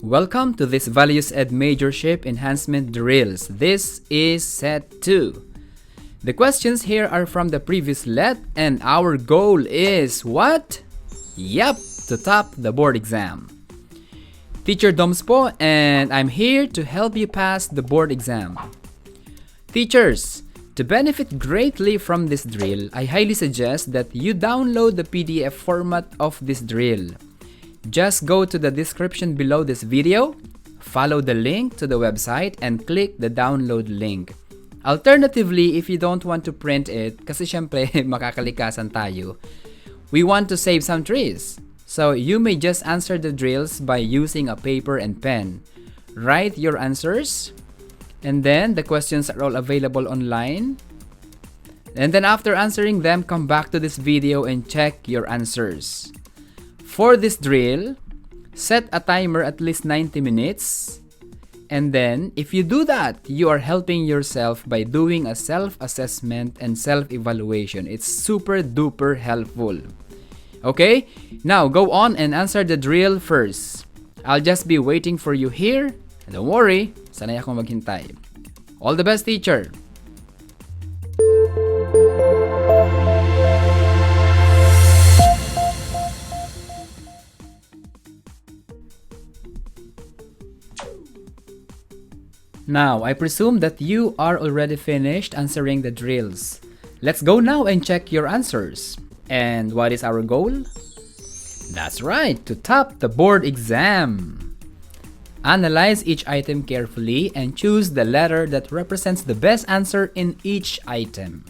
Welcome to this Values Ed Majorship Enhancement Drills. This is set 2. The questions here are from the previous let and our goal is what? Yep, to top the board exam. Teacher Doms po and I'm here to help you pass the board exam. Teachers, to benefit greatly from this drill, I highly suggest that you download the PDF format of this drill. Just go to the description below this video, follow the link to the website, and click the download link. Alternatively, if you don't want to print it, kasi syempre makakalikasan tayo, we want to save some trees. So you may just answer the drills by using a paper and pen. Write your answers, and then the questions are all available online. And then after answering them, come back to this video and check your answers. For this drill, set a timer at least 90 minutes. And then, if you do that, you are helping yourself by doing a self-assessment and self-evaluation. It's super duper helpful. Okay? Now, go on and answer the drill first. I'll just be waiting for you here. Don't worry, sanay akong maghintay. All the best, teacher! Now, I presume that you are already finished answering the drills. Let's go now and check your answers. And what is our goal? That's right, to top the board exam. Analyze each item carefully and choose the letter that represents the best answer in each item.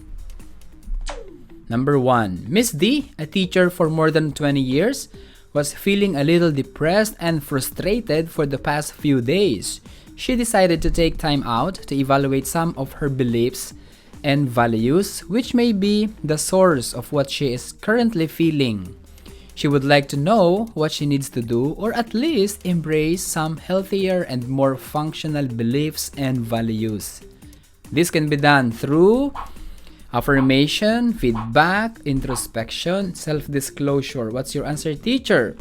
Number 1. Miss D, a teacher for more than 20 years, was feeling a little depressed and frustrated for the past few days. She decided to take time out to evaluate some of her beliefs and values, which may be the source of what she is currently feeling. She would like to know what she needs to do, or at least embrace some healthier and more functional beliefs and values. This can be done through affirmation, feedback, introspection, self-disclosure. What's your answer, teacher?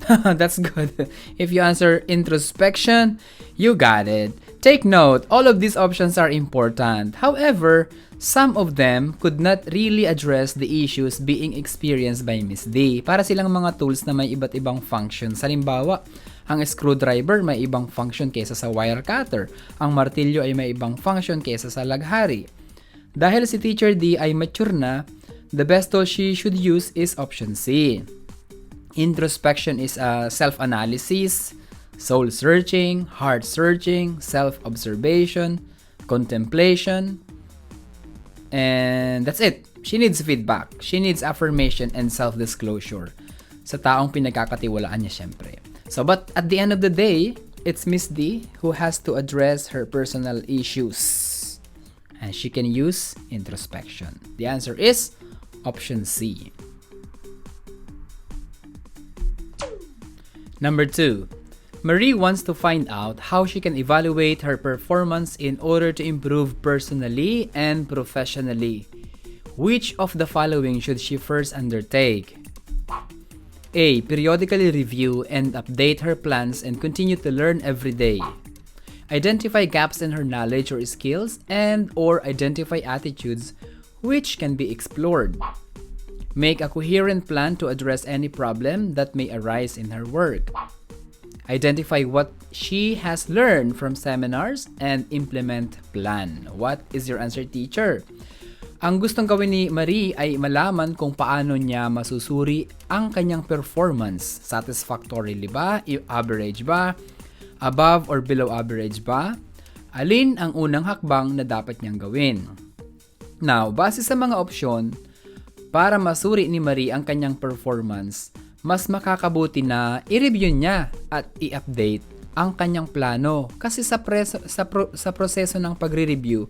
That's good. If you answer introspection, you got it. Take note, all of these options are important. However, some of them could not really address the issues being experienced by Miss D. Para silang mga tools na may iba't ibang functions. Halimbawa, ang screwdriver may ibang function kaysa sa wire cutter. Ang martilyo ay may ibang function kaysa sa laghari. Dahil si Teacher D ay mature na, the best tool she should use is option C. Introspection is self-analysis, soul-searching, heart-searching, self-observation, contemplation, and that's it. She needs feedback. She needs affirmation and self-disclosure sa taong pinagkakatiwalaan niya syempre. So, but at the end of the day, it's Miss D who has to address her personal issues. And she can use introspection. The answer is option C. Number 2. Marie wants to find out how she can evaluate her performance in order to improve personally and professionally. Which of the following should she first undertake? A. Periodically review and update her plans and continue to learn every day. Identify gaps in her knowledge or skills and or identify attitudes which can be explored. Make a coherent plan to address any problem that may arise in her work. Identify what she has learned from seminars and implement plan. What is your answer, teacher? Ang gustong gawin ni Marie ay malaman kung paano niya masusuri ang kanyang performance. Satisfactorily ba? Average ba? Above or below average ba? Alin ang unang hakbang na dapat niyang gawin? Now, base sa mga opsyon, para masuri ni Marie ang kanyang performance, mas makakabuti na i-review niya at i-update ang kanyang plano. Kasi sa proseso ng pagre-review,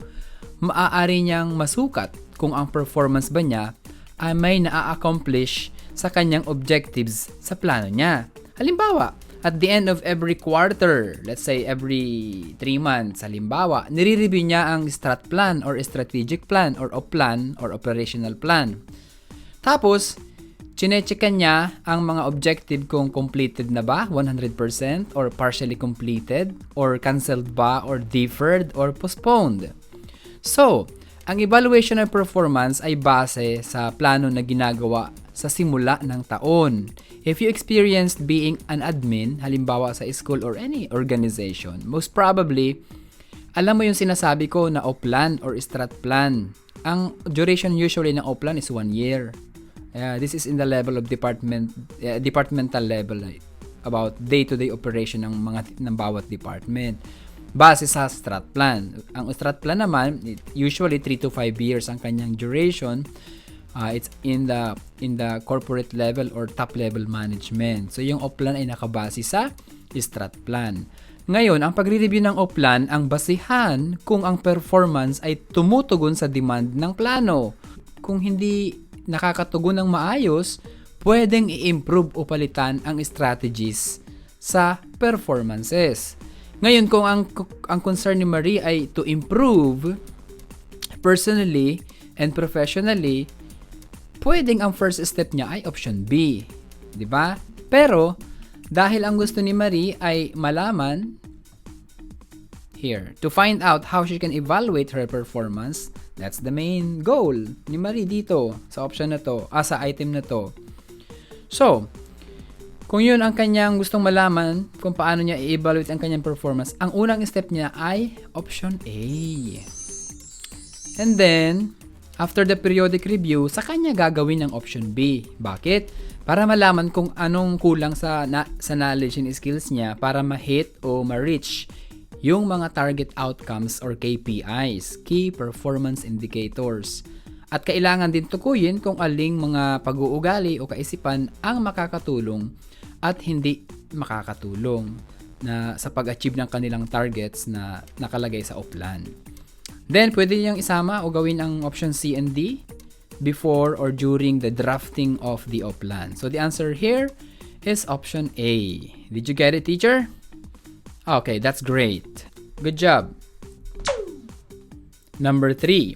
maaari niyang masukat kung ang performance ba niya ay may na-accomplish sa kanyang objectives sa plano niya. Halimbawa, at the end of every quarter, let's say every 3 months, halimbawa, nire-review niya ang strat plan or strategic plan or operational plan. Tapos, Chine-checkan niya ang mga objective kung completed na ba, 100%, or partially completed, or canceled ba, or deferred, or postponed. So, ang evaluation ng performance ay base sa plano na ginagawa sa simula ng taon. If you experienced being an admin, halimbawa sa school or any organization, most probably, alam mo yung sinasabi ko na O-plan or strat plan. Ang duration usually ng O-plan is 1 year. This is in the level of departmental level, about day-to-day operation ng bawat department. Base sa strat plan. Ang strat plan naman, usually 3 to 5 years ang kanyang duration. It's in the corporate level or top level management. So yung O-plan ay nakabase sa strat plan. Ngayon, ang pagre-review ng O-plan ang basihan kung ang performance ay tumutugon sa demand ng plano. Kung hindi nakakatugon ng maayos, pwedeng i-improve o palitan ang strategies sa performances. Ngayon, kung ang concern ni Marie ay to improve personally and professionally, pwedeng ang first step niya ay option B. 'Di ba? Pero, dahil ang gusto ni Marie ay malaman, here, to find out how she can evaluate her performance, that's the main goal ni Marie dito sa option na to, sa item na to. So, kung yun ang kanyang gustong malaman kung paano niya i-evaluate ang kanyang performance, ang unang step niya ay option A. And then, after the periodic review, sa kanya gagawin ang option B. Bakit? Para malaman kung anong kulang sa knowledge and skills niya para ma-hit o ma-reach yung mga target outcomes or KPIs, Key Performance Indicators. At kailangan din tukuyin kung aling mga pag-uugali o kaisipan ang makakatulong at hindi makakatulong na sa pag-achieve ng kanilang targets na nakalagay sa O-plan. Then, pwede niyang isama o gawin ang option C and D before or during the drafting of the O-plan. So, the answer here is option A. Did you get it, teacher? Okay, that's great. Good job. Number 3.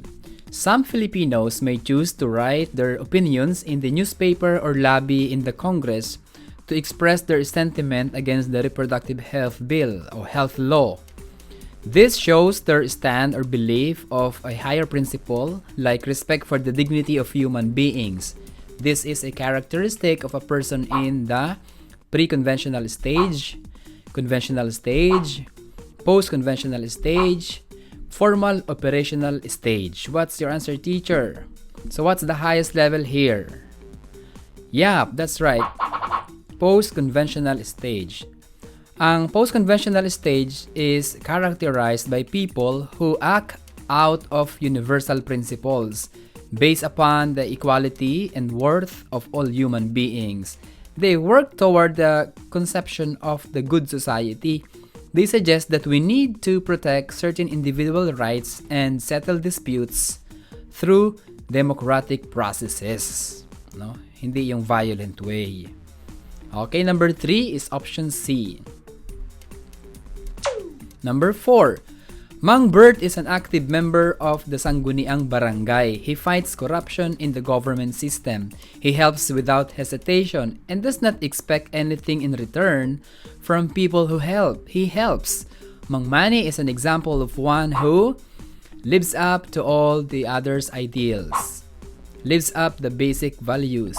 Some Filipinos may choose to write their opinions in the newspaper or lobby in the Congress to express their sentiment against the reproductive health bill or health law. This shows their stand or belief of a higher principle like respect for the dignity of human beings. This is a characteristic of a person in the pre-conventional stage, conventional stage, post-conventional stage, formal operational stage. What's your answer, teacher? So what's the highest level here? Yeah, that's right. Post-conventional stage. Ang post-conventional stage is characterized by people who act out of universal principles based upon the equality and worth of all human beings. They work toward the conception of the good society. They suggest that we need to protect certain individual rights and settle disputes through democratic processes. No? Hindi yung violent way. Okay, number 3 is option C. Number 4. Mang Bert is an active member of the Sangguniang Barangay. He fights corruption in the government system. He helps without hesitation and does not expect anything in return from people who help. He helps. Mang Manny is an example of one who lives up to all the others' ideals, lives up the basic values,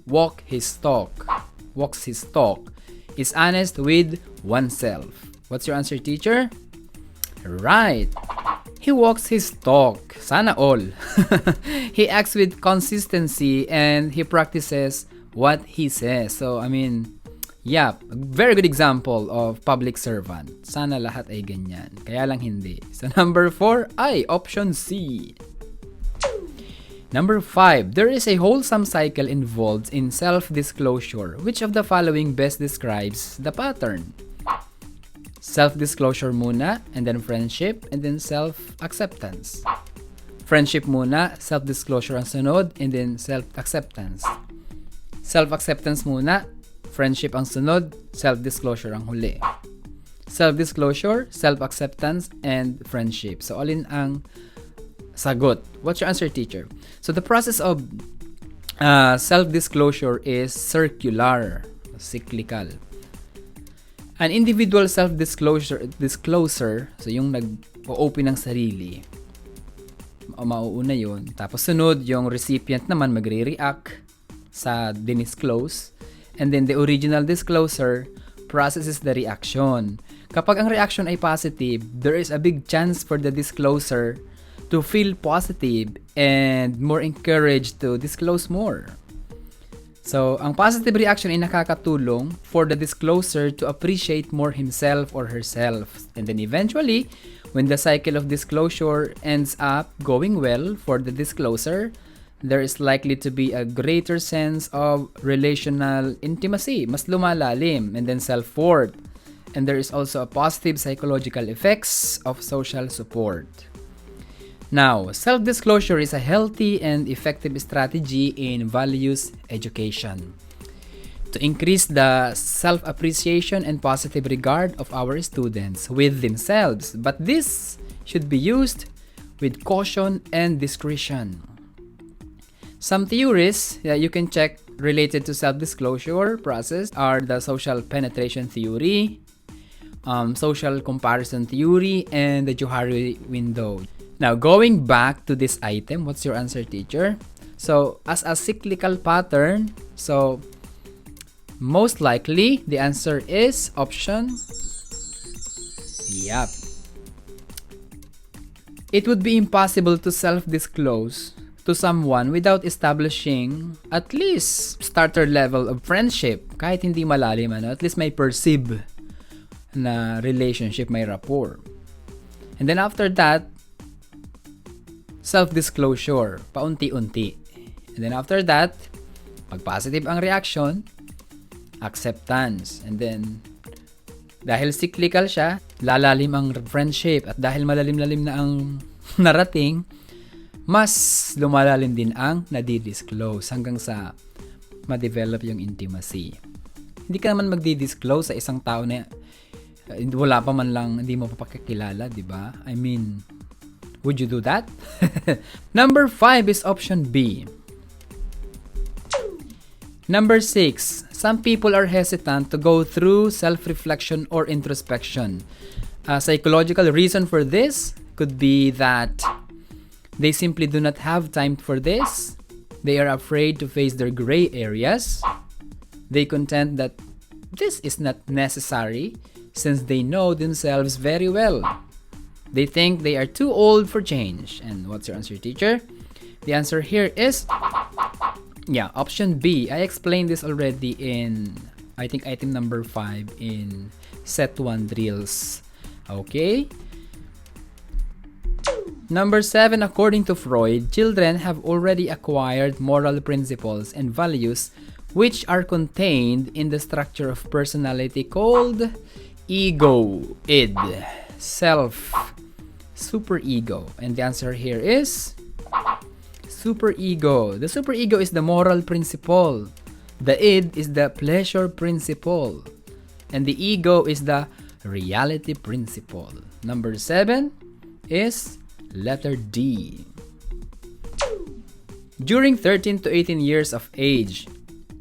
walks his talk, is honest with oneself. What's your answer, teacher? Right. He walks his talk. Sana all. He acts with consistency and he practices what he says. So, I mean, yeah, a very good example of public servant. Sana lahat ay ganyan. Kaya lang hindi. So, number 4 ay option C. Number 5. There is a wholesome cycle involved in self-disclosure. Which of the following best describes the pattern? Self-disclosure muna, and then friendship, and then self-acceptance. Friendship muna, self-disclosure ang sunod, and then self-acceptance. Self-acceptance muna, friendship ang sunod, self-disclosure ang huli. Self-disclosure, self-acceptance, and friendship. So, alin ang sagot? What's your answer, teacher? So, the process of Self-disclosure is circular, cyclical. An individual self-discloser, so yung nag-open ng sarili, mauuna yun. Tapos sunod, yung recipient naman magre-react sa dinisclose. And then the original discloser processes the reaction. Kapag ang reaction ay positive, there is a big chance for the discloser to feel positive and more encouraged to disclose more. So, ang positive reaction ay nakakatulong for the discloser to appreciate more himself or herself. And then eventually, when the cycle of disclosure ends up going well for the discloser, there is likely to be a greater sense of relational intimacy, mas lumalalim, and then self-worth. And there is also a positive psychological effects of social support. Now, self-disclosure is a healthy and effective strategy in values education to increase the self-appreciation and positive regard of our students with themselves. But this should be used with caution and discretion. Some theories that you can check related to self-disclosure process are the social penetration theory, social comparison theory, and the Johari window. Now, going back to this item, what's your answer, teacher? So, as a cyclical pattern, so most likely the answer is option. Yep. It would be impossible to self-disclose to someone without establishing at least starter level of friendship. Kahit hindi malalim, at least may perceive na relationship, may rapport. And then after that, self-disclosure, paunti-unti. And then after that, pag positive ang reaction, acceptance. And then, dahil cyclical siya, lalalim ang friendship. At dahil malalim-lalim na ang narating, mas lumalalim din ang nadi-disclose hanggang sa ma-develop yung intimacy. Hindi ka naman magdi-disclose sa isang tao na wala pa man lang, hindi mo pa pakikilala, di ba? I mean, would you do that? Number 5 is option B. Number 6, some people are hesitant to go through self-reflection or introspection. A psychological reason for this could be that they simply do not have time for this. They are afraid to face their gray areas. They contend that this is not necessary since they know themselves very well. They think they are too old for change. And what's your answer, teacher? The answer here is, option B. I explained this already in, I think, item number 5 in set 1 drills. Okay? Number 7, according to Freud, children have already acquired moral principles and values which are contained in the structure of personality called ego, id, self, superego. And the answer here is superego. The superego is the moral principle. The id is the pleasure principle. And the ego is the reality principle. Number 7 is letter D. During 13 to 18 years of age,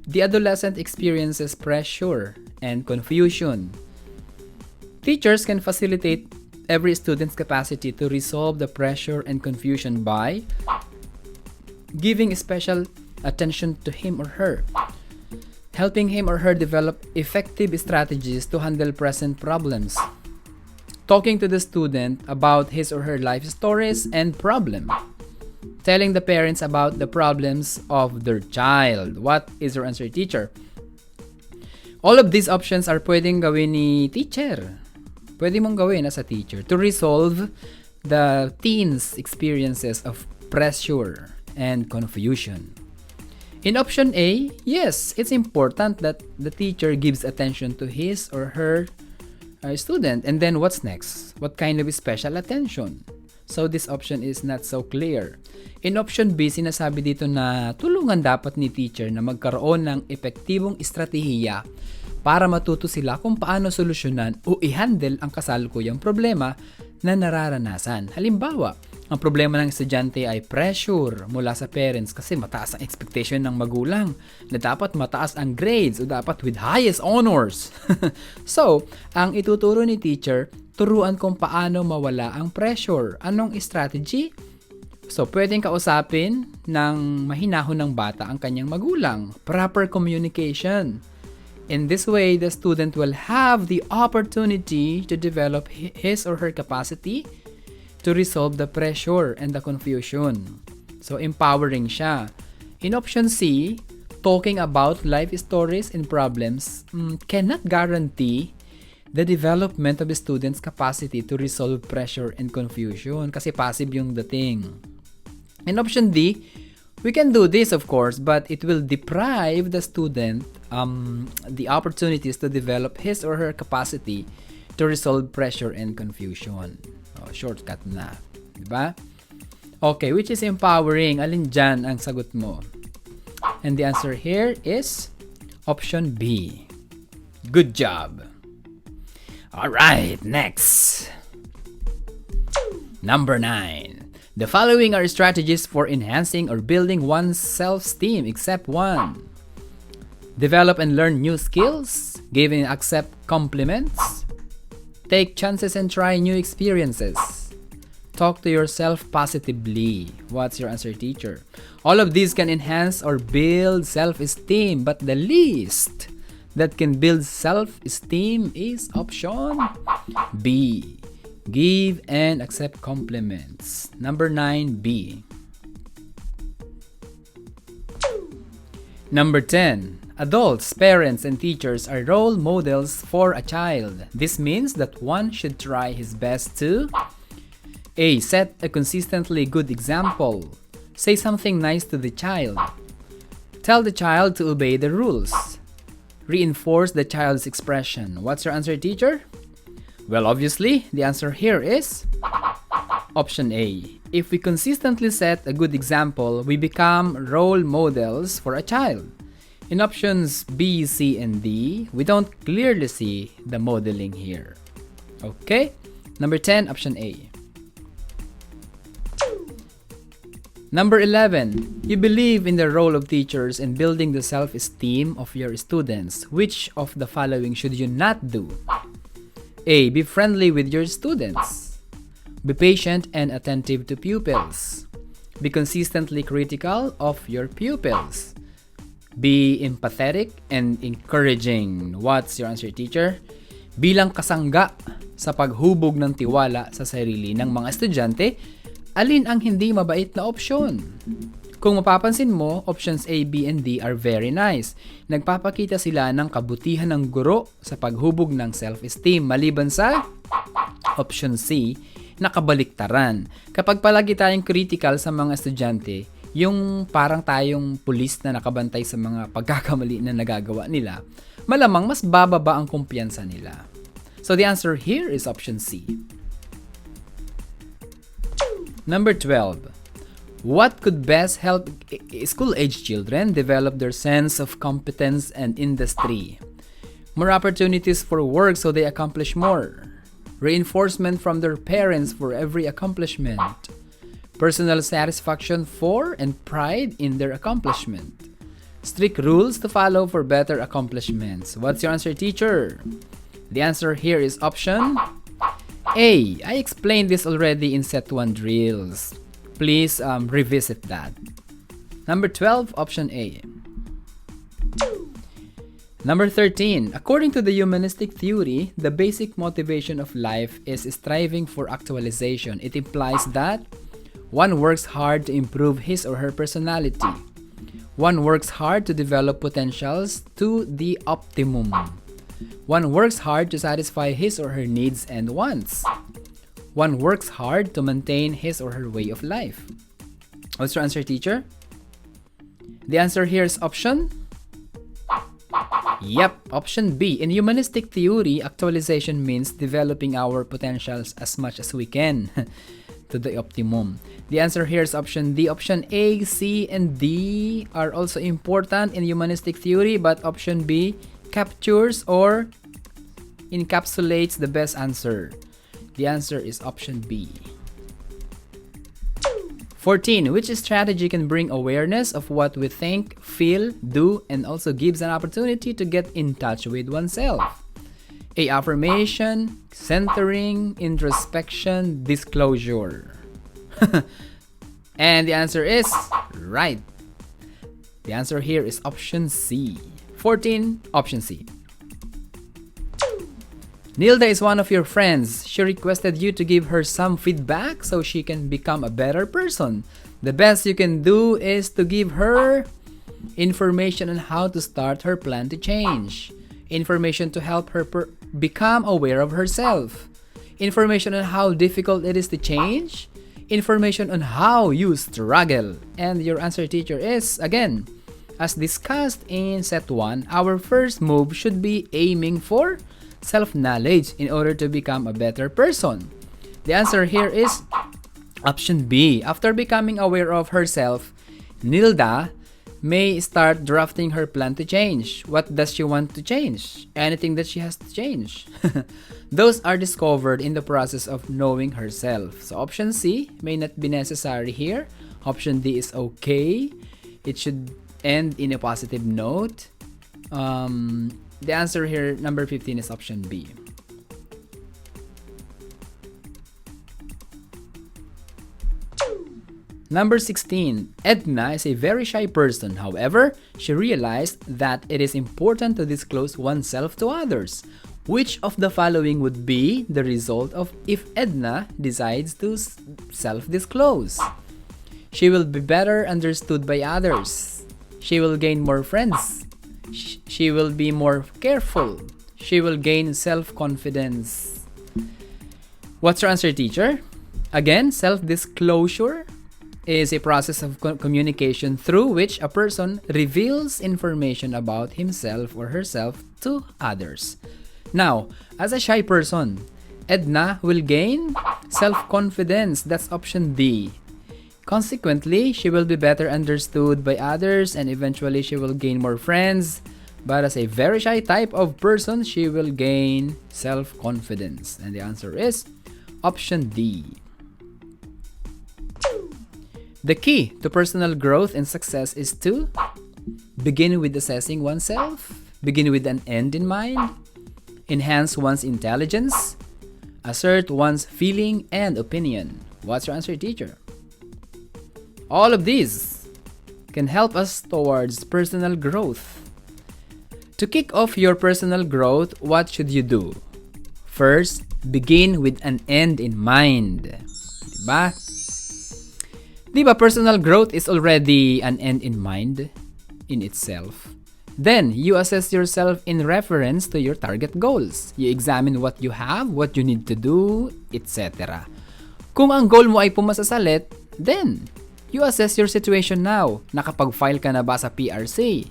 the adolescent experiences pressure and confusion. Teachers can facilitate every student's capacity to resolve the pressure and confusion by giving special attention to him or her, helping him or her develop effective strategies to handle present problems, talking to the student about his or her life stories and problem, telling the parents about the problems of their child. What is your answer, teacher? All of these options are pwedeng gawin ni teacher. Pwede mong gawin as a teacher to resolve the teens' experiences of pressure and confusion. In option A, yes, it's important that the teacher gives attention to his or her student. And then what's next? What kind of special attention? So this option is not so clear. In option B, sinasabi dito na tulungan dapat ni teacher na magkaroon ng epektibong estratehiya para matuto sila kung paano solusyonan o i-handle ang kasalukuyang problema na nararanasan. Halimbawa, Ang problema ng estudyante ay pressure mula sa parents kasi mataas ang expectation ng magulang na dapat mataas ang grades o dapat with highest honors. So, ang ituturo ni teacher, turuan kung paano mawala ang pressure. Anong strategy? So, pwedeng kausapin ng mahinahon ng bata ang kanyang magulang. Proper communication. In this way, the student will have the opportunity to develop his or her capacity to resolve the pressure and the confusion. So, empowering siya. In option C, talking about life stories and problems cannot guarantee the development of the student's capacity to resolve pressure and confusion kasi passive yung dating. In option D, we can do this of course, but it will deprive the student the opportunities to develop his or her capacity to resolve pressure and confusion. Shortcut na. Diba? Okay, which is empowering? Alin dyan ang sagot mo? And the answer here is option B. Good job. Alright, next. Number 9. The following are strategies for enhancing or building one's self-esteem except one. Develop and learn new skills. Give and accept compliments. Take chances and try new experiences. Talk to yourself positively. What's your answer, teacher? All of these can enhance or build self-esteem, but the least that can build self-esteem is option B. Give and accept compliments. Number 9, B. Number 10. Adults, parents, and teachers are role models for a child. This means that one should try his best to A. Set a consistently good example. Say something nice to the child. Tell the child to obey the rules. Reinforce the child's expression. What's your answer, teacher? Well, obviously, the answer here is option A. If we consistently set a good example, we become role models for a child. In options B, C, and D, we don't clearly see the modeling here. Okay? Number 10, option A. Number 11, you believe in the role of teachers in building the self-esteem of your students. Which of the following should you not do? A. Be friendly with your students. Be patient and attentive to pupils. Be consistently critical of your pupils. Be empathetic and encouraging. What's your answer, teacher? Bilang kasangga sa paghubog ng tiwala sa sarili ng mga estudyante, alin ang hindi mabait na opsyon? Kung mapapansin mo, options A, B, and D are very nice. Nagpapakita sila ng kabutihan ng guro sa paghubog ng self-esteem maliban sa option C, nakabaliktaran. Kapag palagi tayong critical sa mga estudyante, yung parang tayong pulis na nakabantay sa mga pagkakamali na nagagawa nila, malamang mas bababa ang kumpiyansa nila. So the answer here is option C. Number 12. What could best help school-age children develop their sense of competence and industry? More opportunities for work so they accomplish more. Reinforcement from their parents for every accomplishment. Personal satisfaction for and pride in their accomplishment. Strict rules to follow for better accomplishments. What's your answer, teacher? The answer here is option A. I explained this already in set 1 drills. Please revisit that. Number 12, option A. Number 13. According to the humanistic theory, the basic motivation of life is striving for actualization. It implies that one works hard to improve his or her personality. One works hard to develop potentials to the optimum. One works hard to satisfy his or her needs and wants. One works hard to maintain his or her way of life. What's your answer, teacher? The answer here is option? Yep, option B. In humanistic theory, actualization means developing our potentials as much as we can to the optimum. The answer here is option D. Option A, C, and D are also important in humanistic theory, but option B captures or encapsulates the best answer. The answer is option B. 14. Which strategy can bring awareness of what we think, feel, do, and also gives an opportunity to get in touch with oneself? A. Affirmation, centering, introspection, disclosure. And the answer is right. The answer here is option C. 14, option C. Nilda is one of your friends. She requested you to give her some feedback so she can become a better person. The best you can do is to give her information on how to start her plan to change. Information to help her become aware of herself. Information on how difficult it is to change. Information on how you struggle. And your answer, teacher, is, again, as discussed in set 1, our first move should be aiming for self-knowledge in order to become a better person. The answer here is option B. After becoming aware of herself, Nilda may start drafting her plan to change. What does she want to change? Anything that she has to change. Those are discovered in the process of knowing herself. So option C may not be necessary here. Option D is okay. It should end in a positive note. The answer here, number 15, is option B. Number 16. Edna is a very shy person. However, she realized that it is important to disclose oneself to others. Which of the following would be the result of if Edna decides to self-disclose? She will be better understood by others. She will gain more friends. She will be more careful. She will gain self-confidence. What's your answer, teacher? Again, self-disclosure is a process of communication through which a person reveals information about himself or herself to others. Now, as a shy person, Edna will gain self-confidence. That's option D. Consequently, she will be better understood by others and eventually she will gain more friends. But as a very shy type of person, she will gain self-confidence. And the answer is option D. The key to personal growth and success is to begin with assessing oneself, begin with an end in mind, enhance one's intelligence, assert one's feeling and opinion. What's your answer, teacher? All of these can help us towards personal growth. To kick off your personal growth, what should you do? First, begin with an end in mind. Diba? Diba, personal growth is already an end in mind in itself. Then, you assess yourself in reference to your target goals. You examine what you have, what you need to do, etc. Kung ang goal mo ay pumasasalit, then, you assess your situation now. Nakapag-file ka na ba sa PRC?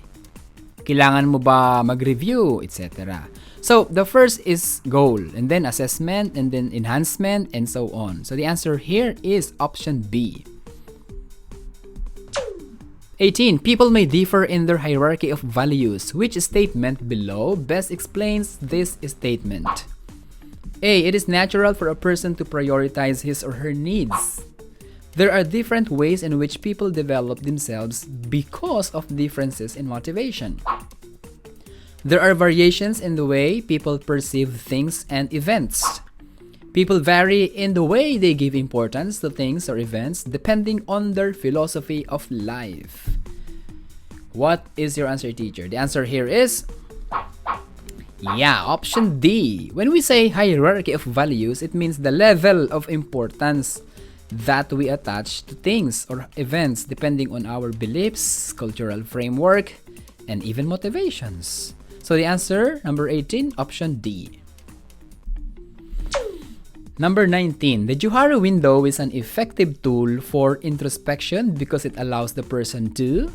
Kailangan mo ba mag-review, etc. So, the first is goal, and then assessment, and then enhancement, and so on. So, the answer here is option B. 18. People may differ in their hierarchy of values. Which statement below best explains this statement? A. It is natural for a person to prioritize his or her needs. There are different ways in which people develop themselves because of differences in motivation. There are variations in the way people perceive things and events. People vary in the way they give importance to things or events depending on their philosophy of life. What is your answer, teacher? The answer here is option D. When we say hierarchy of values, it means the level of importance that we attach to things or events depending on our beliefs, cultural framework, and even motivations. So the answer, number 18, option D. Number 19. The Johari window is an effective tool for introspection because it allows the person to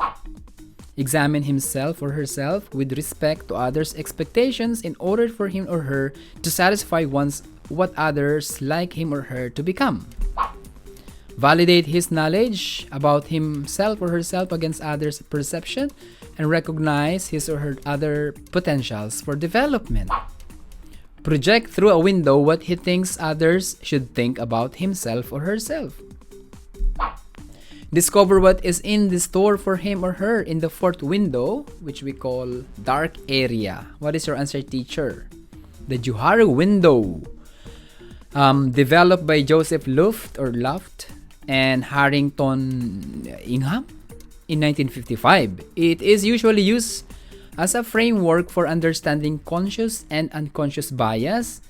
examine himself or herself with respect to others' expectations in order for him or her to satisfy what others like him or her to become. Validate his knowledge about himself or herself against others' perception and recognize his or her other potentials for development. Project through a window what he thinks others should think about himself or herself. Discover what is in the store for him or her in the fourth window, which we call dark area. What is your answer, teacher? The Johari window, developed by Joseph Luft and Harrington Ingham in 1955. It is usually used as a framework for understanding conscious and unconscious bias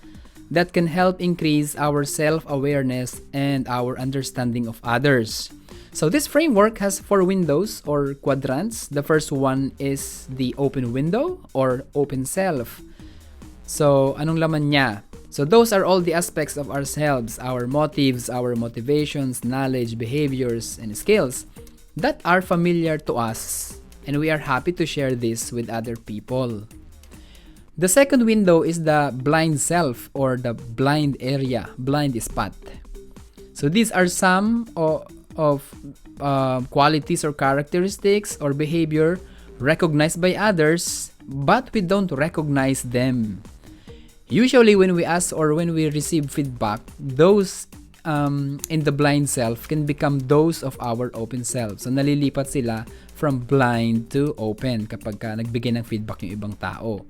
that can help increase our self-awareness and our understanding of others. So this framework has 4 windows or quadrants. The first one is the open window or open self. So anong laman niya? So those are all the aspects of ourselves, our motives, our motivations, knowledge, behaviors, and skills that are familiar to us, and we are happy to share this with other people. The second window is the blind self or the blind area, blind spot. So these are some of qualities or characteristics or behavior recognized by others, but we don't recognize them. Usually when we ask or when we receive feedback, those in the blind self can become those of our open self. So nalilipat sila from blind to open kapag nagbigay ng feedback yung ibang tao.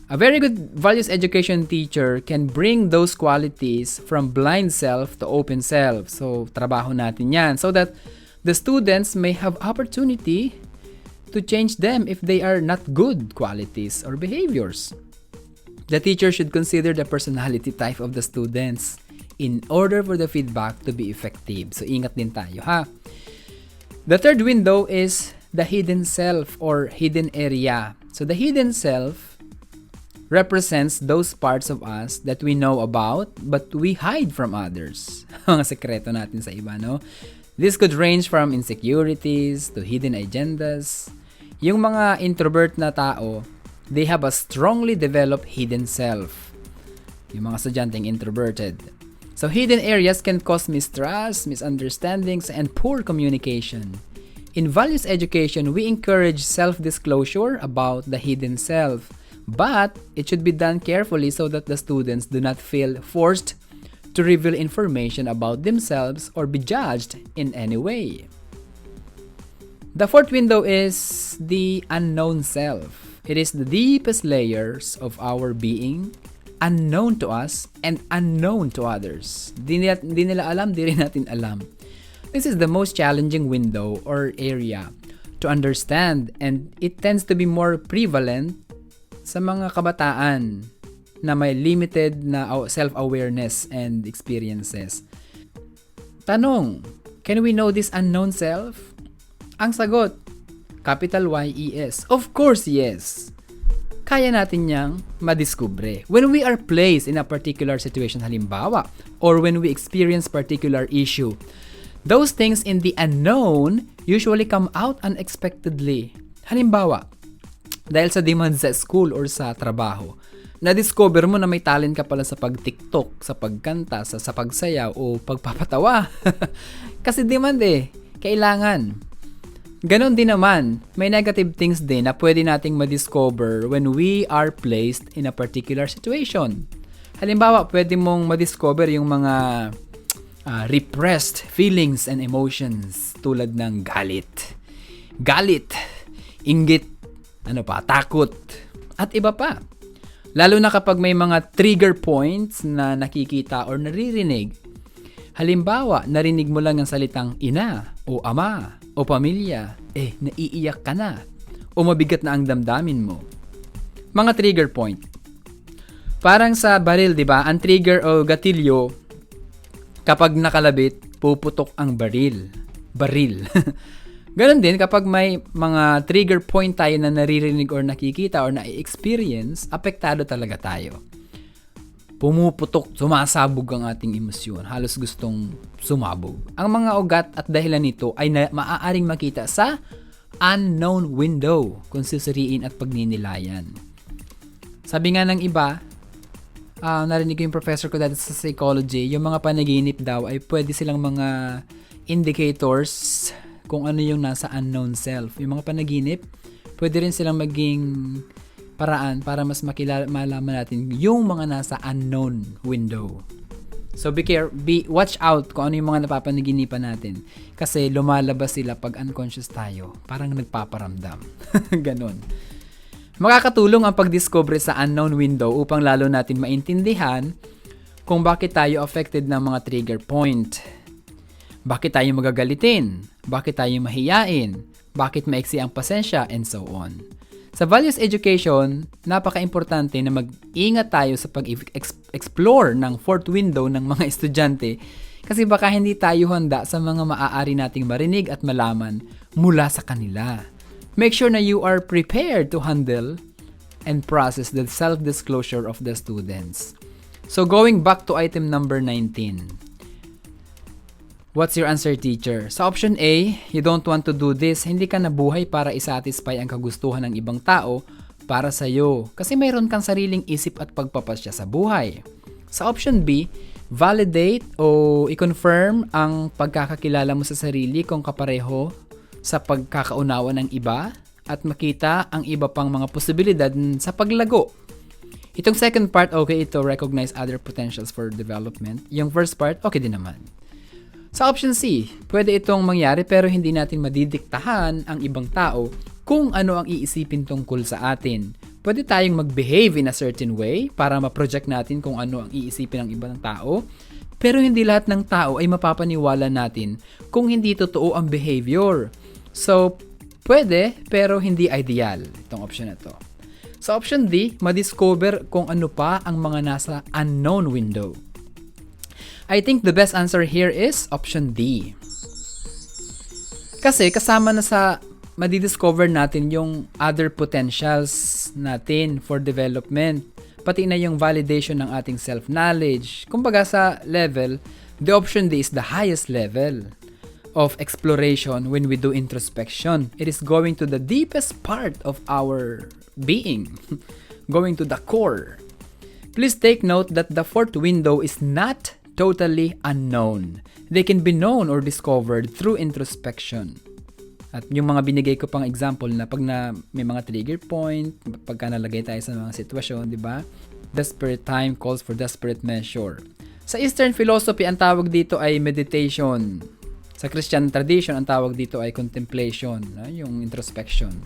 A very good values education teacher can bring those qualities from blind self to open self. So, trabaho natin yan so that the students may have opportunity to change them if they are not good qualities or behaviors. The teacher should consider the personality type of the students in order for the feedback to be effective. So, ingat din tayo, ha? The third window is the hidden self or hidden area. So, the hidden self represents those parts of us that we know about but we hide from others. Mga sekreto natin sa iba, no? This could range from insecurities to hidden agendas. Yung mga introvert na tao, they have a strongly developed hidden self. Yung mga estudyanteng introverted. So hidden areas can cause mistrust, misunderstandings, and poor communication. In values education, we encourage self-disclosure about the hidden self. But it should be done carefully so that the students do not feel forced to reveal information about themselves or be judged in any way. The fourth window is the unknown self. It is the deepest layers of our being, unknown to us and unknown to others. Di nila alam, di rin natin alam. This is the most challenging window or area to understand, and it tends to be more prevalent sa mga kabataan na may limited na self-awareness and experiences. Tanong, can we know this unknown self? Ang sagot, capital Y-E-S. Of course, yes. Kaya natin niyang madiskubre. When we are placed in a particular situation, halimbawa, or when we experience particular issue, those things in the unknown usually come out unexpectedly. Halimbawa, dahil sa demand sa school or sa trabaho, na-discover mo na may talent ka pala sa pag-TikTok, sa pagkanta, sa pagsayaw o pagpapatawa. Kasi demand kailangan. Ganon din naman, may negative things din na pwede nating ma-discover when we are placed in a particular situation. Halimbawa, pwede mong ma-discover yung mga repressed feelings and emotions tulad ng galit, inggit, takot, at iba pa. Lalo na kapag may mga trigger points na nakikita or naririnig. Halimbawa, narinig mo lang ang salitang ina, o ama, o pamilya, naiiyak ka na, o mabigat na ang damdamin mo. Mga trigger point. Parang sa baril, di ba? Ang trigger o gatilyo, kapag nakalabit, puputok ang baril. Ganon din kapag may mga trigger point tayo na naririnig or nakikita or na-experience, apektado talaga tayo. Pumuputok, sumasabog ang ating emosyon. Halos gustong sumabog. Ang mga ugat at dahilan nito ay maaaring makita sa unknown window kung susuriin at pagninilayan. Sabi nga ng iba, narinig ko yung professor ko dati sa psychology, yung mga panaginip daw ay pwede silang mga indicators kung ano yung nasa unknown self. Yung mga panaginip, pwede rin silang maging paraan para mas malaman natin yung mga nasa unknown window. So watch out kung ano yung mga napapanaginipan natin. Kasi lumalabas sila pag unconscious tayo. Parang nagpaparamdam. Ganon. Makakatulong ang pagdiscover sa unknown window upang lalo natin maintindihan kung bakit tayo affected ng mga trigger point. Bakit tayo magagalitin? Bakit tayo mahiyain? Bakit maiksi ang pasensya? And so on. Sa values education, napaka-importante na mag-ingat tayo sa pag-explore ng fourth window ng mga estudyante kasi baka hindi tayo handa sa mga maaari nating marinig at malaman mula sa kanila. Make sure na you are prepared to handle and process the self-disclosure of the students. So going back to item number 19. What's your answer, teacher? Sa option A, you don't want to do this. Hindi ka nabuhay para isatisfy ang kagustuhan ng ibang tao para sa'yo. Kasi mayroon kang sariling isip at pagpapasya sa buhay. Sa option B, validate o i-confirm ang pagkakakilala mo sa sarili kung kapareho sa pagkakaunawa ng iba at makita ang iba pang mga posibilidad sa paglago. Itong second part, okay ito, recognize other potentials for development. Yung first part, okay din naman. Sa option C, pwede itong mangyari pero hindi natin madidiktahan ang ibang tao kung ano ang iisipin tungkol sa atin. Pwede tayong mag-behave in a certain way para ma-project natin kung ano ang iisipin ng ibang tao, pero hindi lahat ng tao ay mapapaniwala natin kung hindi totoo ang behavior. So, pwede pero hindi ideal itong option na to. Sa option D, madiscover kung ano pa ang mga nasa unknown window. I think the best answer here is option D. Kasi kasama na sa madidiscover natin yung other potentials natin for development. Pati na yung validation ng ating self-knowledge. Kumbaga sa level, the option D is the highest level of exploration when we do introspection. It is going to the deepest part of our being. Going to the core. Please take note that the fourth window is not totally unknown. They can be known or discovered through introspection. At yung mga binigay ko pang example na pag may mga trigger point, pagka nalagay tayo sa mga sitwasyon, di ba? Desperate time calls for desperate measure. Sa Eastern philosophy, ang tawag dito ay meditation. Sa Christian tradition, ang tawag dito ay contemplation, yung introspection.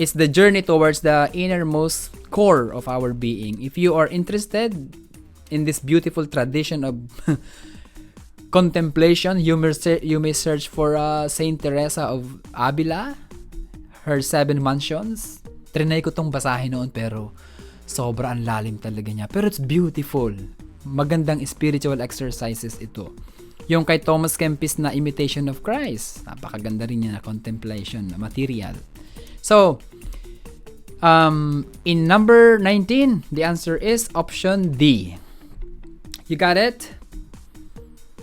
It's the journey towards the innermost core of our being. If you are interested in this beautiful tradition of contemplation, you may search for Saint Teresa of Avila, her 7 mansions. Trinay ko tong basahin noon pero sobra ang lalim talaga niya. Pero it's beautiful. Magandang spiritual exercises ito. Yung kay Thomas Kempis na Imitation of Christ, napakaganda rin niya na contemplation na material. So, in number 19, the answer is option D. You got it?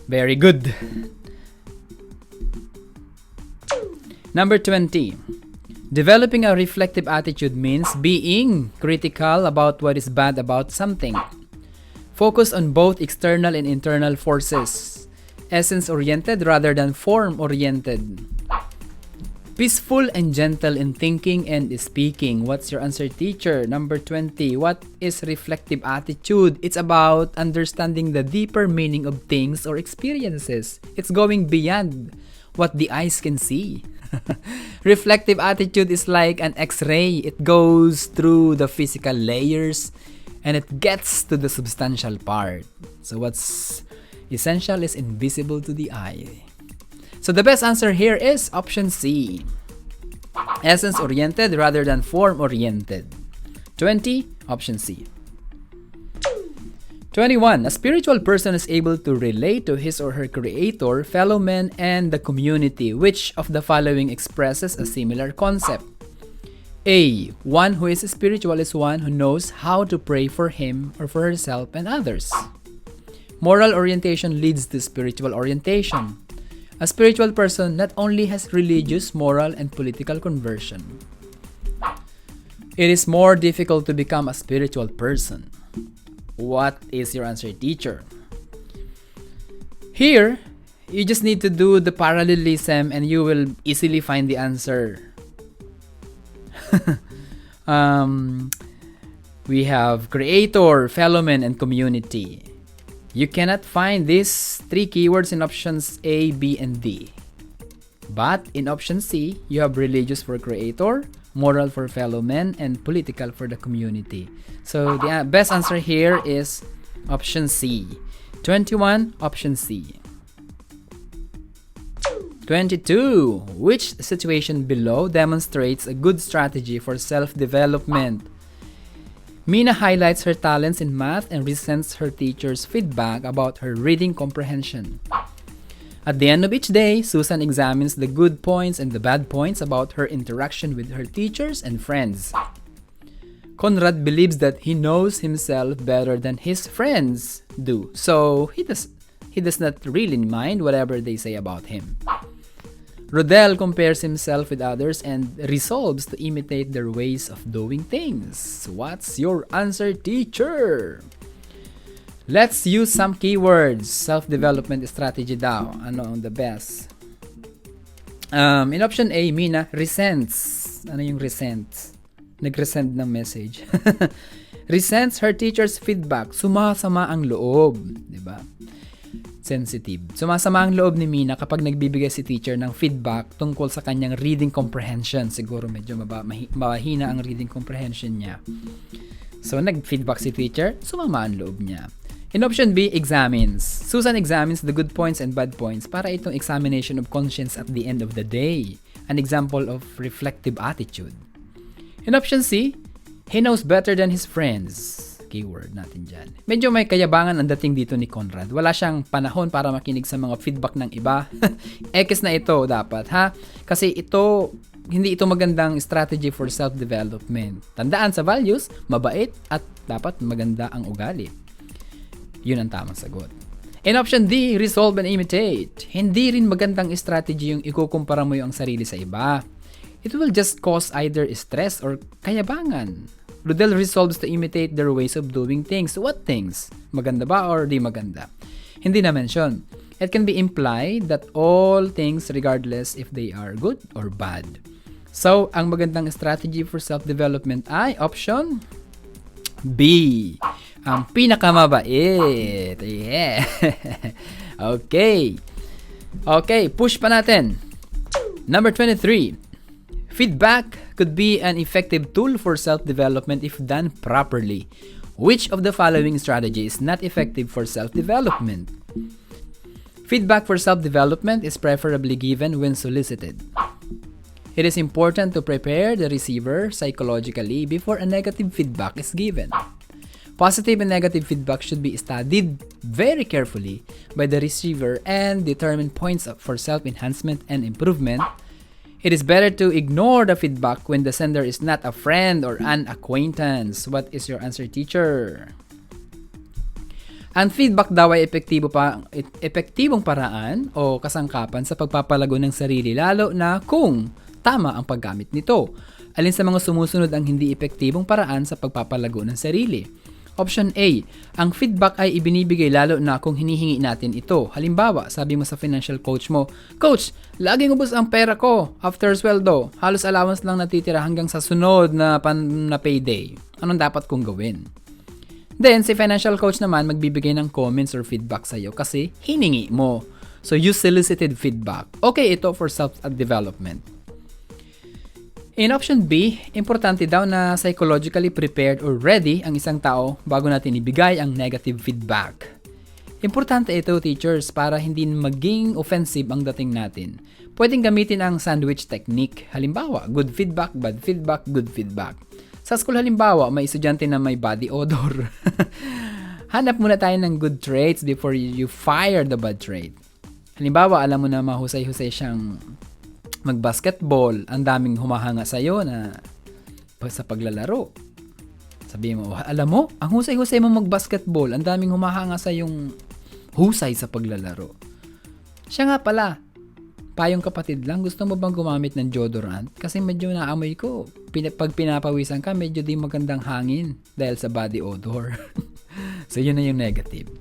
Very good. Number 20. Developing a reflective attitude means being critical about what is bad about something. Focus on both external and internal forces. Essence-oriented rather than form-oriented. Peaceful and gentle in thinking and speaking. What's your answer, teacher? Number 20. What is reflective attitude? It's about understanding the deeper meaning of things or experiences. It's going beyond what the eyes can see. Reflective attitude is like an X-ray. It goes through the physical layers and it gets to the substantial part. So what's essential is invisible to the eye. So the best answer here is option C. Essence-oriented rather than form-oriented. 20, option C. 21. A spiritual person is able to relate to his or her creator, fellow men, and the community. Which of the following expresses a similar concept? A. One who is spiritual is one who knows how to pray for him or for herself and others. Moral orientation leads to spiritual orientation. A spiritual person not only has religious, moral, and political conversion. It is more difficult to become a spiritual person. What is your answer, teacher? Here, you just need to do the parallelism and you will easily find the answer. We have creator, fellow men, and community. You cannot find these 3 keywords in options A, B, and D. But in option C, you have religious for creator, moral for fellow men, and political for the community. So the best answer here is option C. 21, option C. 22. Which situation below demonstrates a good strategy for self-development? Mina highlights her talents in math and resents her teacher's feedback about her reading comprehension. At the end of each day, Susan examines the good points and the bad points about her interaction with her teachers and friends. Conrad believes that he knows himself better than his friends do, so he does not really mind whatever they say about him. Rodel compares himself with others and resolves to imitate their ways of doing things. What's your answer, teacher? Let's use some keywords. Self-development strategy daw. Ano ang the best? In option A, Mina resents. Ano yung resents? Nag-resent ng message. Resents her teacher's feedback. Sumasama ang loob. Diba? Sensitive. Sumasama ang loob ni Mina kapag nagbibigay si teacher ng feedback tungkol sa kanyang reading comprehension. Siguro medyo mahina ang reading comprehension niya. So, nag-feedback si teacher, sumama ang loob niya. In option B, examines. Susan examines the good points and bad points para itong examination of conscience at the end of the day. An example of reflective attitude. In option C, he knows better than his friends. Keyword natin dyan. Medyo may kayabangan ang dating dito ni Conrad. Wala siyang panahon para makinig sa mga feedback ng iba. X na ito dapat, ha? Kasi hindi ito magandang strategy for self-development. Tandaan sa values, mabait at dapat maganda ang ugali. Yun ang tamang sagot. In option D, resolve and imitate. Hindi rin magandang strategy yung ikukumpara mo yung sarili sa iba. It will just cause either stress or kayabangan. Rodel resolves to imitate their ways of doing things. What things? Maganda ba or di maganda? Hindi na mention. It can be implied that all things regardless if they are good or bad. So, ang magandang strategy for self-development ay option B. Ang pinakamabait. Yeah. Okay. Okay, push pa natin. Number 23. Feedback could be an effective tool for self-development if done properly. Which of the following strategy is not effective for self-development? Feedback for self-development is preferably given when solicited. It is important to prepare the receiver psychologically before a negative feedback is given. Positive and negative feedback should be studied very carefully by the receiver and determine points for self-enhancement and improvement. It is better to ignore the feedback when the sender is not a friend or an acquaintance. What is your answer, teacher? Ang feedback daw ay epektibong paraan o kasangkapan sa pagpapalago ng sarili, lalo na kung tama ang paggamit nito. Alin sa mga sumusunod ang hindi epektibong paraan sa pagpapalago ng sarili? Option A, ang feedback ay ibinibigay lalo na kung hinihingi natin ito. Halimbawa, sabi mo sa financial coach mo, Coach, laging ubos ang pera ko after sweldo. Halos allowance lang natitira hanggang sa sunod na payday. Anong dapat kong gawin? Then, si financial coach naman magbibigay ng comments or feedback sa'yo kasi hiningi mo. So, use solicited feedback. Okay ito for self-development. In option B, importante daw na psychologically prepared or ready ang isang tao bago natin ibigay ang negative feedback. Importante ito, teachers, para hindi maging offensive ang dating natin. Pwedeng gamitin ang sandwich technique. Halimbawa, good feedback, bad feedback, good feedback. Sa school halimbawa, may estudyante na may body odor. Hanap muna tayo ng good traits before you fire the bad trait. Halimbawa, alam mo na mahusay-husay siyang mag-basketball, ang daming humahanga sa'yo na sa paglalaro. Sabihin mo, alam mo, ang husay-husay mo mag-basketball, ang daming humahanga sa yung husay sa paglalaro. Siya nga pala, payong kapatid lang, gusto mo bang gumamit ng deodorant? Kasi medyo naamoy ko. Pag pinapawisan ka, medyo di magandang hangin dahil sa body odor. So, yun na yung negative.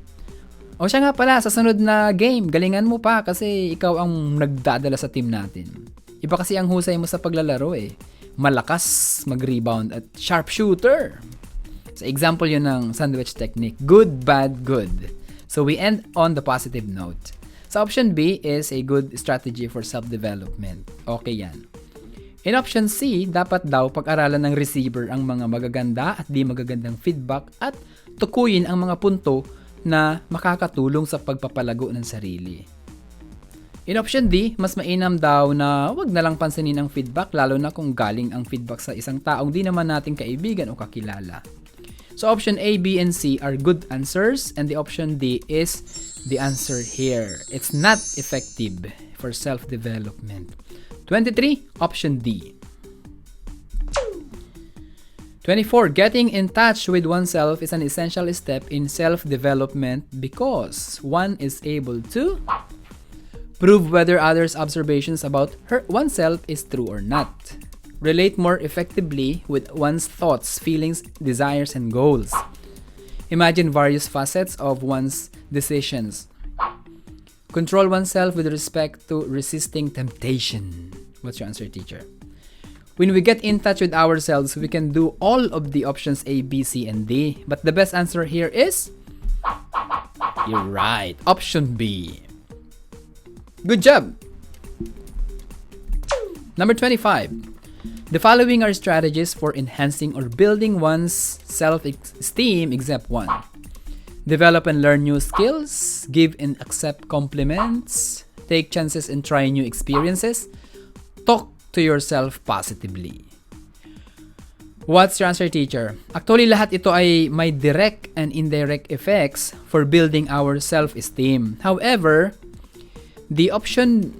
O siya nga pala, sa sunod na game, galingan mo pa kasi ikaw ang nagdadala sa team natin. Iba kasi ang husay mo sa paglalaro eh. Malakas, mag-rebound at sharpshooter. Sa example yun ng sandwich technique. Good, bad, good. So we end on the positive note. So option B is a good strategy for self-development. Okay yan. In option C, dapat daw pag-aralan ng receiver ang mga magaganda at di magagandang feedback at tukuyin ang mga punto na makakatulong sa pagpapalago ng sarili. In option D, mas mainam daw na wag na lang pansinin ang feedback lalo na kung galing ang feedback sa isang taong di naman nating kaibigan o kakilala. So option A, B, and C are good answers and the option D is the answer here. It's not effective for self-development. 23, option D. 24, getting in touch with oneself is an essential step in self-development because one is able to prove whether others' observations about oneself is true or not, relate more effectively with one's thoughts, feelings, desires, and goals, imagine various facets of one's decisions, control oneself with respect to resisting temptation. What's your answer, teacher? When we get in touch with ourselves, we can do all of the options A, B, C, and D. But the best answer here is... You're right. Option B. Good job! Number 25. The following are strategies for enhancing or building one's self-esteem except 1. Develop and learn new skills. Give and accept compliments. Take chances and try new experiences. Talk to yourself positively. What's your answer, teacher? Actually, lahat ito ay may direct and indirect effects for building our self-esteem. However, the option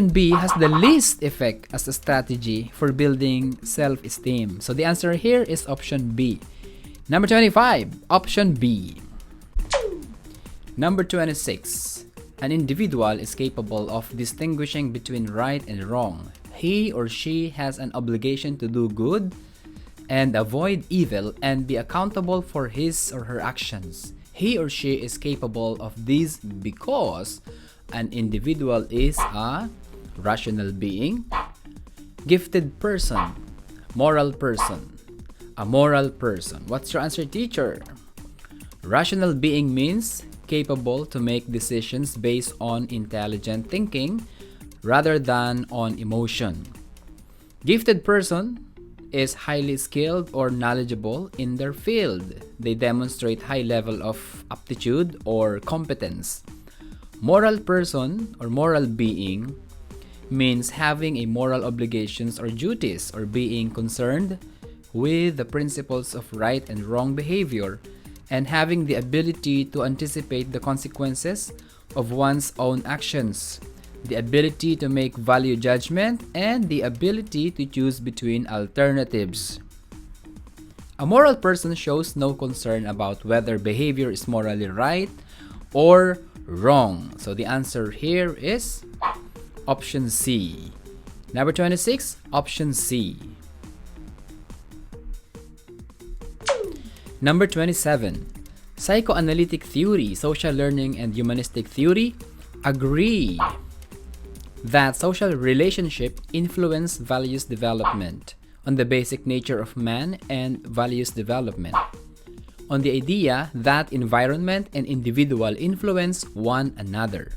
B has the least effect as a strategy for building self-esteem. So the answer here is option B. Number 25, option B. Number 26. An individual is capable of distinguishing between right and wrong. He or she has an obligation to do good and avoid evil and be accountable for his or her actions. He or she is capable of this because an individual is a rational being, gifted person, moral person, a moral person. What's your answer, teacher? Rational being means capable to make decisions based on intelligent thinking rather than on emotion. Gifted person is highly skilled or knowledgeable in their field. They demonstrate high level of aptitude or competence. Moral person or moral being means having a moral obligations or duties or being concerned with the principles of right and wrong behavior and having the ability to anticipate the consequences of one's own actions, the ability to make value judgment, and the ability to choose between alternatives. A moral person shows no concern about whether behavior is morally right or wrong. So the answer here is option C. Number 26, option C. Number 27. Psychoanalytic theory, social learning, and humanistic theory agree that social relationship influence values development on the basic nature of man and values development, on the idea that environment and individual influence one another,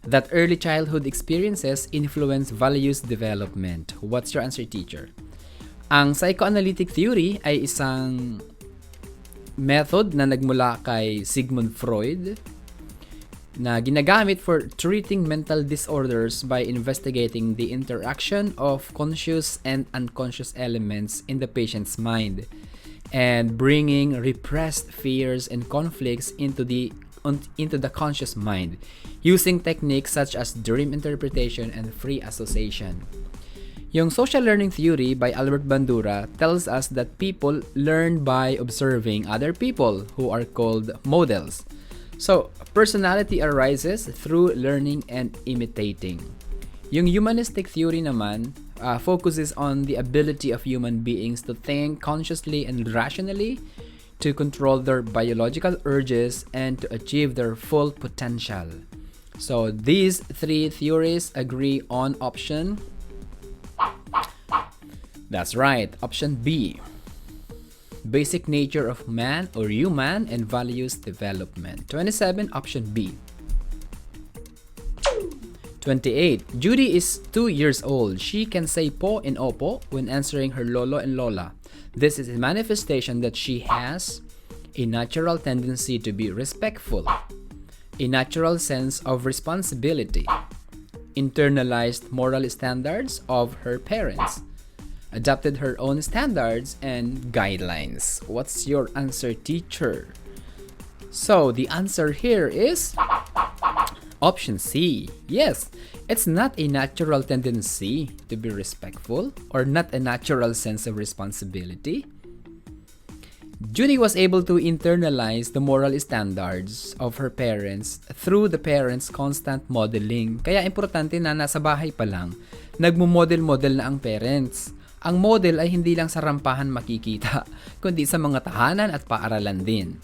that early childhood experiences influence values development. What's your answer, teacher? Ang psychoanalytic theory ay isang method na nagmula kay Sigmund Freud na ginagamit for treating mental disorders by investigating the interaction of conscious and unconscious elements in the patient's mind and bringing repressed fears and conflicts into the conscious mind using techniques such as dream interpretation and free association. Yung social learning theory by Albert Bandura tells us that people learn by observing other people who are called models. So, personality arises through learning and imitating. Yung humanistic theory naman focuses on the ability of human beings to think consciously and rationally, to control their biological urges, and to achieve their full potential. So, these three theories agree on option. That's right, option B. basic nature of man or human, and values development. 27, option B. 28. Judy is 2 years old. She can say po and opo when answering her lolo and lola. This is a manifestation that she has a natural tendency to be respectful, a natural sense of responsibility, internalized moral standards of her parents, adopted her own standards and guidelines. What's your answer, teacher? So the answer here is option C. Yes, it's not a natural tendency to be respectful or not a natural sense of responsibility. Judy was able to internalize the moral standards of her parents through the parents' constant modeling. Kaya importante na nasa bahay pa lang, nagmo-model-model na ang parents. Ang model ay hindi lang sa rampahan makikita, kundi sa mga tahanan at paaralan din.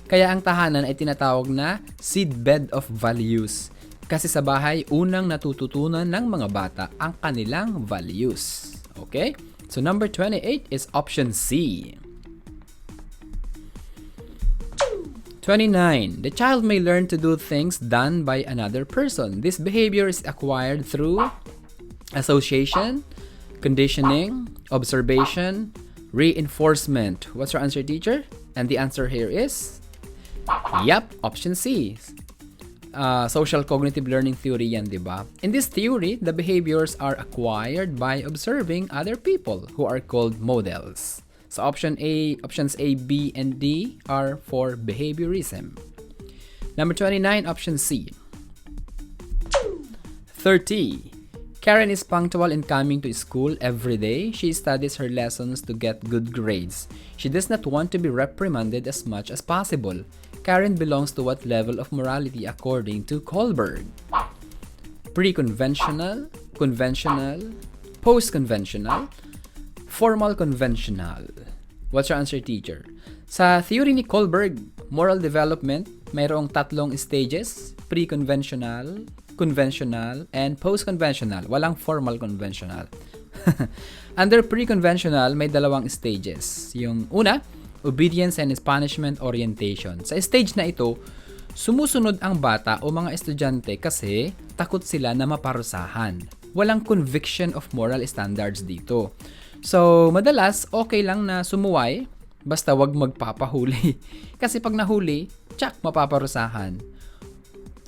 Kaya ang tahanan ay tinatawag na seedbed of values. Kasi sa bahay, unang natututunan ng mga bata ang kanilang values. Okay? So number 28 is option C. 29. The child may learn to do things done by another person. This behavior is acquired through association, conditioning, observation, reinforcement. What's your answer, teacher? And the answer here is, yep, option C. Social cognitive learning theory yan, diba? In this theory, the behaviors are acquired by observing other people who are called models. So options A, B, and D are for behaviorism. Number 29, option C. 30. Karen is punctual in coming to school every day. She studies her lessons to get good grades. She does not want to be reprimanded as much as possible. Karen belongs to what level of morality according to Kohlberg? Pre-conventional, conventional, post-conventional, formal conventional. What's your answer, teacher? Sa theory ni Kohlberg, moral development, mayroong tatlong stages: pre-conventional, conventional, and post-conventional. Walang formal conventional. Under pre-conventional, may dalawang stages. Yung una, obedience and punishment orientation. Sa stage na ito, sumusunod ang bata o mga estudyante kasi takot sila na maparusahan. Walang conviction of moral standards dito. So, madalas, okay lang na sumuway, basta wag magpapahuli. Kasi pag nahuli, tsak, mapaparusahan.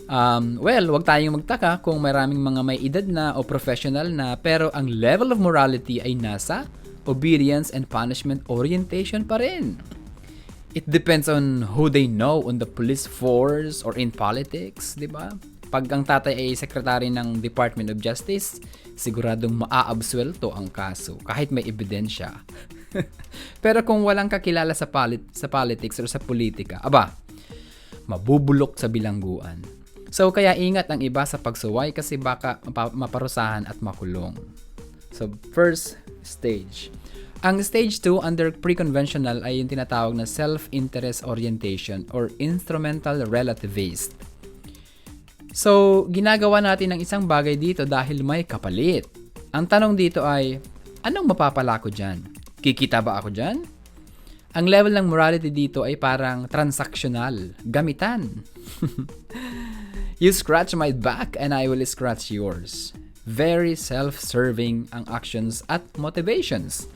Wag tayong magtaka kung maraming mga may edad na o professional na, pero ang level of morality ay nasa obedience and punishment orientation pa rin. It depends on who they know on the police force or in politics, di ba? Pag ang tatay ay secretary ng Department of Justice, siguradong maaabsuelto ang kaso kahit may ebidensya. Pero kung walang kakilala sa politics or sa politika, mabubulok sa bilangguan. So kaya ingat ang iba sa pagsuway kasi baka maparusahan at makulong. So first stage. Ang stage 2 under pre-conventional ay yung tinatawag na self-interest orientation or instrumental relativist. So, ginagawa natin ang isang bagay dito dahil may kapalit. Ang tanong dito ay, anong mapapala ko dyan? Kikita ba ako dyan? Ang level ng morality dito ay parang transactional, gamitan. You scratch my back and I will scratch yours. Very self-serving ang actions at motivations.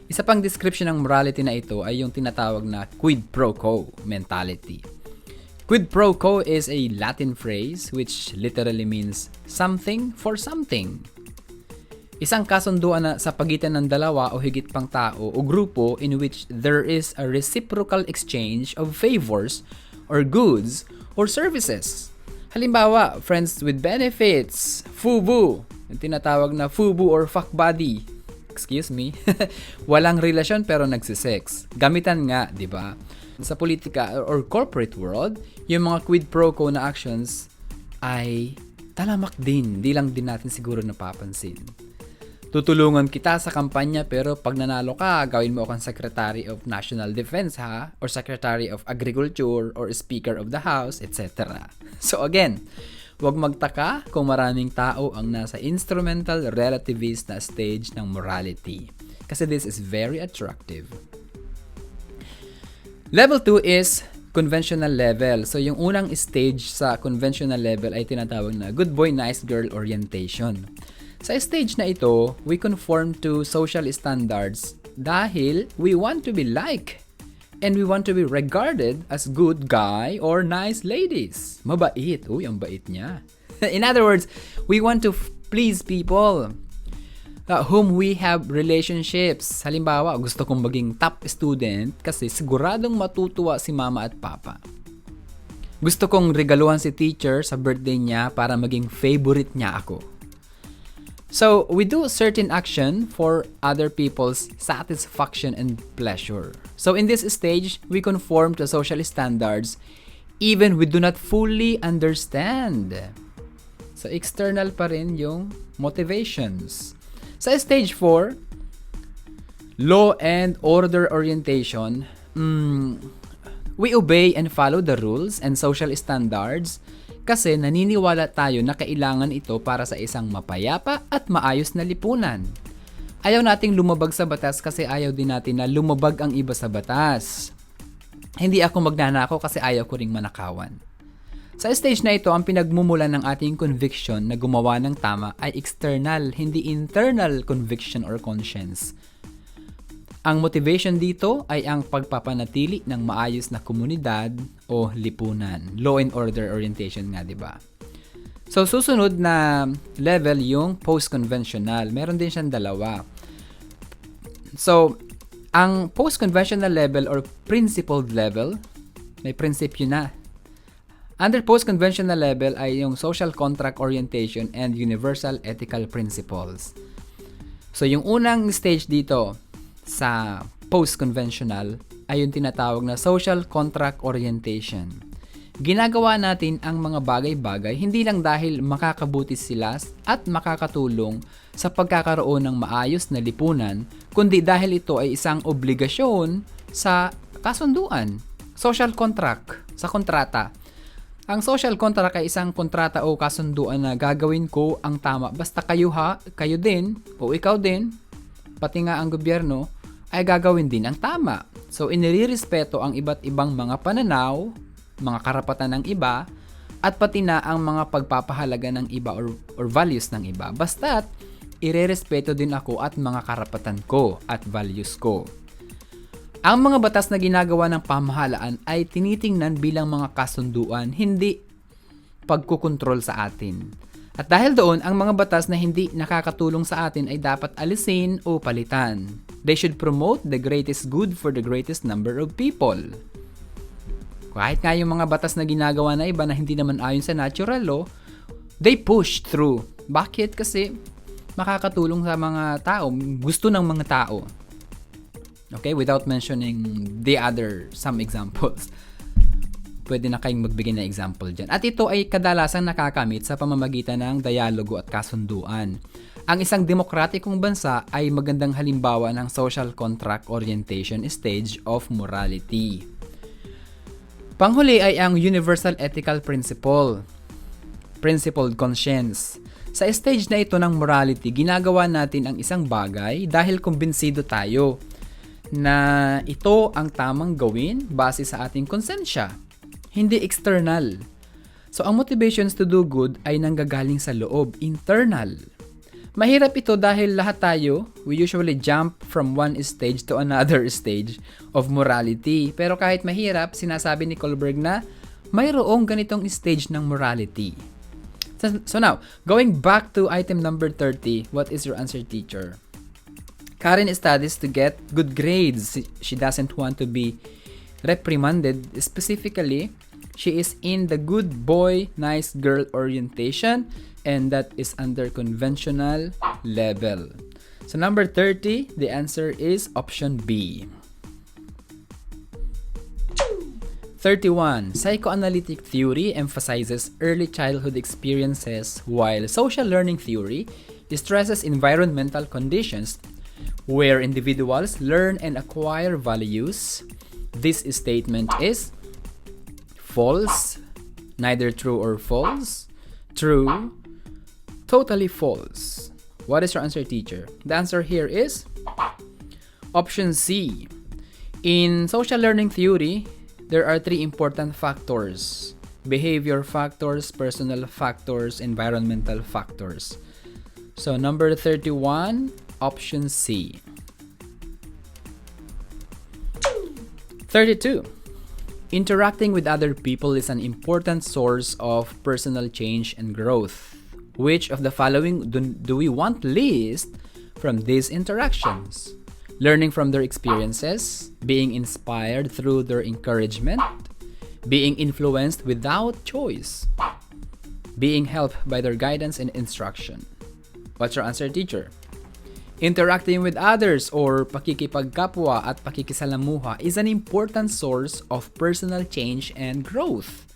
Isa pang description ng morality na ito ay yung tinatawag na quid pro quo mentality. Quid pro quo is a Latin phrase which literally means something for something. Isang kasunduan na sa pagitan ng dalawa o higit pang tao o grupo in which there is a reciprocal exchange of favors or goods or services. Halimbawa, friends with benefits, FUBU, yung tinatawag na FUBU or fuck buddy. Excuse me. Walang relasyon pero nagsisex. Gamitan nga, di ba? Sa politika or corporate world, yung mga quid pro quo na actions ay talamak din. Di lang din natin siguro napapansin. Tutulungan kita sa kampanya pero pag nanalo ka, gawin mo akong Secretary of National Defense ha? Or Secretary of Agriculture or Speaker of the House, etc. So again, huwag magtaka kung maraming tao ang nasa instrumental relativist na stage ng morality. Kasi this is very attractive. Level 2 is conventional level. So, yung unang stage sa conventional level ay tinatawag na good boy, nice girl orientation. Sa stage na ito, we conform to social standards dahil we want to be liked and we want to be regarded as good guy or nice ladies. Mabait. Uy, ang bait niya. In other words, we want to please people whom we have relationships. Halimbawa, gusto kong maging top student kasi siguradong matutuwa si mama at papa. Gusto kong regaluhan si teacher sa birthday niya para maging favorite niya ako. So, we do certain action for other people's satisfaction and pleasure. So, in this stage, we conform to social standards even we do not fully understand. So, external pa rin yung motivations. Sa stage 4, law and order orientation, we obey and follow the rules and social standards kasi naniniwala tayo na kailangan ito para sa isang mapayapa at maayos na lipunan. Ayaw nating lumabag sa batas kasi ayaw din natin na lumabag ang iba sa batas. Hindi ako magnanako kasi ayaw ko ring manakawan. Sa stage na ito, ang pinagmumulan ng ating conviction na gumawa ng tama ay external, hindi internal conviction or conscience. Ang motivation dito ay ang pagpapanatili ng maayos na komunidad o lipunan. Law and order orientation nga, di ba? So, susunod na level yung post-conventional. Meron din siyang dalawa. So, ang post-conventional level or principled level, may prinsipyo na. Under post-conventional level ay yung social contract orientation and universal ethical principles. So, yung unang stage dito sa post-conventional ay yung tinatawag na social contract orientation. Ginagawa natin ang mga bagay-bagay hindi lang dahil makakabuti sila at makakatulong sa pagkakaroon ng maayos na lipunan, kundi dahil ito ay isang obligasyon sa kasunduan. Social contract, sa kontrata. Ang social contract ay isang kontrata o kasunduan na gagawin ko ang tama basta kayo din o ikaw din, pati nga ang gobyerno, ay gagawin din ang tama. So, inirerespeto ang iba't ibang mga pananaw, mga karapatan ng iba, at pati na ang mga pagpapahalaga ng iba or values ng iba. Basta't, irerespeto din ako at mga karapatan ko at values ko. Ang mga batas na ginagawa ng pamahalaan ay tinitingnan bilang mga kasunduan, hindi pagkukontrol sa atin. At dahil doon, ang mga batas na hindi nakakatulong sa atin ay dapat alisin o palitan. They should promote the greatest good for the greatest number of people. Kahit nga yung mga batas na ginagawa na iba na hindi naman ayon sa natural law, they push through. Bakit? Kasi makakatulong sa mga tao, gusto ng mga tao. Okay, without mentioning some examples. Pwede na kayong magbigay ng example dyan. At ito ay kadalasang nakakamit sa pamamagitan ng dialogo at kasunduan. Ang isang demokratikong bansa ay magandang halimbawa ng social contract orientation stage of morality. Panghuli ay ang universal ethical principle, principled conscience. Sa stage na ito ng morality, ginagawa natin ang isang bagay dahil kumbinsido tayo na ito ang tamang gawin base sa ating konsensya. Hindi external. So, ang motivations to do good ay nanggagaling sa loob, internal. Mahirap ito dahil lahat tayo, we usually jump from one stage to another stage of morality. Pero kahit mahirap, sinasabi ni Kohlberg na mayroong ganitong stage ng morality. So now, going back to item number 30, what is your answer, teacher? Karen studies to get good grades. She doesn't want to be reprimanded. Specifically, she is in the good boy, nice girl orientation, and that is under conventional level. So number 30, the answer is option B. 31. Psychoanalytic theory emphasizes early childhood experiences while social learning theory stresses environmental conditions where individuals learn and acquire values. This statement is false, neither true or false, true, totally false. What is your answer, teacher? The answer here is option C. In social learning theory, there are three important factors: behavior factors, personal factors, environmental factors. So number 31, option C. 32. Interacting with other people is an important source of personal change and growth. Which of the following do we want least from these interactions? Learning from their experiences, being inspired through their encouragement, being influenced without choice, being helped by their guidance and instruction. What's your answer, teacher? Interacting with others or pakikipagkapwa at pakikisalamuha is an important source of personal change and growth.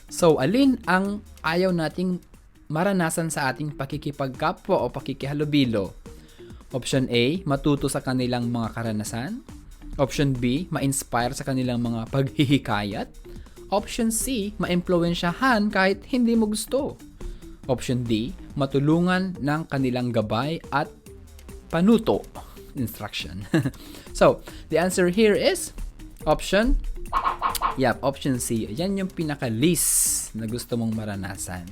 So, alin ang ayaw nating maranasan sa ating pakikipagkapwa o pakikihalubilo? Option A, matuto sa kanilang mga karanasan. Option B, ma-inspire sa kanilang mga paghihikayat. Option C, ma-impluwensyahan kahit hindi mo gusto. Option D, matulungan ng kanilang gabay at panuto, instruction. So, the answer here is option C. Yan yung pinaka-least na gusto mong maranasan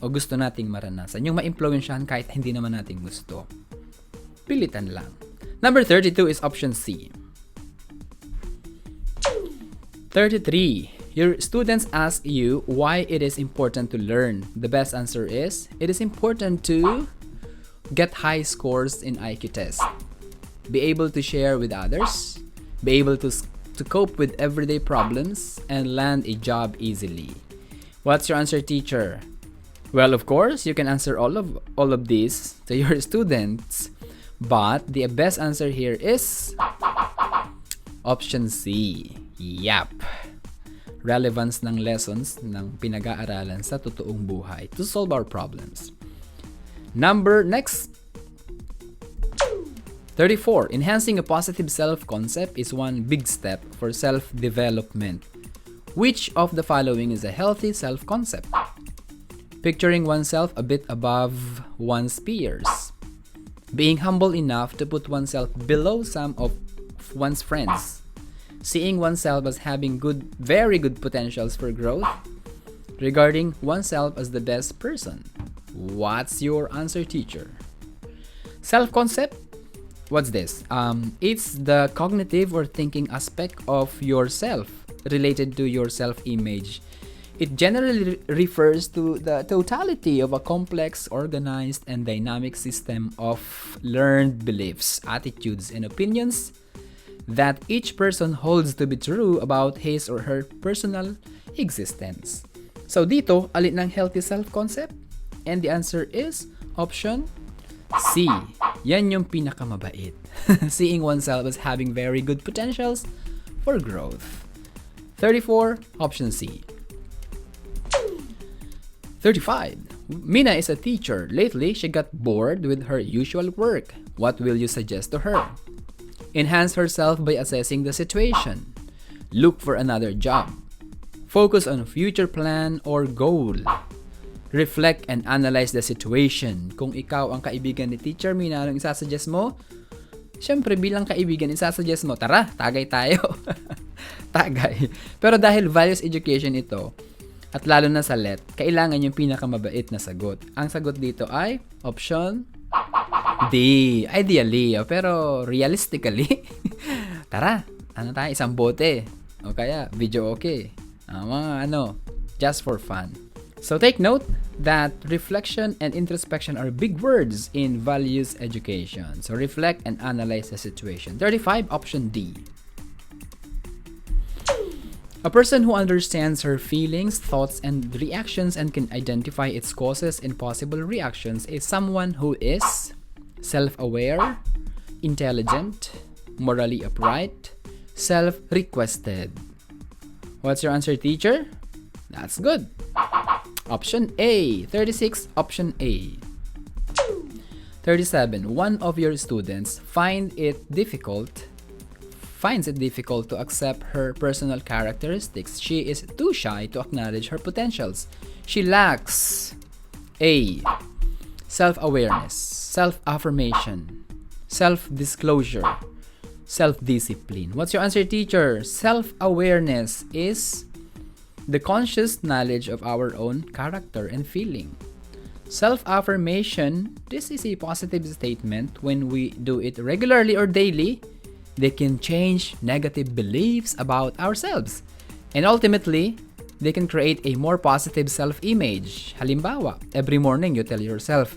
o gusto nating maranasan. Yung ma-impluwensyahan kahit hindi naman natin gusto. Pilitan lang. Number 32 is option C. 33. Your students ask you why it is important to learn. The best answer is, it is important to get high scores in IQ test, be able to share with others, be able to cope with everyday problems, and land a job easily. What's your answer, teacher? Well, of course, you can answer all of these to your students, but the best answer here is option C. Yep. Relevance ng lessons ng pinag-aaralan sa totoong buhay to solve our problems. Next. 34. Enhancing a positive self-concept is one big step for self-development. Which of the following is a healthy self-concept? Picturing oneself a bit above one's peers. Being humble enough to put oneself below some of one's friends. Seeing oneself as having very good potentials for growth. Regarding oneself as the best person. What's your answer, teacher? Self-concept? What's this? It's the cognitive or thinking aspect of yourself related to your self-image. It generally refers to the totality of a complex, organized, and dynamic system of learned beliefs, attitudes, and opinions that each person holds to be true about his or her personal existence. So dito, alin ng healthy self-concept? And the answer is option C. Yan yung pinakamabait. Seeing oneself as having very good potentials for growth. 34, option C. 35. Mina is a teacher. Lately, she got bored with her usual work. What will you suggest to her? Enhance herself by assessing the situation. Look for another job. Focus on a future plan or goal. Reflect and analyze the situation. Kung ikaw ang kaibigan ni Teacher Mina, anong isasuggest mo? Siyempre, bilang kaibigan, isasuggest mo, tara, tagay tayo. Tagay. Pero dahil values education ito, at lalo na sa LET, kailangan yung pinakamabait na sagot. Ang sagot dito ay option D. Ideally, pero realistically, tara, tayo, isang bote. O kaya, video okay. Just for fun. So take note that reflection and introspection are big words in values education. So reflect and analyze the situation. 35, option D. A person who understands her feelings, thoughts, and reactions and can identify its causes and possible reactions is someone who is self-aware, intelligent, morally upright, self-requested. What's your answer, teacher? That's good. Option A. 36, option A. 37. One of your students finds it difficult to accept her personal characteristics. She is too shy to acknowledge her potentials. She lacks A. Self-awareness, self-affirmation, self-disclosure, Self-discipline. What's your answer, teacher? Self-awareness is the conscious knowledge of our own character and feeling. Self-affirmation, this is a positive statement. When we do it regularly or daily, they can change negative beliefs about ourselves. And ultimately, they can create a more positive self-image. Halimbawa, every morning you tell yourself,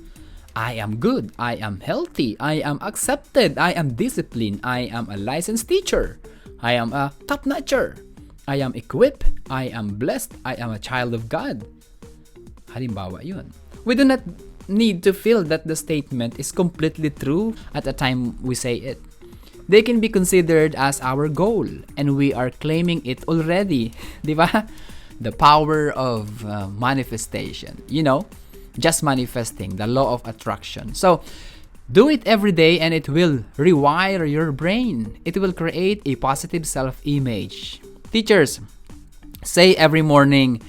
I am good, I am healthy, I am accepted, I am disciplined, I am a licensed teacher, I am a top-notcher, I am equipped, I am blessed, I am a child of God. Halimbawa yun. We do not need to feel that the statement is completely true at the time we say it. They can be considered as our goal, and we are claiming it already. Di ba? The power of manifestation. You know, just manifesting, the law of attraction. So, do it every day and it will rewire your brain. It will create a positive self-image. Teachers, say every morning,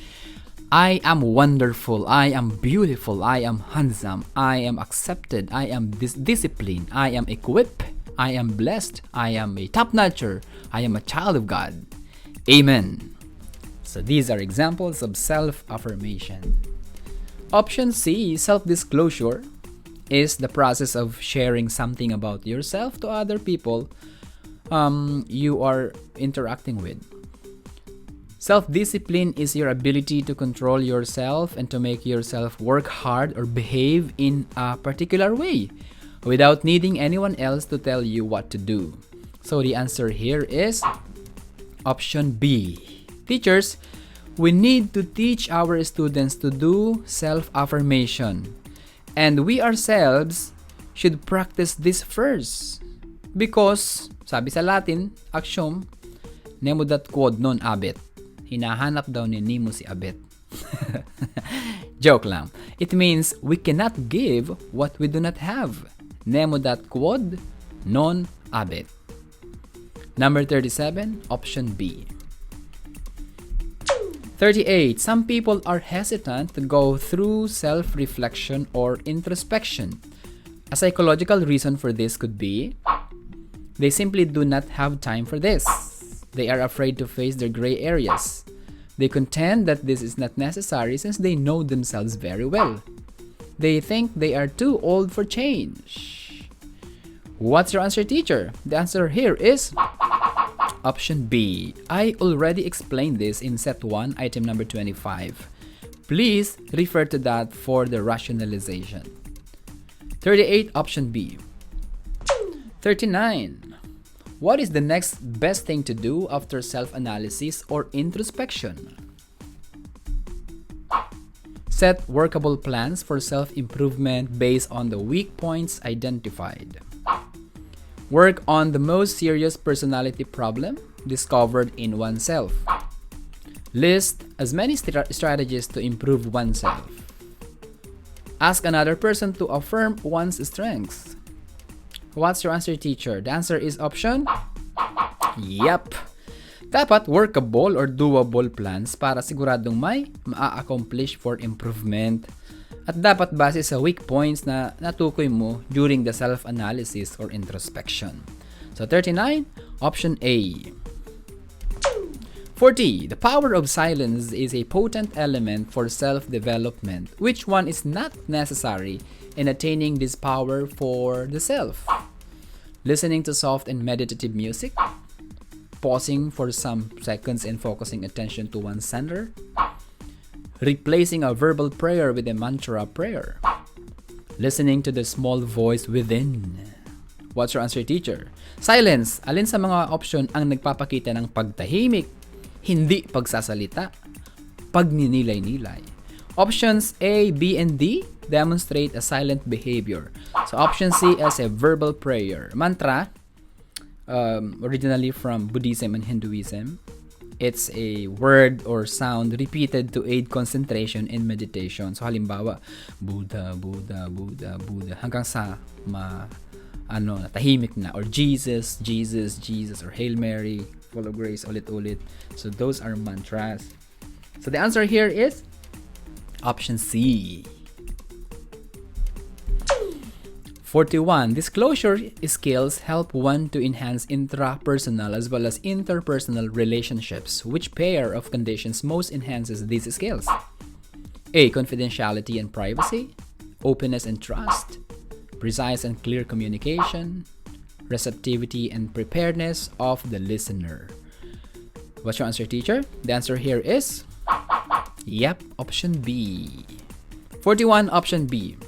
I am wonderful, I am beautiful, I am handsome, I am accepted, I am disciplined, I am equipped, I am blessed, I am a top-notcher, I am a child of God. Amen. So these are examples of self-affirmation. Option C, self-disclosure, is the process of sharing something about yourself to other people you are interacting with. Self-discipline is your ability to control yourself and to make yourself work hard or behave in a particular way without needing anyone else to tell you what to do. So the answer here is option B. Teachers, we need to teach our students to do self-affirmation. And we ourselves should practice this first. Because, sabi sa Latin, axiom, nemo dat quod non abet. Hinahanap daw ni Nemo si Abet. Joke lang. It means we cannot give what we do not have. Nemo dat quod non abet. Number 37, option B. 38. Some people are hesitant to go through self-reflection or introspection. A psychological reason for this could be they simply do not have time for this. They are afraid to face their gray areas. They contend that this is not necessary since they know themselves very well. They think they are too old for change. What's your answer, teacher? The answer here is option B. I already explained this in set 1, item number 25. Please refer to that for the rationalization. 38, option B. 39. What is the next best thing to do after self-analysis or introspection? Set workable plans for self-improvement based on the weak points identified. Work on the most serious personality problem discovered in oneself. List as many strategies to improve oneself. Ask another person to affirm one's strengths. What's your answer, teacher? The answer is option? Yep. Dapat workable or doable plans para siguradong may ma-accomplish for improvement. At dapat base sa weak points na natukoy mo during the self-analysis or introspection. So 39, option A. 40. The power of silence is a potent element for self-development. Which one is not necessary in attaining this power for the self? Listening to soft and meditative music, pausing for some seconds and focusing attention to one's center, replacing a verbal prayer with a mantra prayer, listening to the small voice within. What's your answer, teacher? Silence. Alin sa mga option ang nagpapakita ng pagtahimik, hindi pagsasalita, pagninilay-nilay? Options A, B, and D demonstrate a silent behavior. So option C is a verbal prayer. Mantra, originally from Buddhism and Hinduism, it's a word or sound repeated to aid concentration in meditation. So halimbawa, Buddha, Buddha, Buddha, Buddha, hanggang sa tahimik na. Or Jesus, Jesus, Jesus, or Hail Mary, full of grace, ulit-ulit. So those are mantras. So the answer here is option C. 41. Disclosure skills help one to enhance intrapersonal as well as interpersonal relationships. Which pair of conditions most enhances these skills? A. Confidentiality and privacy, openness and trust, precise and clear communication, receptivity and preparedness of the listener. What's your answer, teacher? The answer here is, yep, option B. 41, option B.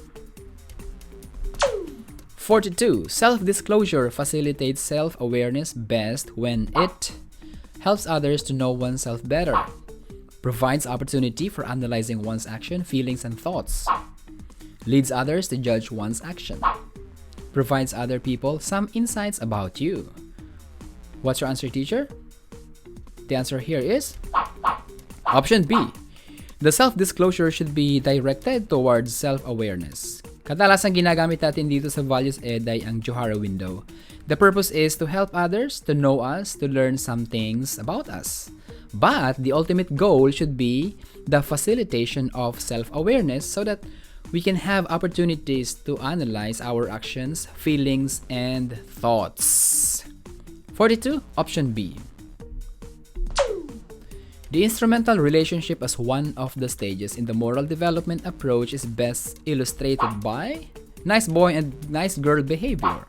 42. Self-disclosure facilitates self-awareness best when it helps others to know oneself better, provides opportunity for analyzing one's action, feelings, and thoughts, leads others to judge one's action, provides other people some insights about you. What's your answer, teacher? The answer here is option B. The self-disclosure should be directed towards self-awareness. Kadalasang ginagamit natin dito sa Values Ed ay ang Johara window. The purpose is to help others to know us, to learn some things about us. But the ultimate goal should be the facilitation of self-awareness so that we can have opportunities to analyze our actions, feelings, and thoughts. 42, option B. The instrumental relationship as one of the stages in the moral development approach is best illustrated by nice boy and nice girl behavior.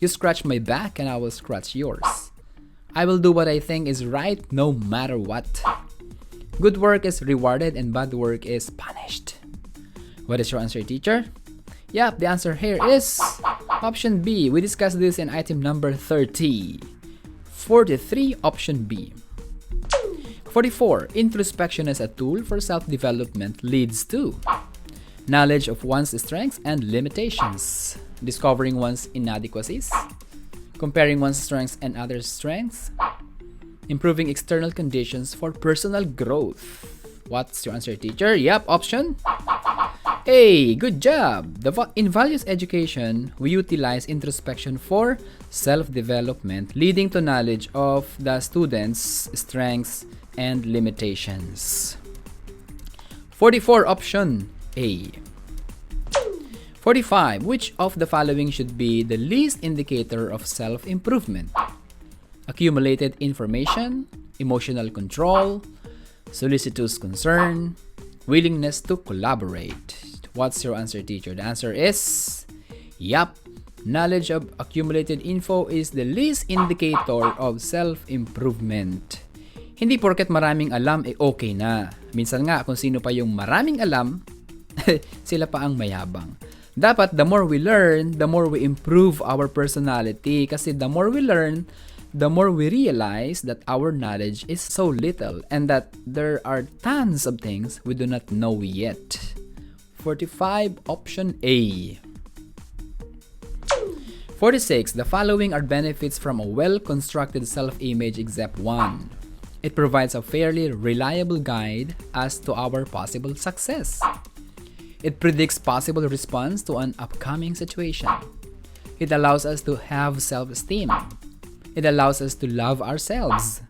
You scratch my back and I will scratch yours. I will do what I think is right no matter what. Good work is rewarded and bad work is punished. What is your answer, teacher? Yep, the answer here is option B. We discussed this in item number 30. 43, option B. 44. Introspection as a tool for self-development leads to knowledge of one's strengths and limitations, discovering one's inadequacies, comparing one's strengths and others' strengths, improving external conditions for personal growth. What's your answer, teacher? Yep, option A. Good job! In Values Education, we utilize introspection for self-development, leading to knowledge of the student's strengths and limitations. 44, option A. 45. Which of the following should be the least indicator of self-improvement? Accumulated information, emotional control, solicitous concern, willingness to collaborate. What's your answer, teacher? The answer is, yup, knowledge of accumulated info is the least indicator of self-improvement. Hindi porket maraming alam okay na. Minsan nga kung sino pa yung maraming alam, sila pa ang mayabang. Dapat the more we learn, the more we improve our personality. Kasi the more we learn, the more we realize that our knowledge is so little and that there are tons of things we do not know yet. 45, option A. 46. The following are benefits from a well-constructed self-image except one. It provides a fairly reliable guide as to our possible success. It predicts possible response to an upcoming situation. It allows us to have self-esteem. It allows us to love ourselves.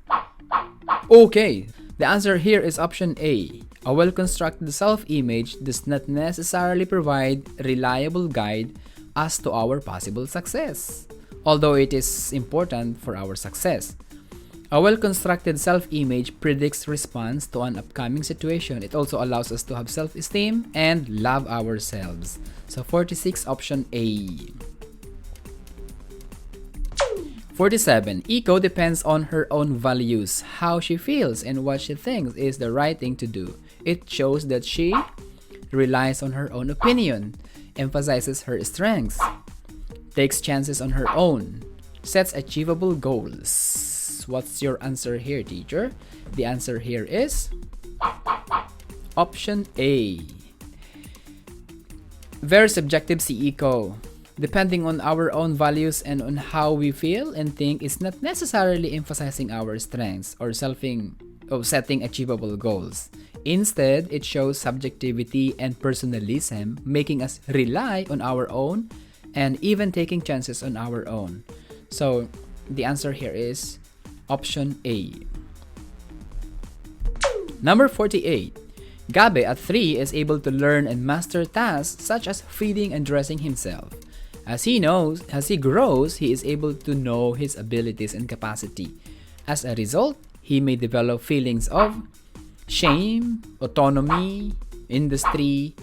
Okay, the answer here is option A. A well-constructed self-image does not necessarily provide reliable guide as to our possible success, although it is important for our success. A well-constructed self-image predicts response to an upcoming situation. It also allows us to have self-esteem and love ourselves. So 46, option A. 47. Iko depends on her own values, how she feels, and what she thinks is the right thing to do. It shows that she relies on her own opinion, emphasizes her strengths, takes chances on her own, sets achievable goals. What's your answer here, teacher? The answer here is option A. Very subjective si Iko. Depending on our own values and on how we feel and think is not necessarily emphasizing our strengths or setting achievable goals. Instead, it shows subjectivity and personalism, making us rely on our own and even taking chances on our own. So, the answer here is option A. Number 48. Gabe at 3 is able to learn and master tasks such as feeding and dressing himself. As he grows, he is able to know his abilities and capacity. As a result, he may develop feelings of shame, autonomy, industry,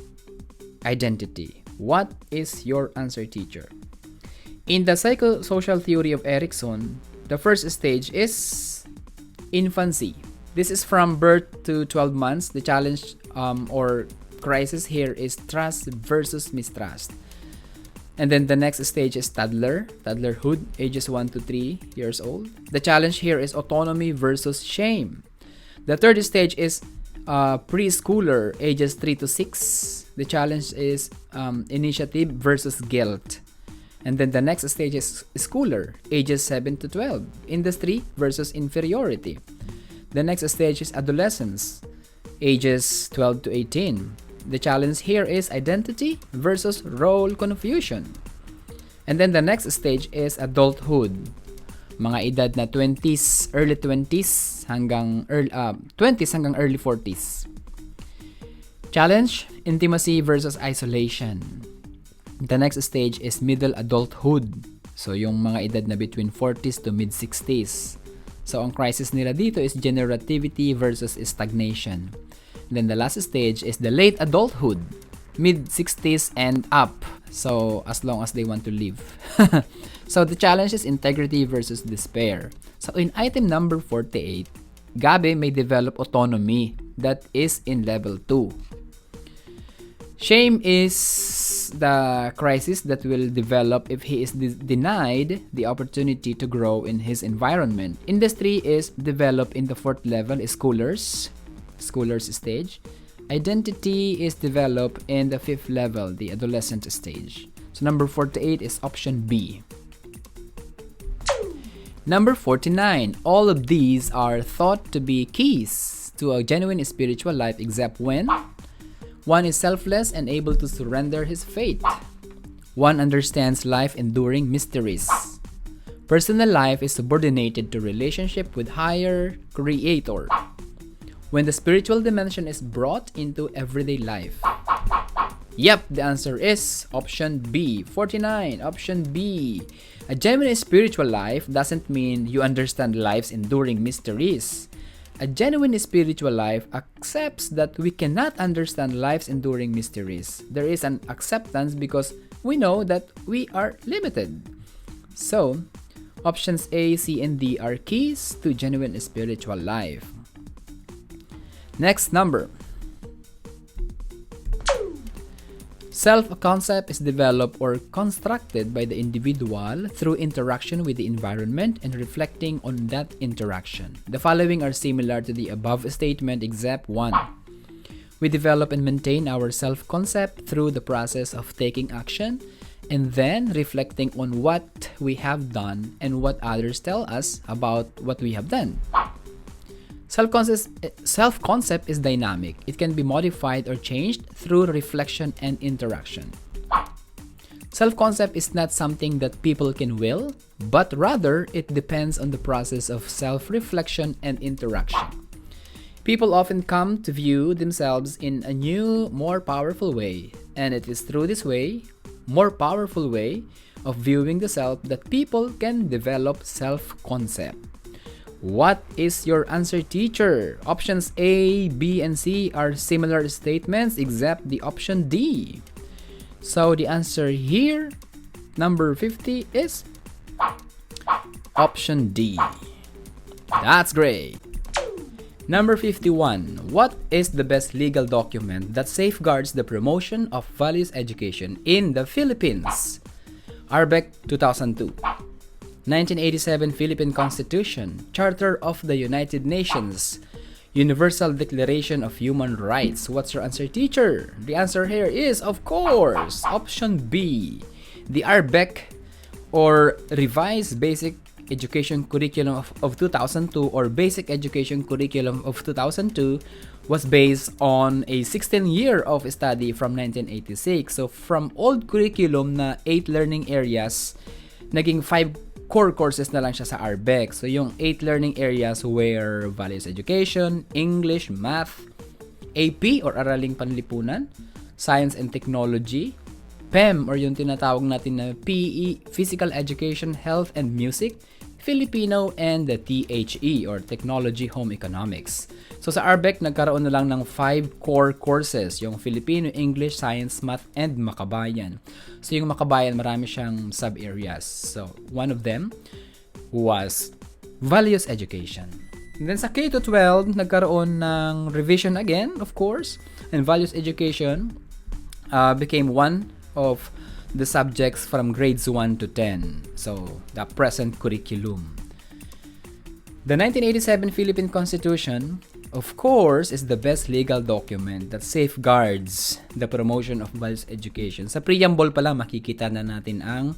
identity. What is your answer, teacher? In the psychosocial theory of Erikson, the first stage is infancy. This is from birth to 12 months. The challenge or crisis here is trust versus mistrust. And then the next stage is toddlerhood, ages 1 to 3 years old. The challenge here is autonomy versus shame. The third stage is preschooler, ages 3 to 6. The challenge is initiative versus guilt. And then the next stage is schooler, ages 7 to 12. Industry versus inferiority. The next stage is adolescence, ages 12 to 18. The challenge here is identity versus role confusion. And then the next stage is adulthood. Mga edad na 20s, early 20s hanggang 20s hanggang early 40s. Challenge, intimacy versus isolation. The next stage is middle adulthood. So yung mga edad na between 40s to mid 60s. So ang crisis nila dito is generativity versus stagnation. Then the last stage is the late adulthood, mid 60s and up. So as long as they want to live. So the challenge is integrity versus despair. So in item number 48, Gabe may develop autonomy that is in level 2. Shame is the crisis that will develop if he is denied the opportunity to grow in his environment. Industry is developed in the 4th level, is schoolers stage. Identity is developed in the 5th level, the adolescent stage. So number 48 is option B. Number 49. All of these are thought to be keys to a genuine spiritual life except when one is selfless and able to surrender his faith. One understands life enduring mysteries. Personal life is subordinated to relationship with higher creator. When the spiritual dimension is brought into everyday life. Yep, the answer is option B. 49, option B. A genuine spiritual life doesn't mean you understand life's enduring mysteries. A genuine spiritual life accepts that we cannot understand life's enduring mysteries. There is an acceptance because we know that we are limited. So, options A, C, and D are keys to genuine spiritual life. Next number. Self-concept is developed or constructed by the individual through interaction with the environment and reflecting on that interaction. The following are similar to the above statement except one. We develop and maintain our self-concept through the process of taking action and then reflecting on what we have done and what others tell us about what we have done. Self-concept is dynamic. It can be modified or changed through reflection and interaction. Self-concept is not something that people can will, but rather it depends on the process of self-reflection and interaction. People often come to view themselves in a new, more powerful way, and it is through this way, more powerful way of viewing the self that people can develop self-concept. What is your answer, teacher? Options A, B, and C are similar statements except the option D. So the answer here, number 50, is option D. That's great. Number 51. What is the best legal document that safeguards the promotion of values education in the Philippines? Arbeck, 2002. 1987 Philippine Constitution, Charter of the United Nations, Universal Declaration of Human Rights. What's your answer, teacher? The answer here is, of course, option B. The Arbeck or Revised Basic Education Curriculum of 2002 or Basic Education Curriculum of 2002 was based on a 16-year of study from 1986. So from old curriculum na 8 learning areas, naging 5 core courses na lang siya sa Arbeck. So yung 8 learning areas were Values Education, English, Math, AP or Araling Panlipunan, Science and Technology, PEM or yung tinatawag natin na PE, Physical Education, Health and Music, Filipino, and the THE or Technology Home Economics. So sa RBEC, nagkaroon na lang ng 5 core courses, yung Filipino, English, Science, Math, and Makabayan. So yung Makabayan, marami siyang sub-areas. So one of them was Values Education. And then sa K-12, nagkaroon ng revision again, of course, and Values Education became one of the subjects from grades 1 to 10. So, the present curriculum. The 1987 Philippine Constitution, of course, is the best legal document that safeguards the promotion of values education. Sa preamble pa lang, makikita na natin ang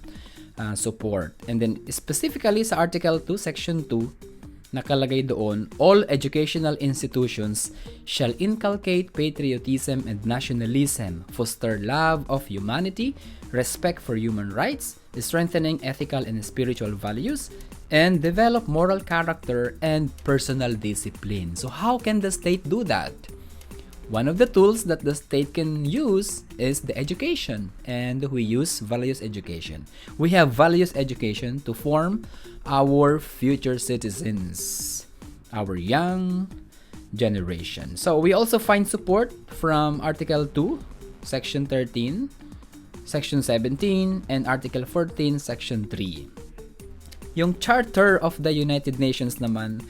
support. And then, specifically sa Article 2, Section 2, nakalagay doon, all educational institutions shall inculcate patriotism and nationalism, foster love of humanity, respect for human rights, strengthening ethical and spiritual values, and develop moral character and personal discipline. So how can the state do that? One of the tools that the state can use is the education, and we use values education. We have values education to form our future citizens, our young generation. So we also find support from Article 2, Section 13, Section 17, and Article 14, Section 3. Yung Charter of the United Nations naman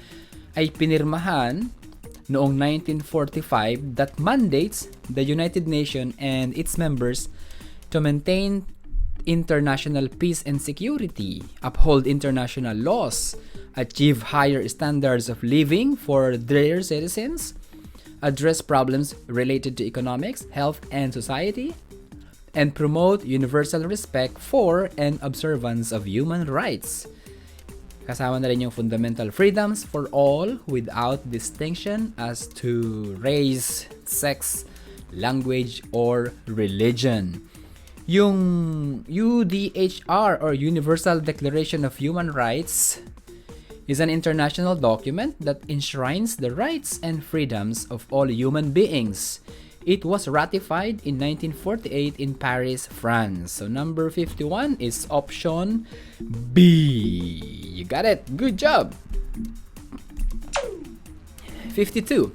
ay pinirmahan noong 1945 that mandates the United Nations and its members to maintain international peace and security, uphold international laws, achieve higher standards of living for their citizens, address problems related to economics, health, and society, and promote universal respect for and observance of human rights. Kasama na rin yung fundamental freedoms for all without distinction as to race, sex, language, or religion. Yung UDHR or Universal Declaration of Human Rights is an international document that enshrines the rights and freedoms of all human beings. It was ratified in 1948 in Paris, France. So number 51 is option B. You got it. Good job. 52.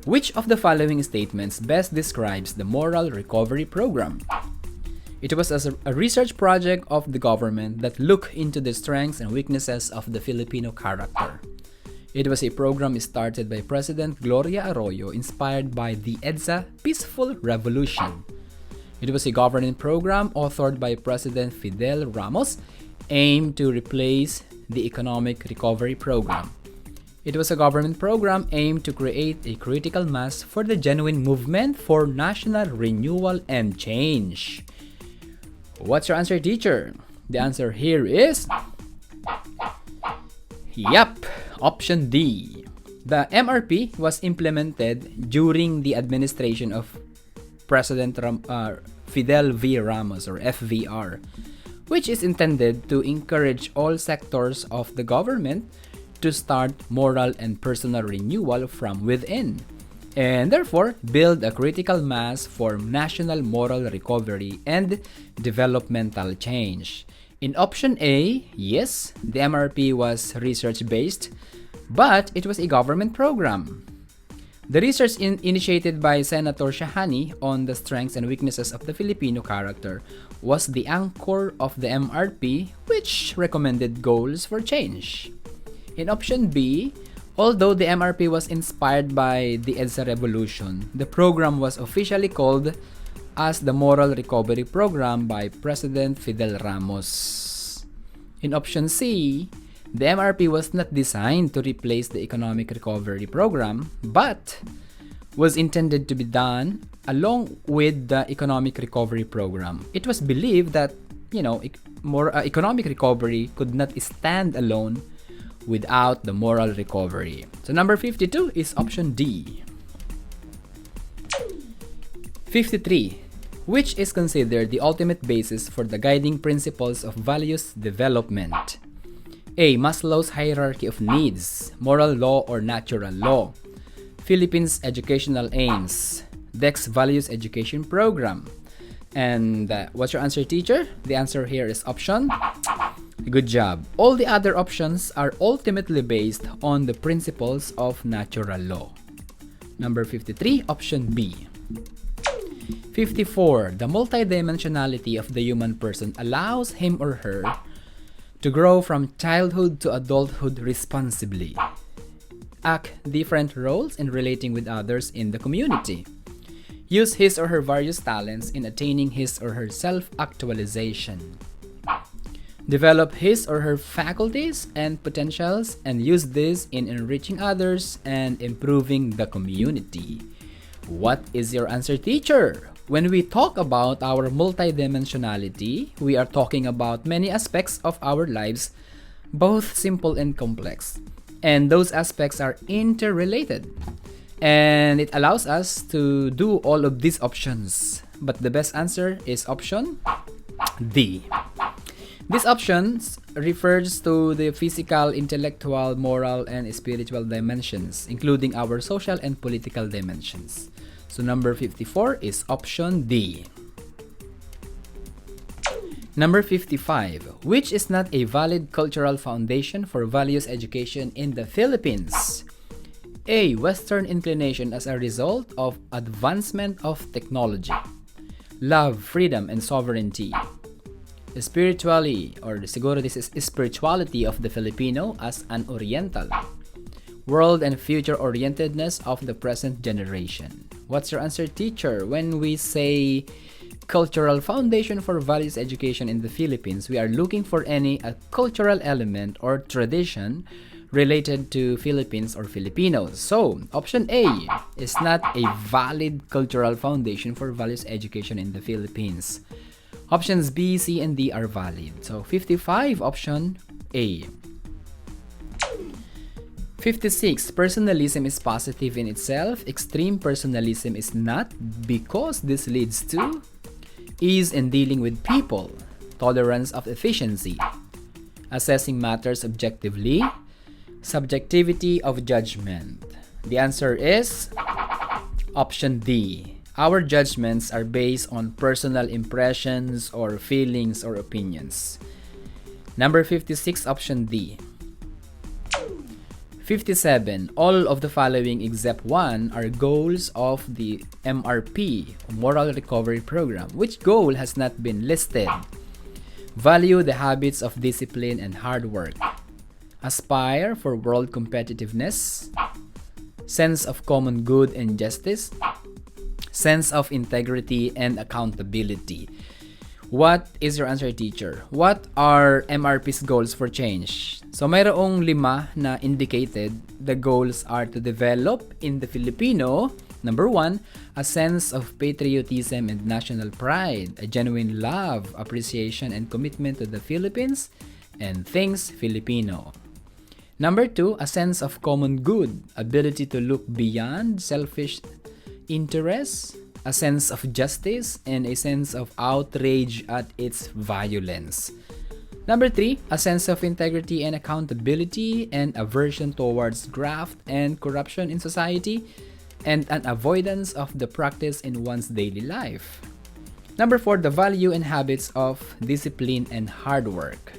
Which of the following statements best describes the Moral Recovery Program? It was a research project of the government that looked into the strengths and weaknesses of the Filipino character. It was a program started by President Gloria Arroyo, inspired by the EDSA Peaceful Revolution. It was a government program authored by President Fidel Ramos, aimed to replace the Economic Recovery Program. It was a government program aimed to create a critical mass for the genuine movement for national renewal and change. What's your answer, teacher? The answer here is... Yup, option D. The MRP was implemented during the administration of President Fidel V. Ramos or FVR, which is intended to encourage all sectors of the government to start moral and personal renewal from within, and therefore build a critical mass for national moral recovery and developmental change. In option A, yes, the MRP was research-based, but it was a government program. The research initiated by Senator Shahani on the strengths and weaknesses of the Filipino character was the anchor of the MRP, which recommended goals for change. In option B, although the MRP was inspired by the EDSA Revolution, the program was officially called as the Moral Recovery Program by President Fidel Ramos. In option C, the MRP was not designed to replace the Economic Recovery Program, but was intended to be done along with the Economic Recovery Program. It was believed that, economic recovery could not stand alone without the moral recovery. So number 52 is option D. 53. Which is considered the ultimate basis for the guiding principles of values development? A. Maslow's hierarchy of needs, moral law or natural law. Philippines educational aims, DEX values education program. And what's your answer, teacher? The answer here is option. Good job. All the other options are ultimately based on the principles of natural law. Number 53, option B. 54. The multidimensionality of the human person allows him or her to grow from childhood to adulthood responsibly, act different roles in relating with others in the community, use his or her various talents in attaining his or her self-actualization, develop his or her faculties and potentials, and use this in enriching others and improving the community. What is your answer, teacher? When we talk about our multidimensionality, we are talking about many aspects of our lives, both simple and complex. And those aspects are interrelated. And it allows us to do all of these options. But the best answer is option D. These options refers to the physical, intellectual, moral, and spiritual dimensions, including our social and political dimensions. So number 54 is option D. Number 55, which is not a valid cultural foundation for values education in the Philippines? A. Western inclination as a result of advancement of technology, love, freedom, and sovereignty. Spiritually, or siguro this is spirituality of the Filipino as an Oriental. World and future orientedness of the present generation. What's your answer, teacher? When we say cultural foundation for values education in the Philippines, we are looking for any cultural element or tradition related to Philippines or Filipinos. So, option A is not a valid cultural foundation for values education in the Philippines. Options B, C, and D are valid. So, 55, option A. 56. Personalism is positive in itself. Extreme personalism is not, because this leads to ease in dealing with people, tolerance of efficiency, assessing matters objectively, subjectivity of judgment. The answer is option D. Our judgments are based on personal impressions or feelings or opinions. Number 56, option D. 57. All of the following except one are goals of the MRP, Moral Recovery Program. Which goal has not been listed? Value the habits of discipline and hard work. Aspire for world competitiveness. Sense of common good and justice. Sense of integrity and accountability. What is your answer, teacher? What are MRP's goals for change? So mayroong 5 na indicated. The goals are to develop in the Filipino, number 1, a sense of patriotism and national pride, a genuine love, appreciation, and commitment to the Philippines and things Filipino. Number 2, a sense of common good, ability to look beyond selfish interests, a sense of justice, and a sense of outrage at its violence. Number 3, a sense of integrity and accountability and aversion towards graft and corruption in society, and an avoidance of the practice in one's daily life. Number 4, the value and habits of discipline and hard work.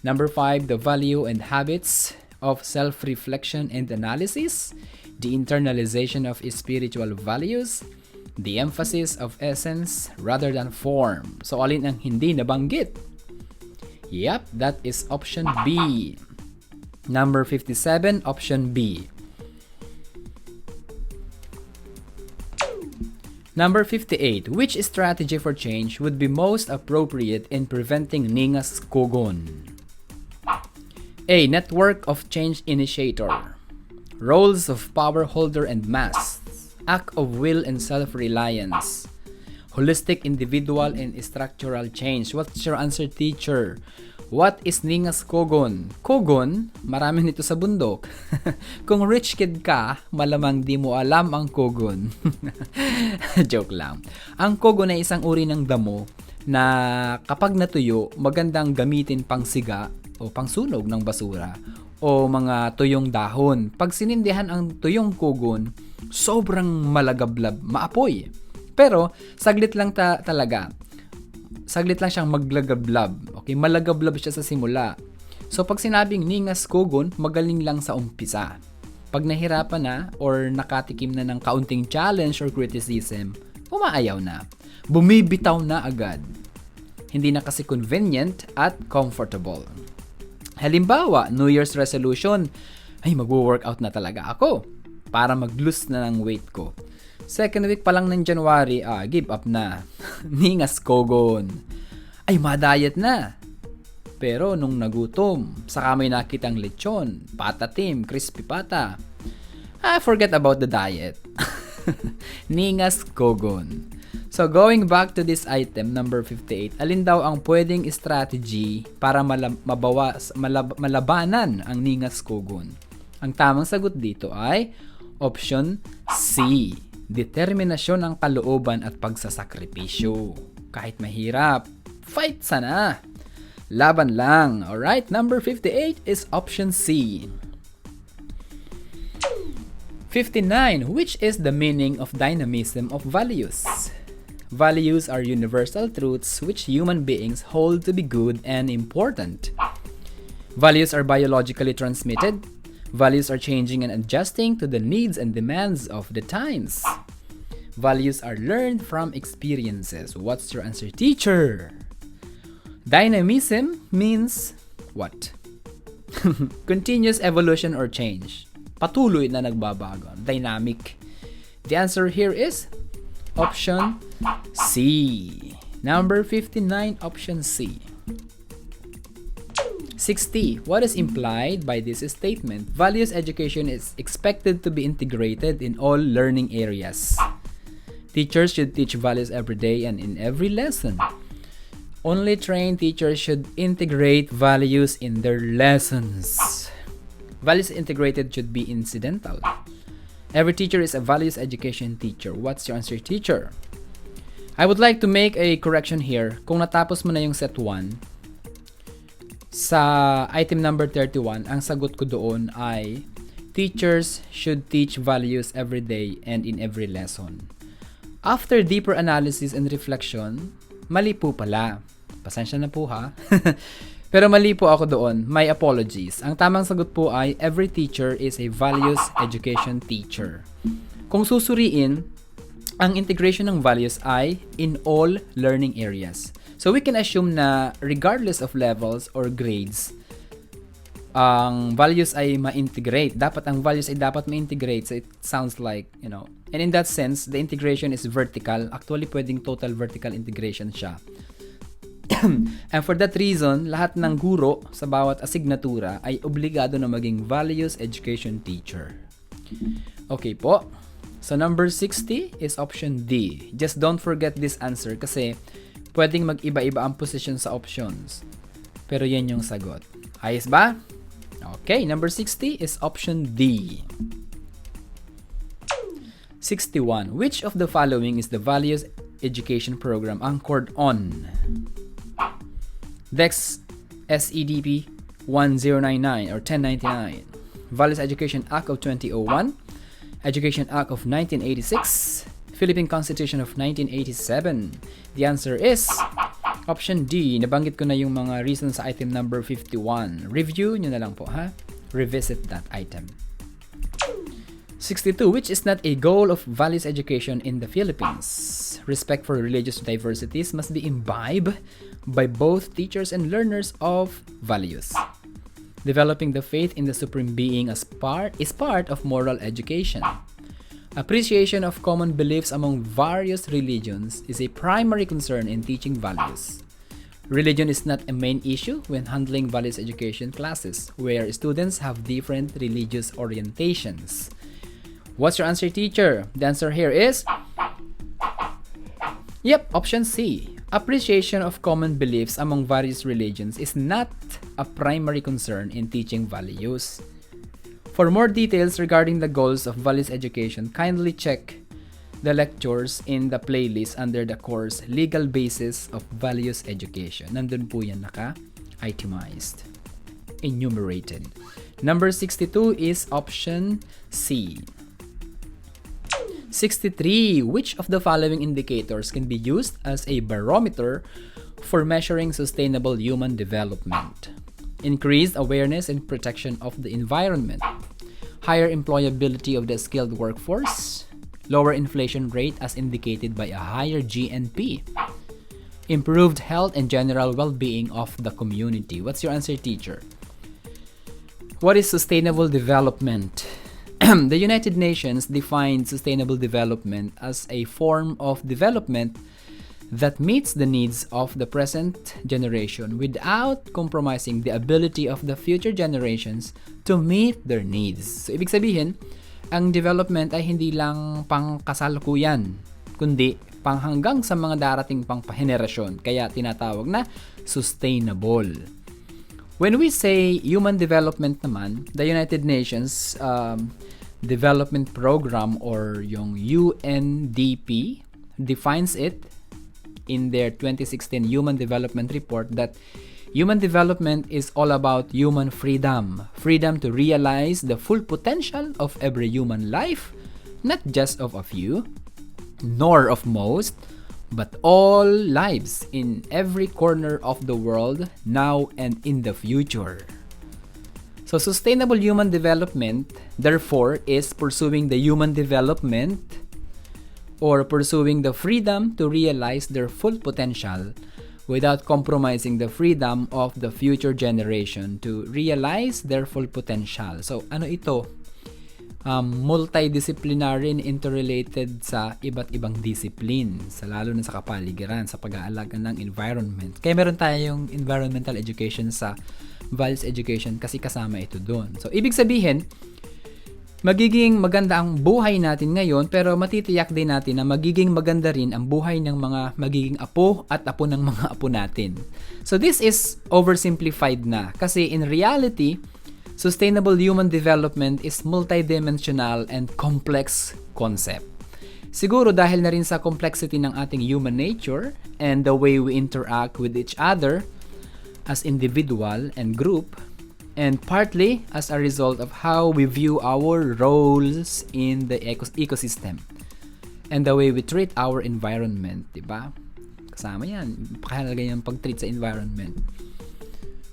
Number 5, the value and habits of self-reflection and analysis, the internalization of spiritual values, the emphasis of essence rather than form. So, alin ang hindi nabanggit? Yep, that is option B. Number 57, option B. Number 58, which strategy for change would be most appropriate in preventing ningas kogon? A. Network of change initiator. Roles of power holder and mass. Act of will and self-reliance. Holistic individual and structural change. What's your answer, teacher? What is ningas kogon? Kogon, marami nito sa bundok. Kung rich kid ka, malamang di mo alam ang kogon. Joke lang. Ang kogon ay isang uri ng damo na kapag natuyo, magandang gamitin pang siga o pang sunog ng basura o mga tuyong dahon. Pag sinindihan ang tuyong kogon, sobrang malagablab, maapoy. Pero, saglit lang talaga. Saglit lang siyang maglagablab. Okay, malagablab siya sa simula. So, pag sinabing ningas kogon, magaling lang sa umpisa. Pag nahirapan na or nakatikim na ng kaunting challenge or criticism, umaayaw na. Bumibitaw na agad. Hindi na kasi convenient at comfortable. Halimbawa, New Year's resolution, ay magwo-workout na talaga ako para mag-lose na ng weight ko. Second week pa lang ng January, give up na. Ningas kogon. Ay, ma-diet na. Pero nung nagutom, saka may nakitang lechon, patatim, crispy pata. Forget about the diet. Ningas kogon. So going back to this item, number 58, alin daw ang pwedeng strategy para malabanan ang ningas kogon? Ang tamang sagot dito ay option C. Determinasyon ng kalooban at pagsasakripisyo. Kahit mahirap, fight sana. Laban lang. Alright, number 58 is option C. 59. Which is the meaning of dynamism of values? Values are universal truths which human beings hold to be good and important. Values are biologically transmitted. Values are changing and adjusting to the needs and demands of the times. Values are learned from experiences. What's your answer, teacher? Dynamism means what? Continuous evolution or change. Patuloy na nagbabago. Dynamic. The answer here is option C. Number 59, option C. 60. What is implied by this statement? Values education is expected to be integrated in all learning areas. Teachers should teach values every day and in every lesson. Only trained teachers should integrate values in their lessons. Values integrated should be incidental. Every teacher is a values education teacher. What's your answer, teacher? I would like to make a correction here. Kung natapos mo na yung set 1, sa item number 31, ang sagot ko doon ay teachers should teach values every day and in every lesson. After deeper analysis and reflection, mali po pala. Pasensya na po ha. Pero mali po ako doon. My apologies. Ang tamang sagot po ay every teacher is a values education teacher. Kung susuriin, ang integration ng values ay in all learning areas. So we can assume na regardless of levels or grades, ang values ay ma-integrate. Dapat ang values ay dapat ma-integrate. So it sounds like, and in that sense, the integration is vertical. Actually, pwedeng total vertical integration siya. And for that reason, lahat ng guro sa bawat asignatura ay obligado na maging values education teacher. Okay po. So number 60 is option D. Just don't forget this answer kasi pwedeng mag-iba-iba ang position sa options. Pero yan yung sagot. Ayos ba? Okay, number 60 is option D. 61. Which of the following is the values education program anchored on? DEX SEDP 1099 or 1099, Values Education Act of 2001, Education Act of 1986, Philippine Constitution of 1987. The answer is option D. Nabanggit ko na yung mga reasons sa item number 51. Review nyo na lang po ha. Revisit that item. 62. Which is not a goal of values education in the Philippines? Respect for religious diversities must be imbibed by both teachers and learners of values. Developing the faith in the Supreme Being is part of moral education. Appreciation of common beliefs among various religions is a primary concern in teaching values. Religion is not a main issue when handling values education classes, where students have different religious orientations. What's your answer, teacher? The answer here is option C. Appreciation of common beliefs among various religions is not a primary concern in teaching values. For more details regarding the goals of values education, kindly check the lectures in the playlist under the course Legal Basis of Values Education. Nandun po yan naka-itemized, enumerated. Number 62 is option C. 63. Which of the following indicators can be used as a barometer for measuring sustainable human development? Increased awareness and protection of the environment, higher employability of the skilled workforce, lower inflation rate as indicated by a higher GNP, improved health and general well-being of the community. What's your answer, teacher? What is sustainable development? The United Nations defined sustainable development as a form of development that meets the needs of the present generation without compromising the ability of the future generations to meet their needs. So, ibig sabihin, ang development ay hindi lang pang kasalukuyan, kundi pang hanggang sa mga darating pang henerasyon. Kaya tinatawag na sustainable. When we say human development naman, the United Nations Development Program or yung UNDP defines it in their 2016 Human Development Report that human development is all about human freedom. Freedom to realize the full potential of every human life, not just of a few, nor of most, but all lives in every corner of the world, now and in the future. So sustainable human development, therefore, is pursuing the human development or pursuing the freedom to realize their full potential without compromising the freedom of the future generation to realize their full potential. So, ano ito? Multidisciplinary and interrelated sa iba't ibang discipline, lalo na sa kapaligiran, sa pag-aalaga ng environment. Kaya meron tayong environmental education sa Values Education kasi kasama ito doon. So, ibig sabihin, magiging maganda ang buhay natin ngayon pero matitiyak din natin na magiging maganda rin ang buhay ng mga magiging apo at apo ng mga apo natin. So this is oversimplified na kasi in reality, sustainable human development is multidimensional and complex concept. Siguro dahil na rin sa complexity ng ating human nature and the way we interact with each other as individual and group, and partly as a result of how we view our roles in the ecosystem and the way we treat our environment, diba? Kasama yan, pakahalaga yung pag-treat sa environment.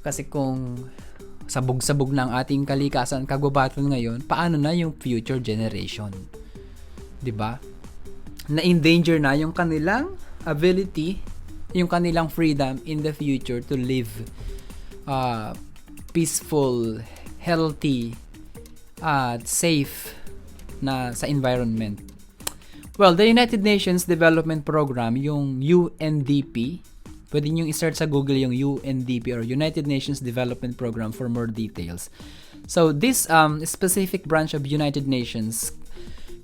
Kasi kung sabog-sabog na ang ating kalikasan, kagubatan ngayon, paano na yung future generation? Diba? Na-endanger na yung kanilang ability, yung kanilang freedom in the future to live peaceful, healthy, safe na sa environment. Well, the United Nations Development Program, yung UNDP, pwede nyo i-search sa Google yung UNDP or United Nations Development Program for more details. So, this specific branch of United Nations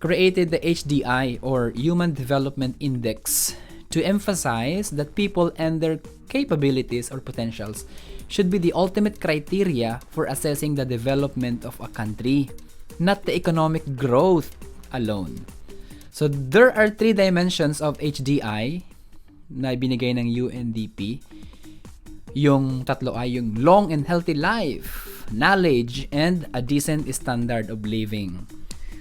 created the HDI or Human Development Index to emphasize that people and their capabilities or potentials should be the ultimate criteria for assessing the development of a country, not the economic growth alone. So there are 3 dimensions of HDI na binigay ng UNDP. Yung tatlo ay yung long and healthy life, knowledge, and a decent standard of living.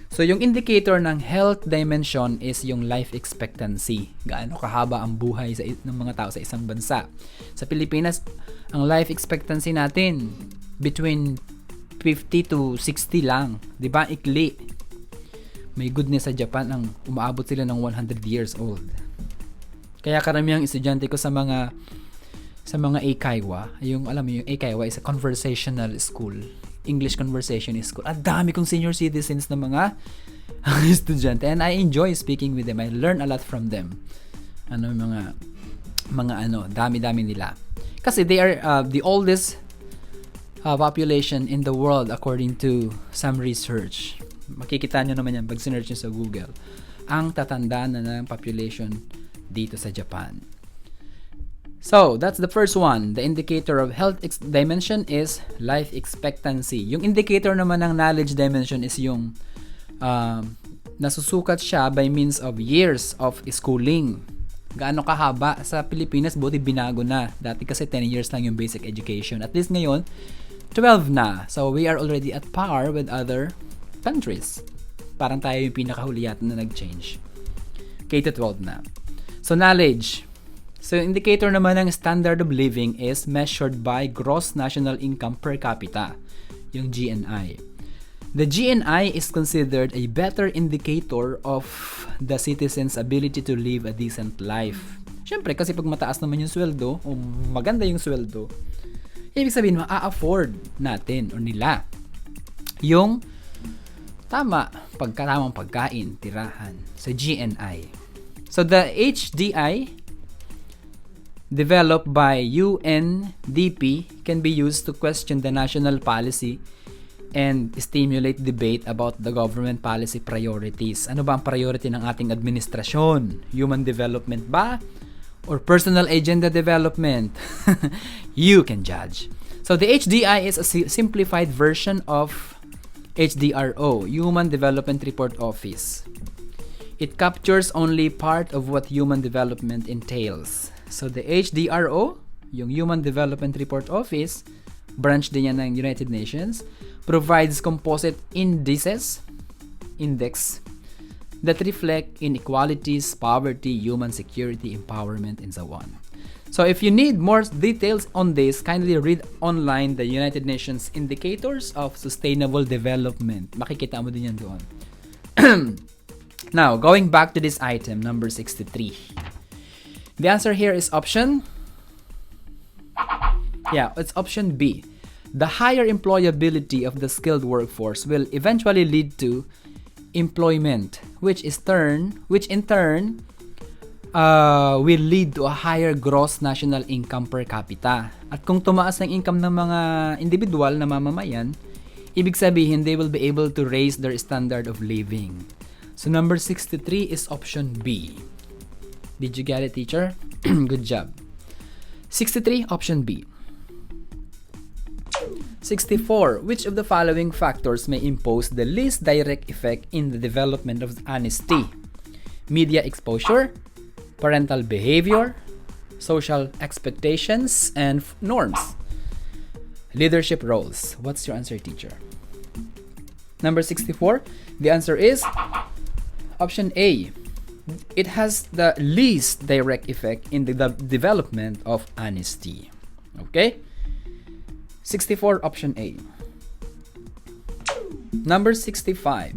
So yung indicator ng health dimension is yung life expectancy. Gaano kahaba ang buhay ng mga tao sa isang bansa. Sa Pilipinas, ang life expectancy natin between 50 to 60 lang. 'Di ba? Ikli. May goodness sa Japan ang umaabot sila ng 100 years old. Kaya karamihang estudyante ko sa mga Eikaiwa, yung alam mo yung Eikaiwa is a conversational school. English conversation school. Ang dami kong senior citizens na mga estudyante and I enjoy speaking with them. I learn a lot from them. Dami-dami nila. Kasi they are the oldest population in the world according to some research. Makikita nyo naman yan pag sinearch nyo sa Google. Ang tatanda na ng population dito sa Japan. So, that's the first one. The indicator of health dimension is life expectancy. Yung indicator naman ng knowledge dimension is yung nasusukat siya by means of years of schooling. Gaano kahaba? Sa Pilipinas, buti binago na. Dati kasi 10 years lang yung basic education. At least ngayon, 12 na. So, we are already at par with other countries. Parang tayo yung pinakahuli yata na nag-change. K-12 na. So, knowledge. So, indicator naman ng standard of living is measured by gross national income per capita, yung GNI. The GNI is considered a better indicator of the citizen's ability to live a decent life. Siyempre, kasi pag mataas naman yung sweldo, o maganda yung sweldo, ibig sabihin, ma-afford natin o nila yung tamang pagkain, tirahan sa GNI. So, the HDI developed by UNDP can be used to question the national policy and stimulate debate about the government policy priorities. Ano ba ang priority ng ating administrasyon? Human development ba? Or personal agenda development? You can judge. So the HDI is a simplified version of HDRO, Human Development Report Office. It captures only part of what human development entails. So the HDRO, yung Human Development Report Office, branch din yan ng United Nations, provides composite index that reflect inequalities, poverty, human security, empowerment, and so on. So if you need more details on this, kindly read online the United Nations Indicators of Sustainable Development. Makikita mo din yan doon. Now, going back to this item, number 63. The answer here is option B. The higher employability of the skilled workforce will eventually lead to employment, which in turn will lead to a higher gross national income per capita. At kung tumaas ang income ng mga individual na mamamayan, ibig sabihin they will be able to raise their standard of living. So number 63 is option B. Did you get it, teacher? Good job. 63, option B. 64. Which of the following factors may impose the least direct effect in the development of honesty? Media exposure, parental behavior, social expectations, and norms. Leadership roles. What's your answer, teacher? Number 64. The answer is option A. It has the least direct effect in the development of honesty. Okay? 64, option A. Number 65.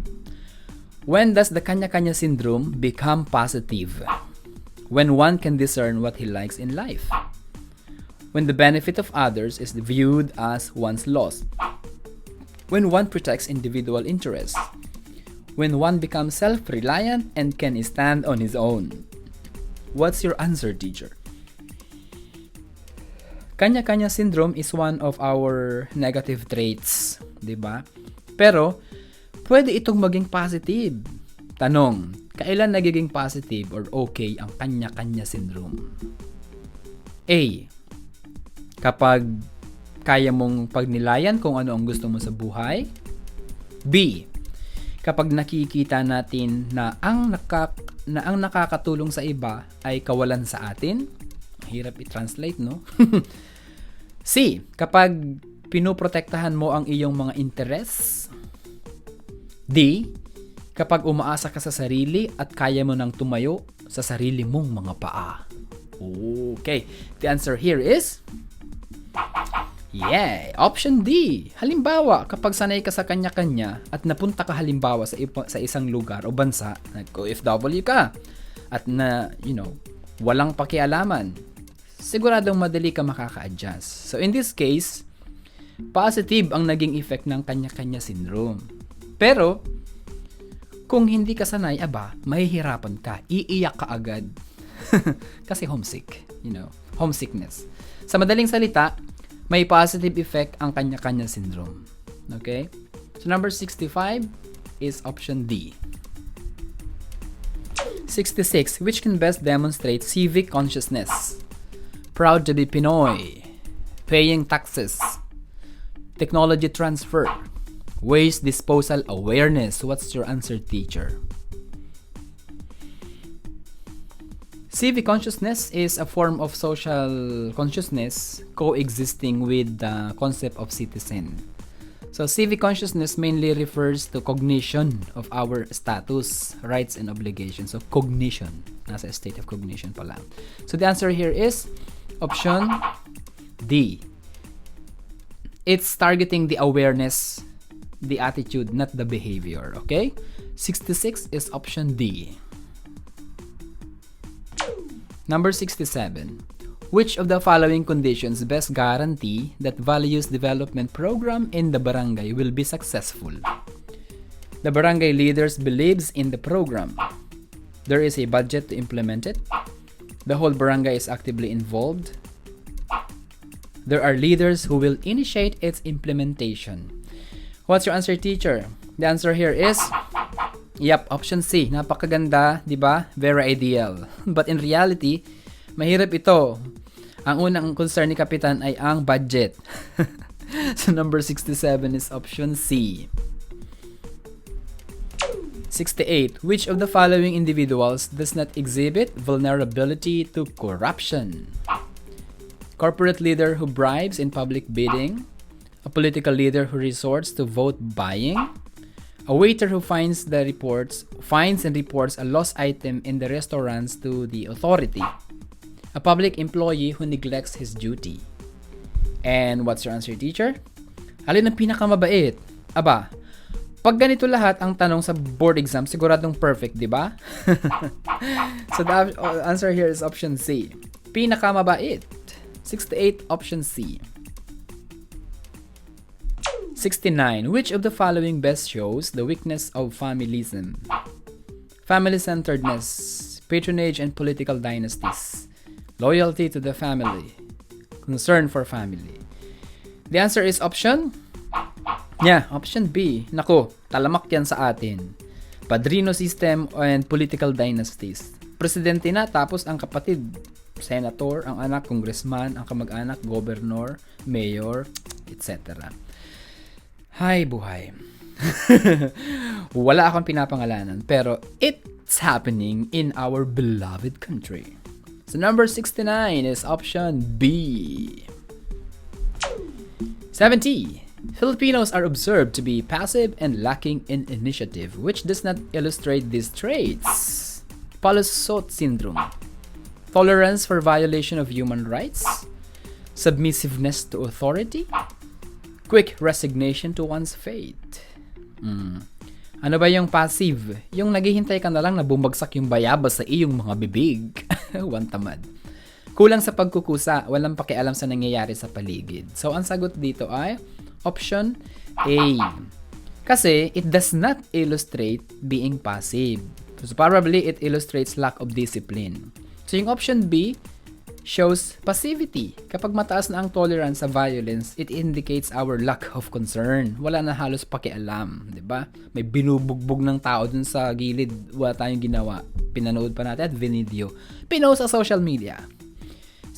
When does the kanya-kanya syndrome become positive? When one can discern what he likes in life. When the benefit of others is viewed as one's loss. When one protects individual interests. When one becomes self-reliant and can stand on his own. What's your answer, teacher? Kanya-kanya syndrome is one of our negative traits, 'di ba? Pero pwede itong maging positive. Tanong, kailan nagiging positive or okay ang kanya-kanya syndrome? A. Kapag kaya mong pagnilayan kung ano ang gusto mo sa buhay. B. Kapag nakikita natin na ang nakakatulong sa iba ay kawalan sa atin. Hirap i-translate, no? C. Kapag pinoprotektahan mo ang iyong mga interes. D. Kapag umaasa ka sa sarili at kaya mo nang tumayo sa sarili mong mga paa. Okay. The answer here is option D. Halimbawa, kapag sanay ka sa kanya-kanya at napunta ka halimbawa sa isang lugar o bansa, nag-OFW ka at walang pakialaman, siguradong madali ka makaka-adjust. So in this case, positive ang naging effect ng kanya-kanya syndrome. Pero kung hindi ka sanay, mahihirapan ka, iiyak ka agad. Kasi homesick, homesickness. Sa madaling salita, may positive effect ang kanya-kanya syndrome. Okay? So number 65 is option D. 66. Which can best demonstrate civic consciousness? Proud to be Pinoy. Paying taxes. Technology transfer. Waste disposal awareness. What's your answer, teacher? Civic consciousness is a form of social consciousness coexisting with the concept of citizen. So civic consciousness mainly refers to cognition of our status, rights, and obligations. So cognition, nasa state of cognition pa lang. So the answer here is option D. It's targeting the awareness, the attitude, not the behavior. Okay? 66 is option D. Number 67. Which of the following conditions best guarantee that values development program in the barangay will be successful? The barangay leaders believes in the program. There is a budget to implement it. The whole barangay is actively involved. There are leaders who will initiate its implementation. What's your answer, teacher? The answer here is option C. Napakaganda, di ba? Very ideal. But in reality, mahirap ito. Ang unang concern ni Kapitan ay ang budget. So number 67 is option C. 68. Which of the following individuals does not exhibit vulnerability to corruption? Corporate leader who bribes in public bidding, a political leader who resorts to vote buying, a waiter who finds and reports a lost item in the restaurants to the authority, a public employee who neglects his duty. And what's your answer, teacher? Alin ang pinakamabait? Aba, pag ganito lahat ang tanong sa board exam, siguradong perfect, di ba? So the answer here is option C. Pinakamabait. 68, option C. 69. Which of the following best shows the weakness of familism? Family-centeredness, patronage and political dynasties, loyalty to the family, concern for family. The answer is option B. Nako, talamak yan sa atin. Padrino system and political dynasties. Presidente na, tapos ang kapatid, senator, ang anak, congressman, ang kamag-anak, governor, mayor, etc. Hay buhay. Wala akong pinapangalanan, pero it's happening in our beloved country. So number 69 is option B. 70. Filipinos are observed to be passive and lacking in initiative, which does not illustrate these traits. Palusot syndrome. Tolerance for violation of human rights. Submissiveness to authority. Quick resignation to one's fate. Ano ba yung passive? Yung naghihintay ka na lang na bumagsak yung bayabas sa iyong mga bibig. Wantamad. Kulang sa pagkukusa, walang pakialam sa nangyayari sa paligid. So, ang sagot dito ay option A. Kasi, it does not illustrate being passive. So, probably, it illustrates lack of discipline. So, yung option B shows passivity. Kapag mataas na ang tolerance sa violence, it indicates our lack of concern. Wala na halos pakialam, 'di ba? May binubugbog ng tao dun sa gilid, wala tayong ginawa. Pinanood pa natin at video. Pinost sa social media.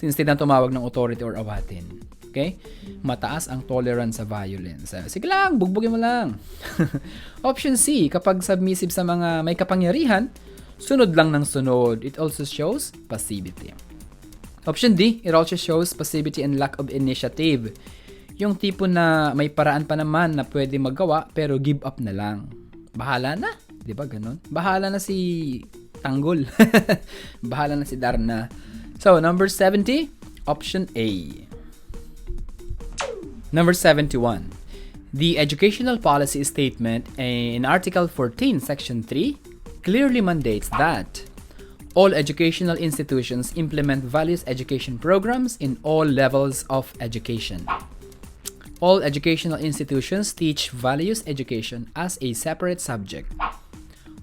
Instead na tumawag ng authority or awatin. Okay? Mataas ang tolerance sa violence. Sige lang, bugbugin mo lang. Option C, kapag submissive sa mga may kapangyarihan, sunod lang ng sunod. It also shows passivity. Option D, it also shows passivity and lack of initiative. Yung tipo na may paraan pa naman na pwede magawa pero give up na lang. Bahala na. Di ba ganun? Bahala na si Tanggol. Bahala na si Darna. So, number 70, option A. Number 71. The educational policy statement in Article 14, Section 3 clearly mandates that all educational institutions implement values education programs in all levels of education. All educational institutions teach values education as a separate subject.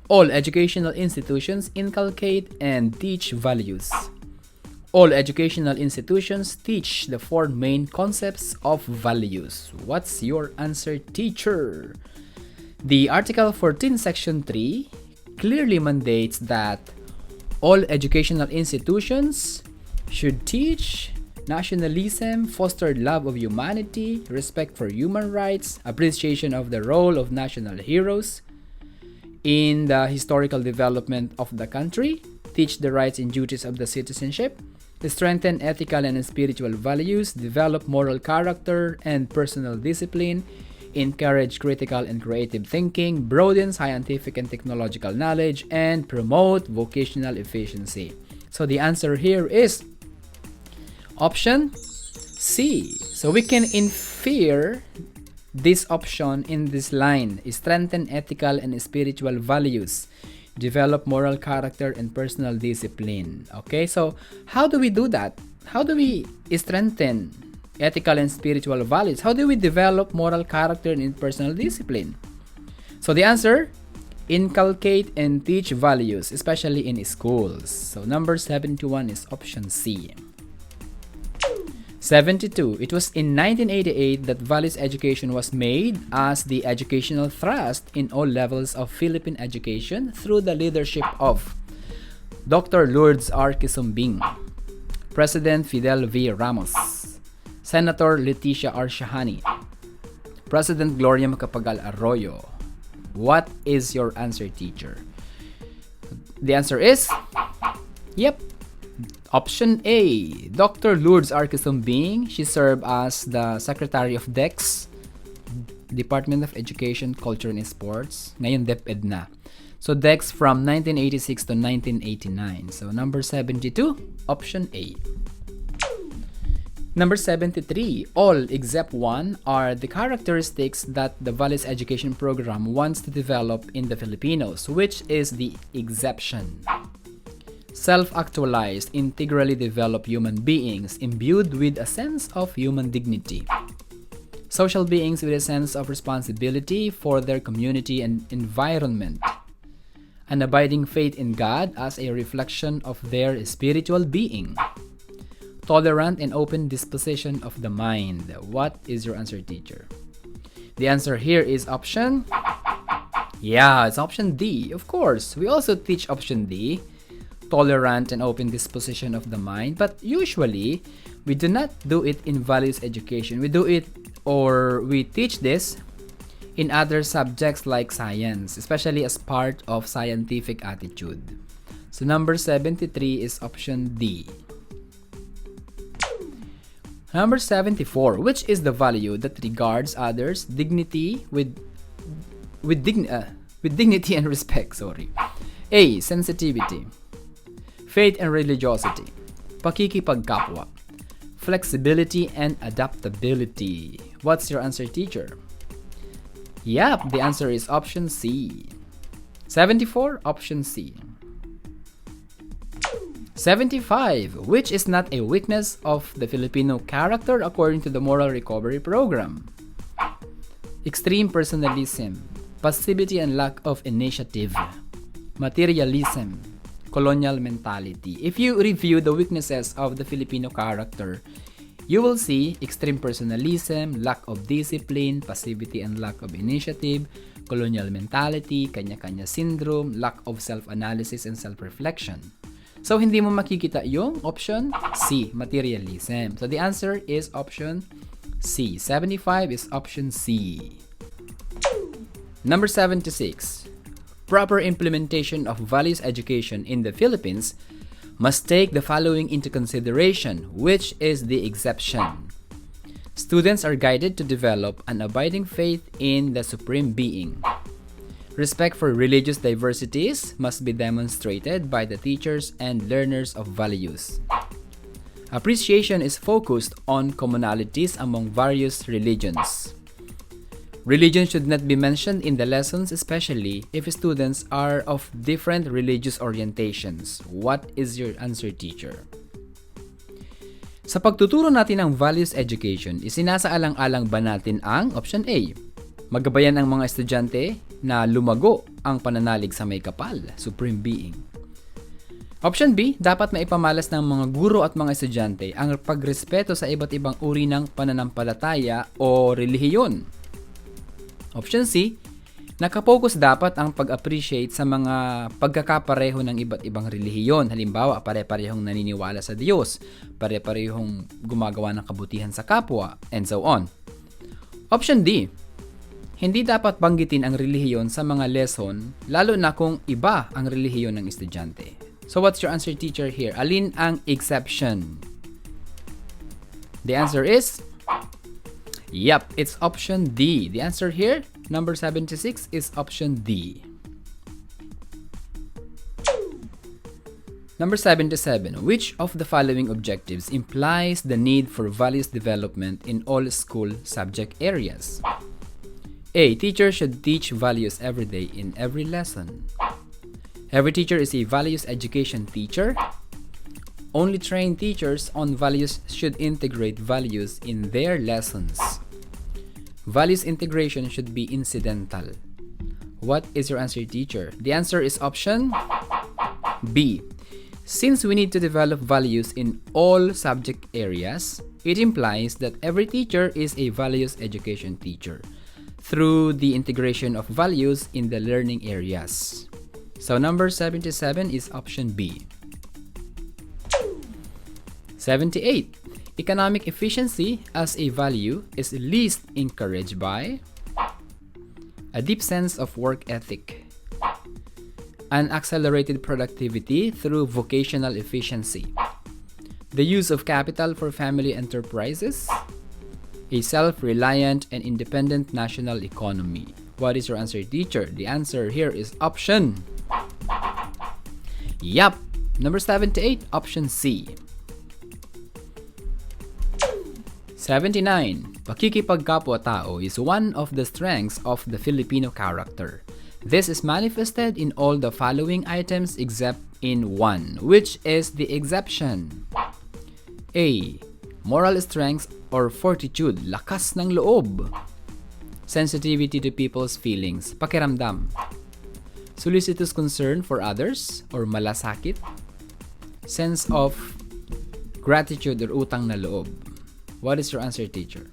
All educational institutions inculcate and teach values. All educational institutions teach the four main concepts of values. What's your answer, teacher? The Article 14, Section 3 clearly mandates that all educational institutions should teach nationalism, foster love of humanity, respect for human rights, appreciation of the role of national heroes in the historical development of the country, teach the rights and duties of the citizenship, strengthen ethical and spiritual values, develop moral character and personal discipline, encourage critical and creative thinking, broaden scientific and technological knowledge, and promote vocational efficiency. So the answer here is option C. So we can infer this option in this line: strengthen ethical and spiritual values, develop moral character and personal discipline. Okay, so how do we do that? How do we strengthen ethical and spiritual values? How do we develop moral character and personal discipline? So the answer: inculcate and teach values, especially in schools. So number 71 is option C. 72. It was in 1988 that values education was made as the educational thrust in all levels of Philippine education through the leadership of Dr. Lourdes R. Quisumbing, President Fidel V. Ramos, Senator Leticia R. Shahani, President Gloria Macapagal Arroyo. What is your answer, teacher? The answer is, option A, Dr. Lourdes R. Quisumbing. She served as the Secretary of DEX, Department of Education, Culture and Sports. Ngayon DepEd na. So DEX from 1986 to 1989. So number 72, option A. Number 73, all except one are the characteristics that the Values Education Program wants to develop in the Filipinos. Which is the exception? Self-actualized, integrally developed human beings imbued with a sense of human dignity. Social beings with a sense of responsibility for their community and environment. An abiding faith in God as a reflection of their spiritual being. Tolerant and open disposition of the mind. What is your answer, teacher? The answer here is option... Yeah, it's option D. Of course, we also teach option D. Tolerant and open disposition of the mind, but usually we do not do it in values education. We do it, or we teach this in other subjects like science, especially as part of scientific attitude. So number 73 is option D. Number 74, which is the value that regards others dignity with dignity and respect, A, sensitivity, faith and religiosity, pakikipagkapwa, flexibility and adaptability. What's your answer, teacher? Yep, the answer is option C. 74, option C. 75, which is not a weakness of the Filipino character according to the Moral Recovery Program? Extreme personalism, passivity and lack of initiative, materialism, colonial mentality. If you review the weaknesses of the Filipino character, you will see extreme personalism, lack of discipline, passivity and lack of initiative, colonial mentality, kanya-kanya syndrome, lack of self-analysis and self-reflection. So, hindi mo makikita yung option C, materialism. So, the answer is option C. 75 is option C. Number 76. Proper implementation of values education in the Philippines must take the following into consideration, which is the exception. Students are guided to develop an abiding faith in the Supreme Being. Respect for religious diversities must be demonstrated by the teachers and learners of values. Appreciation is focused on commonalities among various religions. Religion should not be mentioned in the lessons, especially if students are of different religious orientations. What is your answer, teacher? Sa pagtuturo natin ng values education, isinasaalang-alang ba natin ang option A? Magabayan ang mga estudyante na lumago ang pananalig sa may kapal, Supreme Being. Option B, dapat maipamalas ng mga guro at mga estudyante ang pagrespeto sa iba't ibang uri ng pananampalataya o relihiyon. Option C, nakapokus dapat ang pag-appreciate sa mga pagkakapareho ng iba't ibang relihiyon. Halimbawa, pare-parehong naniniwala sa Diyos, pare-parehong gumagawa ng kabutihan sa kapwa, and so on. Option D, hindi dapat banggitin ang relihiyon sa mga lesson, lalo na kung iba ang relihiyon ng estudyante. So what's your answer, teacher, here? Alin ang exception? The answer is Yep, it's option D. The answer here, number 76, is option D. Number 77. Which of the following objectives implies the need for values development in all school subject areas? A. Teacher should teach values every day in every lesson. Every teacher is a values education teacher. Only trained teachers on values should integrate values in their lessons. Values integration should be incidental. What is your answer, teacher? The answer is option B. Since we need to develop values in all subject areas, it implies that every teacher is a values education teacher through the integration of values in the learning areas. So number 77 is option B. 78. Economic efficiency as a value is least encouraged by a deep sense of work ethic, an accelerated productivity through vocational efficiency, the use of capital for family enterprises, a self-reliant and independent national economy. What is your answer, teacher? The answer here is option. Yup, number 78, option C. 79. Pakikipagkapwa-tao is one of the strengths of the Filipino character. This is manifested in all the following items except in one, which is the exception. A. Moral strength or fortitude, lakas ng loob. Sensitivity to people's feelings, pakiramdam. Solicitous concern for others or malasakit. Sense of gratitude or utang na loob. What is your answer, teacher?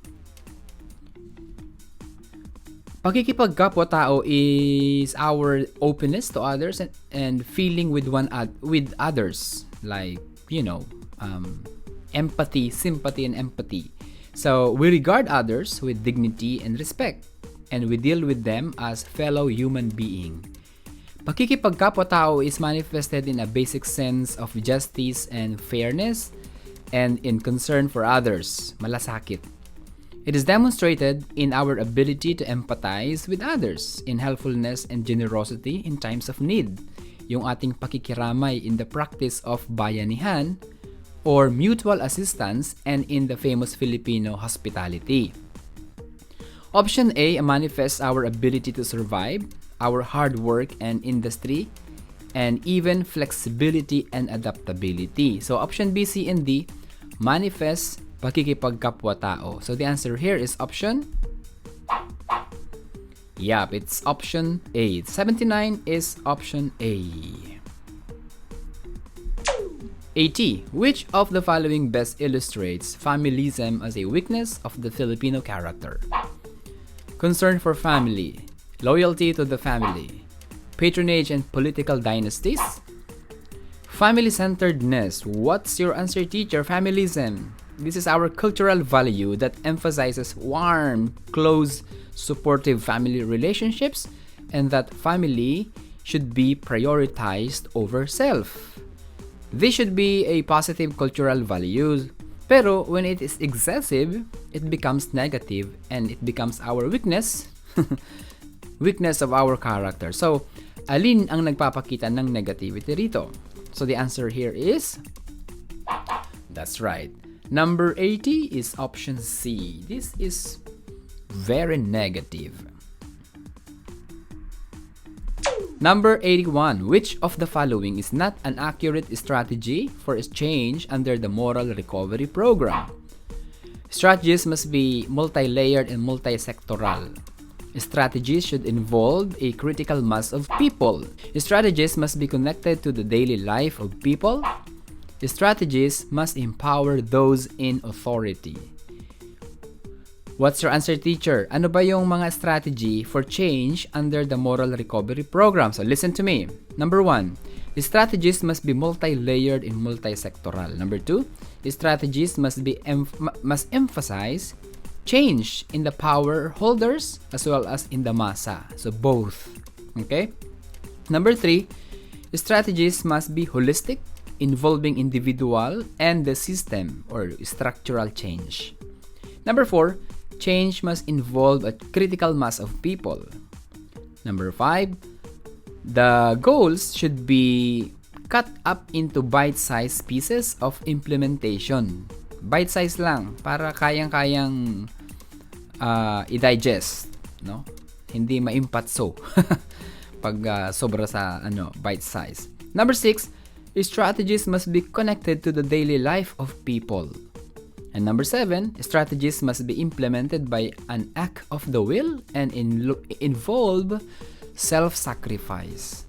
Pakikipagkapwa-tao is our openness to others and feeling with others, like, empathy, sympathy, and empathy. So we regard others with dignity and respect, and we deal with them as fellow human being. Pakikipagkapwa-tao is manifested in a basic sense of justice and fairness, and in concern for others, malasakit. It is demonstrated in our ability to empathize with others, in helpfulness and generosity in times of need, yung ating pakikiramay in the practice of bayanihan or mutual assistance, and in the famous Filipino hospitality. Option A manifests our ability to survive, our hard work and industry, and even flexibility and adaptability. So option B, C, and D manifests pakikipagkapwa-tao. So the answer here is option. Yup, it's option A. 79 is option A. 80. Which of the following best illustrates familism as a weakness of the Filipino character? Concern for family, loyalty to the family, patronage and political dynasties, family-centeredness. What's your answer, teacher? Familism. This is our cultural value that emphasizes warm, close, supportive family relationships, and that family should be prioritized over self. This should be a positive cultural value, pero when it is excessive, it becomes negative and it becomes our weakness. Weakness of our character. So, alin ang nagpapakita ng negativity rito? So the answer here is, that's right, number 80 is option C. This is very negative. Number 81. Which of the following is not an accurate strategy for change under the moral recovery program? Strategies must be multi-layered and multi-sectoral. Strategies should involve a critical mass of people. Strategies must be connected to the daily life of people. Strategies must empower those in authority. What's your answer, teacher? Ano ba yung mga strategy for change under the moral recovery program? So listen to me. Number 1, strategies must be multi-layered and multi-sectoral. Number 2, strategies must emphasize change in the power holders as well as in the massa. So both. Okay? Number 3, strategies must be holistic, involving individual and the system or structural change. Number 4, change must involve a critical mass of people. Number 5, the goals should be cut up into bite-sized pieces of implementation. Bite-size lang para kayang-kayang i-digest, no? Hindi maimpatso pag sobra sa bite-size. Number 6, strategies must be connected to the daily life of people. And number 7, strategies must be implemented by an act of the will and involve self-sacrifice.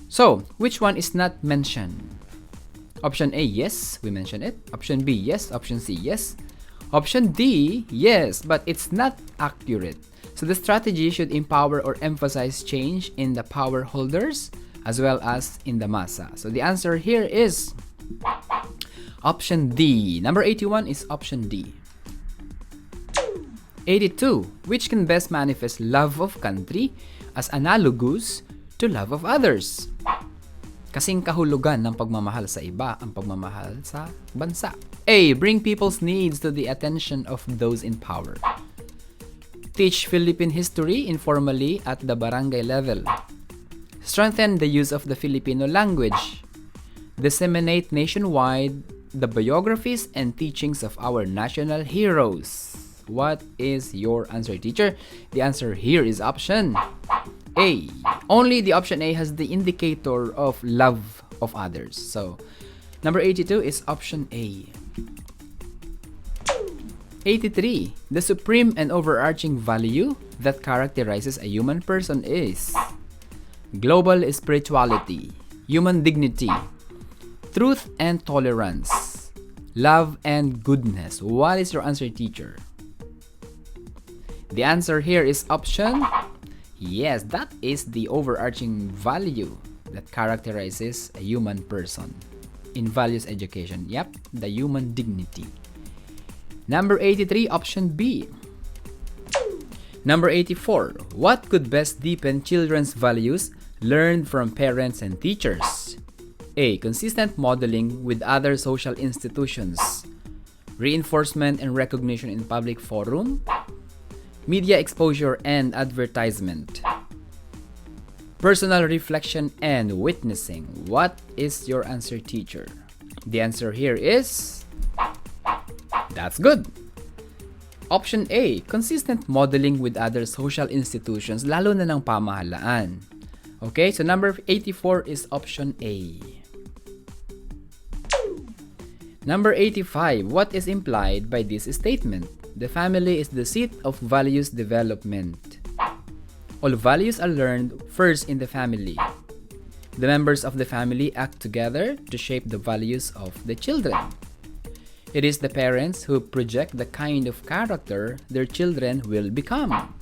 So, which one is not mentioned? Option A, yes, we mentioned it. Option B, yes. Option C, yes. Option D, yes, but it's not accurate. So the strategy should empower or emphasize change in the power holders as well as in the massa. So the answer here is option D. Number 81 is option D. 82. Which can best manifest love of country as analogous to love of others? Kasing kahulugan ng pagmamahal sa iba ang pagmamahal sa bansa. A. Bring people's needs to the attention of those in power. Teach Philippine history informally at the barangay level. Strengthen the use of the Filipino language. Disseminate nationwide the biographies and teachings of our national heroes. What is your answer, teacher? The answer here is option A. Only the option A has the indicator of love of others. So, number 82 is option A. 83. The supreme and overarching value that characterizes a human person is global spirituality, human dignity, truth and tolerance, love and goodness. What is your answer, teacher? The answer here is option yes, that is the overarching value that characterizes a human person in values education. Yep, the human dignity. Number 83, option B. Number 84, what could best deepen children's values learned from parents and teachers? A. Consistent modeling with other social institutions. Reinforcement and recognition in public forum. Media exposure and advertisement. Personal reflection and witnessing. What is your answer, teacher? The answer here is... That's good. Option A, consistent modeling with other social institutions, lalo na ng pamahalaan. Okay, so number 84 is option A. Number 85, what is implied by this statement? The family is the seat of values development. All values are learned first in the family. The members of the family act together to shape the values of the children. It is the parents who project the kind of character their children will become.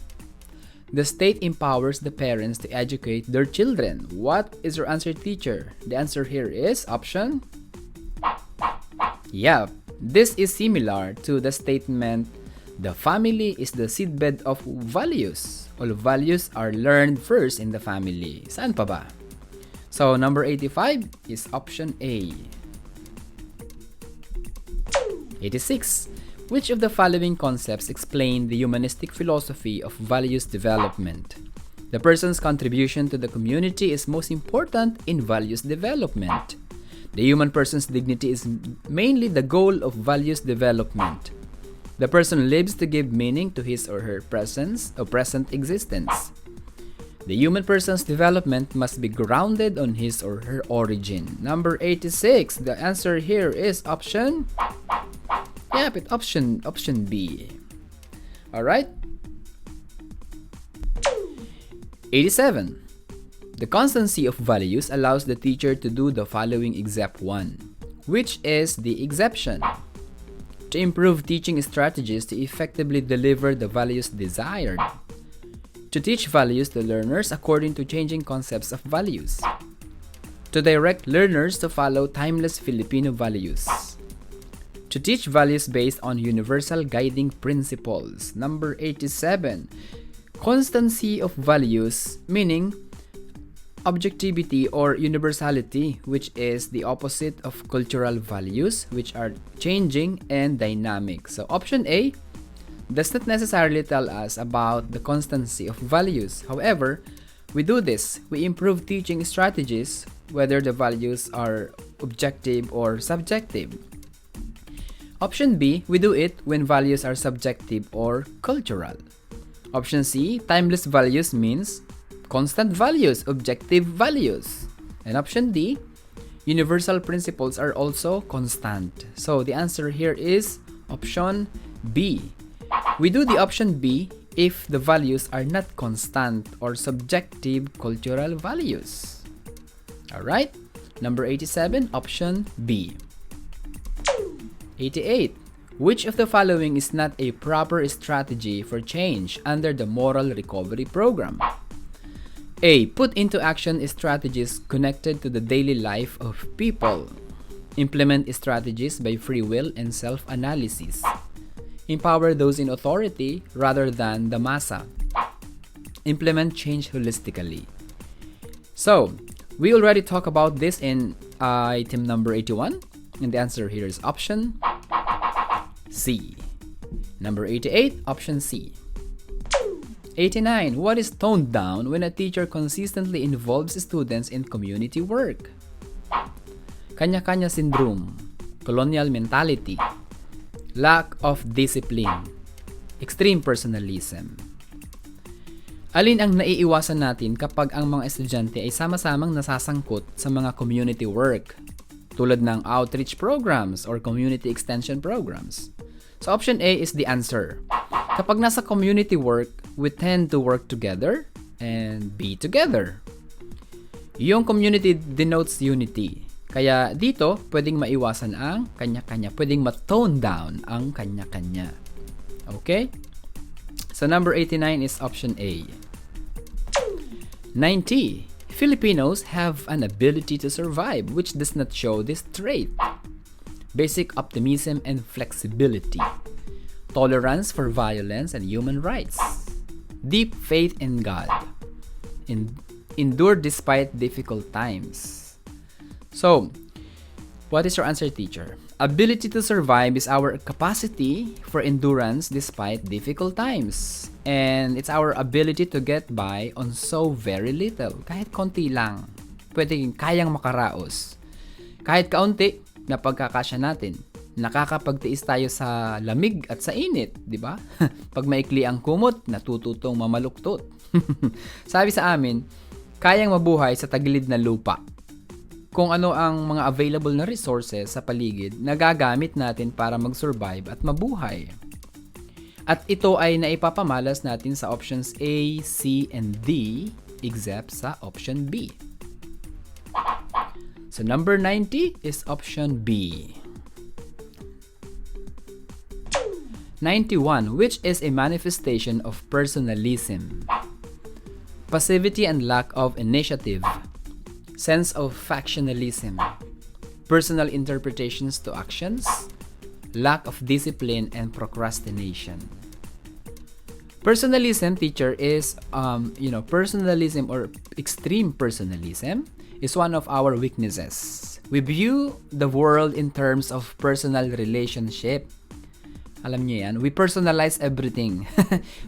The state empowers the parents to educate their children. What is your answer, teacher? The answer here is option... Yeah, this is similar to the statement, the family is the seedbed of values. All values are learned first in the family. Saan pa ba? So, number 85 is option A. 86. Which of the following concepts explain the humanistic philosophy of values development? The person's contribution to the community is most important in values development. The human person's dignity is mainly the goal of values development. The person lives to give meaning to his or her present existence. The human person's development must be grounded on his or her origin. Number 86. The answer here is option... Yep, it's option B. Alright? 87. The constancy of values allows the teacher to do the following except one, which is the exception. To improve teaching strategies to effectively deliver the values desired. To teach values to learners according to changing concepts of values. To direct learners to follow timeless Filipino values. To teach values based on universal guiding principles. Number 87. Constancy of values, meaning objectivity or universality, which is the opposite of cultural values, which are changing and dynamic. So option A, does not necessarily tell us about the constancy of values. However, we do this. We improve teaching strategies, whether the values are objective or subjective. Option B, we do it when values are subjective or cultural. Option C, timeless values means constant values, objective values. And option D, universal principles are also constant. So the answer here is option B. We do the option B if the values are not constant or subjective cultural values. Alright, number 87, option B. 88. Which of the following is not a proper strategy for change under the Moral Recovery Program? A. Put into action strategies connected to the daily life of people. Implement strategies by free will and self-analysis. Empower those in authority rather than the massa. Implement change holistically. So, we already talked about this in item number 81, and the answer here is option C. Number 88, option C. 89. What is toned down when a teacher consistently involves students in community work? Kanya-kanya syndrome, colonial mentality, lack of discipline, extreme personalism. Alin ang naiiwasan natin kapag ang mga estudyante ay sama-samang nasasangkot sa mga community work tulad ng outreach programs or community extension programs? So option A is the answer. Kapag nasa community work, we tend to work together and be together. Yung community denotes unity. Kaya dito, pwedeng maiwasan ang kanya-kanya. Pwedeng ma-tone down ang kanya-kanya. Okay? So number 89 is option A. 90. Filipinos have an ability to survive which does not show this trait. Basic optimism and flexibility. Tolerance for violence and human rights. Deep faith in God. Endure despite difficult times. So, what is your answer, teacher? Ability to survive is our capacity for endurance despite difficult times. And it's our ability to get by on so very little. Kahit konti lang, pwedeng kayang makaraos. Kahit kaunti, na pagkakasya natin. Nakakapagtiis tayo sa lamig at sa init, di ba? Pag maikli ang kumot, natututong mamaluktot. Sabi sa amin, kayang mabuhay sa tagilid na lupa. Kung ano ang mga available na resources sa paligid na gagamit natin para mag-survive at mabuhay. At ito ay naipapamalas natin sa options A, C, and D, except sa option B. So number 90 is option B. 91. Which is a manifestation of personalism? Passivity and lack of initiative. Sense of factionalism. Personal interpretations to actions. Lack of discipline and procrastination. Personalism, teacher, is personalism or extreme personalism is one of our weaknesses. We view the world in terms of personal relationship. Alam niyo yan, we personalize everything.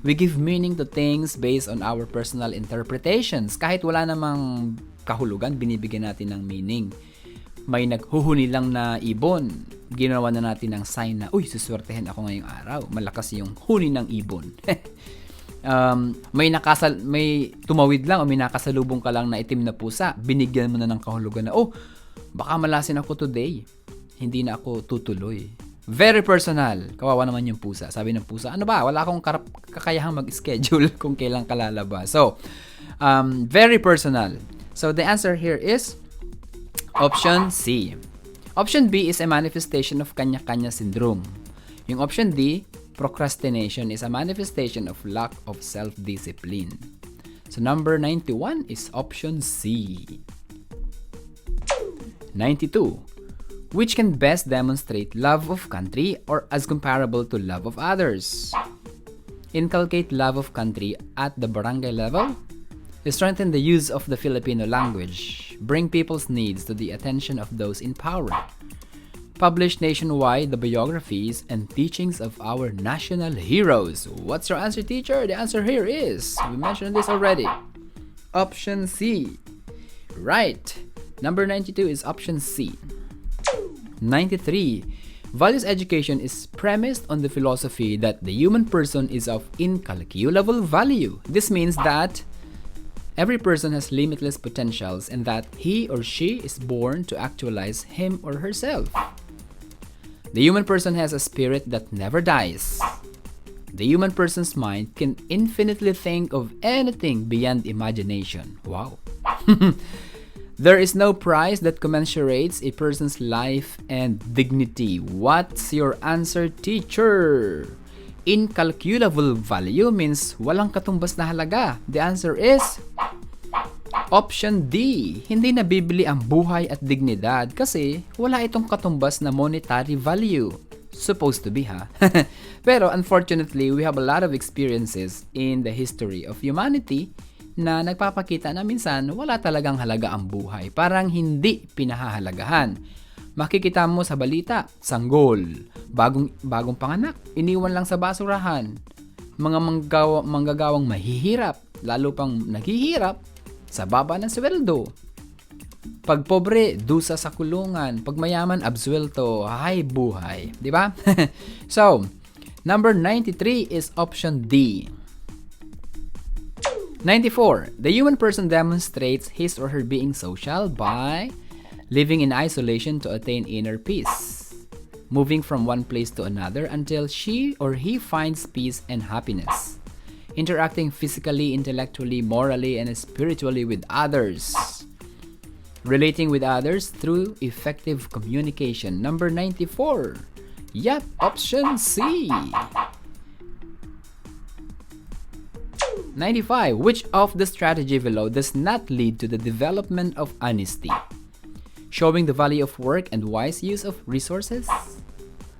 We give meaning to things based on our personal interpretations. Kahit wala namang kahulugan, binibigyan natin ng meaning. May naghuhuni lang na ibon, ginawa na natin ng sign na, uy, suswertehin ako ngayong araw. Malakas yung huni ng ibon. May tumawid lang o may nakasalubong ka lang na itim na pusa, binigyan mo na ng kahulugan na, oh, baka malasin ako today. Hindi na ako tutuloy. Very personal. Kawawa naman yung pusa. Sabi ng pusa, ano ba? Wala akong kakayahang mag-schedule kung kailan ka lalabas. So, very personal. So, the answer here is option C. Option B is a manifestation of kanya-kanya syndrome. Yung option D, procrastination, is a manifestation of lack of self-discipline. So number 91 is option C. 92. Which can best demonstrate love of country or as comparable to love of others? Inculcate love of country at the barangay level. Strengthen the use of the Filipino language. Bring people's needs to the attention of those in power. Published nationwide the biographies and teachings of our national heroes. What's your answer, teacher? The answer here is, we mentioned this already, option C. Right. Number 92 is option C. 93. Values education is premised on the philosophy that the human person is of incalculable value. This means that every person has limitless potentials and that he or she is born to actualize him or herself. The human person has a spirit that never dies. The human person's mind can infinitely think of anything beyond imagination. Wow. There is no price that commensurates a person's life and dignity. What's your answer, teacher? Incalculable value means walang katumbas na halaga. The answer is option D. Hindi nabibili ang buhay at dignidad kasi wala itong katumbas na monetary value. Supposed to be, ha? Pero unfortunately, we have a lot of experiences in the history of humanity na nagpapakita na minsan wala talagang halaga ang buhay. Parang hindi pinahahalagahan. Makikita mo sa balita, sanggol, bagong panganak, iniwan lang sa basurahan. Mga manggagawang mahihirap, lalo pang naghihirap, sa baba ng sweldo. Pag pobre, dusa sa kulungan. Pag mayaman, absuelto. Hay buhay. Di ba? So, number 93 is option D. 94. The human person demonstrates his or her being social by living in isolation to attain inner peace, moving from one place to another until she or he finds peace and happiness, interacting physically, intellectually, morally, and spiritually with others, relating with others through effective communication. Number 94. Yep, option C. 95. Which of the strategy below does not lead to the development of honesty? Showing the value of work and wise use of resources?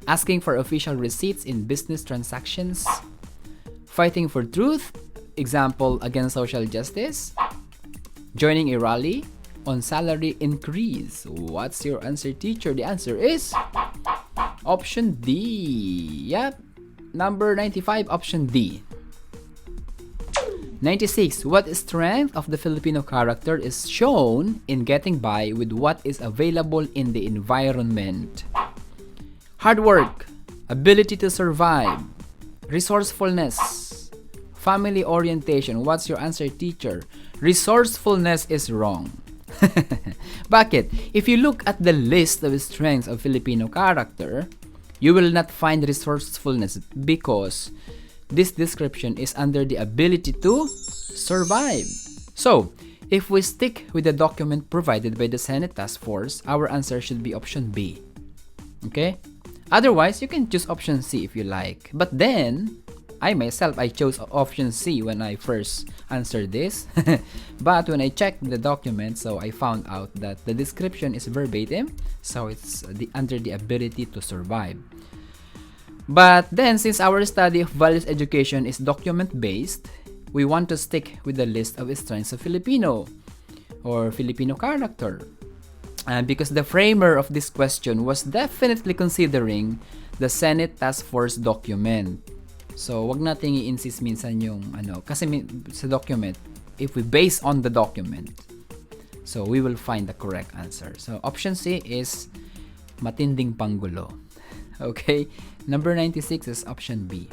Asking for official receipts in business transactions? Fighting for truth? Example, against social justice? Joining a rally on salary increase? What's your answer, teacher? The answer is option D. Yep. Number 95, option D. 96. What strength of the Filipino character is shown in getting by with what is available in the environment? Hard work, ability to survive, resourcefulness, family orientation. What's your answer, teacher? Resourcefulness is wrong. Bakit? If you look at the list of strengths of Filipino character, you will not find resourcefulness because this description is under the ability to survive. So, if we stick with the document provided by the Senate Task Force, our answer should be option B. Okay? Otherwise, you can choose option C if you like. But then, I chose option C when I first answered this. But when I checked the document, so I found out that the description is verbatim. So, it's under the ability to survive. But then, since our study of values education is document-based, we want to stick with the list of strengths of Filipino or Filipino character. And because the framer of this question was definitely considering the Senate Task Force document. So, wag nating i-insist minsan yung kasi sa document, if we base on the document, so we will find the correct answer. So, option C is matinding panggulo. Okay? Number 96 is option B.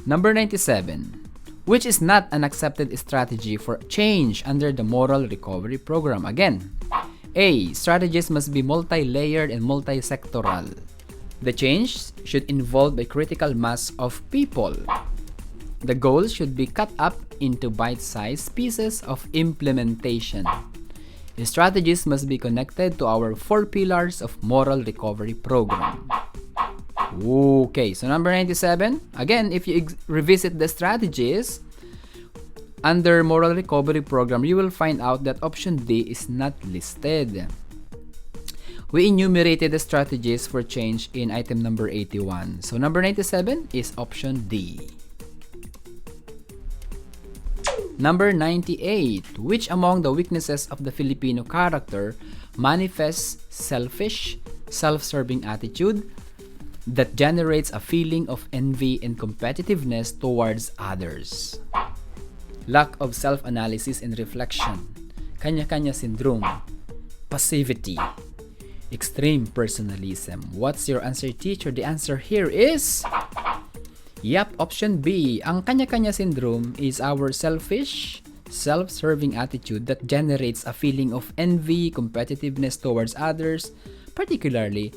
Number 97. Which is not an accepted strategy for change under the moral recovery program? Again, A. Strategies must be multi-layered and multi-sectoral. The change should involve a critical mass of people. The goals should be cut up into bite-sized pieces of implementation. The strategies must be connected to our 4 pillars of moral recovery program. Okay, so number 97. Again, if you revisit the strategies under moral recovery program, you will find out that option D is not listed. We enumerated the strategies for change in item number 81. So number 97 is option D. Number 98. Which among the weaknesses of the Filipino character manifests selfish, self-serving attitude that generates a feeling of envy and competitiveness towards others. Lack of self-analysis and reflection, kanya-kanya syndrome, passivity, extreme personalism. What's your answer, teacher? The answer here is... Yep, option B. Ang kanya-kanya syndrome is our selfish, self-serving attitude that generates a feeling of envy, competitiveness towards others, particularly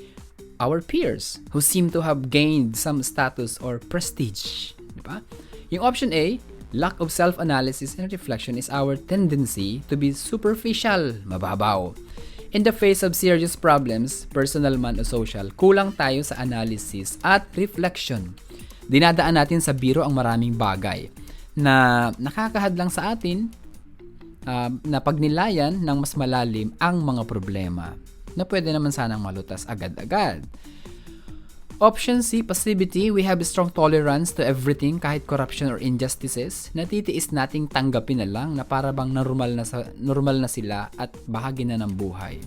our peers who seem to have gained some status or prestige. Diba? Yung option A, lack of self-analysis and reflection is our tendency to be superficial, mababaw. In the face of serious problems, personal man o social, kulang tayo sa analysis at reflection. Dinadaan natin sa biro ang maraming bagay na nakakahadlang sa atin na pagnilayan ng mas malalim ang mga problema na pwede naman sanang malutas agad-agad. Option C, passivity. We have a strong tolerance to everything kahit corruption or injustices. Natitiis nating tanggapin na lang na para bang normal na sila at bahagi na ng buhay.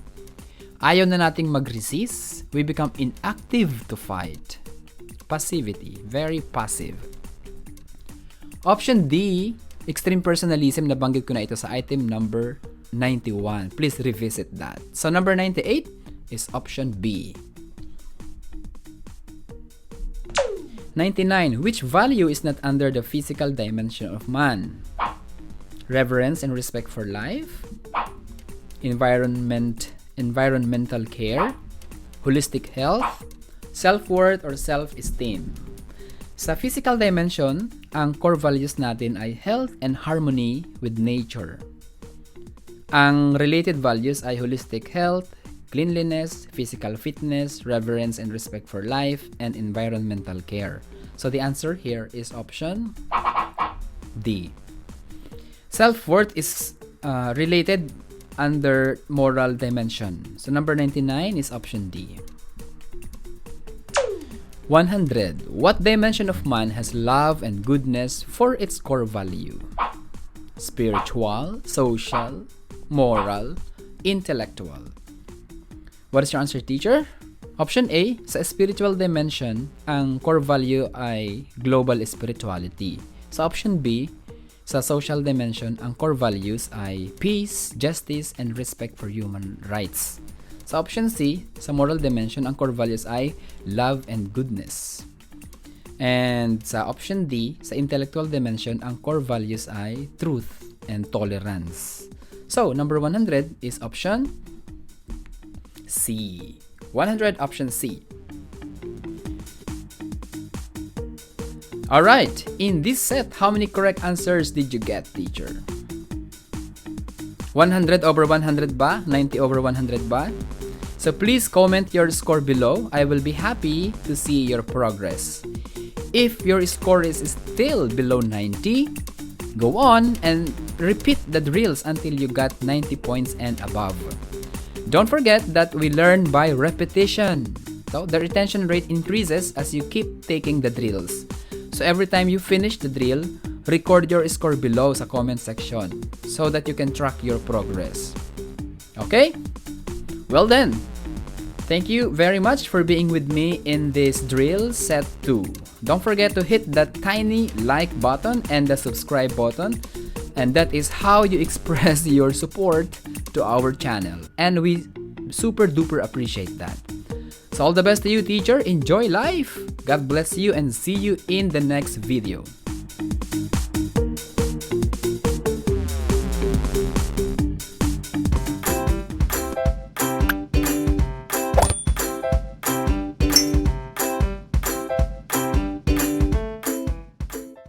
Ayaw na nating mag-resist. We become inactive to fight. Passivity. Very passive. Option D, extreme personalism. Nabanggit ko na ito sa item number 91. Please revisit that. So number 98 is option B. 99. Which value is not under the physical dimension of man? Reverence and respect for life, environmental care, holistic health, self-worth or self-esteem. Sa physical dimension, ang core values natin ay health and harmony with nature. Ang related values ay holistic health, cleanliness, physical fitness, reverence and respect for life, and environmental care. So the answer here is option D. Self-worth is related under moral dimension. So number 99 is option D. 100. What dimension of man has love and goodness for its core value? Spiritual, social, moral, intellectual. What is your answer, teacher? Option A, sa spiritual dimension, ang core value ay global spirituality. Sa option B, sa social dimension, ang core values ay peace, justice, and respect for human rights. Sa option C, sa moral dimension, ang core values ay love and goodness. And sa option D, sa intellectual dimension, ang core values ay truth and tolerance. So, number 100 is option C. 100, option C. Alright, in this set, how many correct answers did you get, teacher? 100 over 100 ba? 90 over 100 ba? So please comment your score below. I will be happy to see your progress. If your score is still below 90, go on and repeat the drills until you got 90 points and above. Don't forget that we learn by repetition. So the retention rate increases as you keep taking the drills. So every time you finish the drill, record your score below sa comment section so that you can track your progress. Okay? Well then, thank you very much for being with me in this drill set 2. Don't forget to hit that tiny like button and the subscribe button, and that is how you express your support to our channel, and we super duper appreciate that. So all the best to you, teacher. Enjoy life. God bless you and see you in the next video.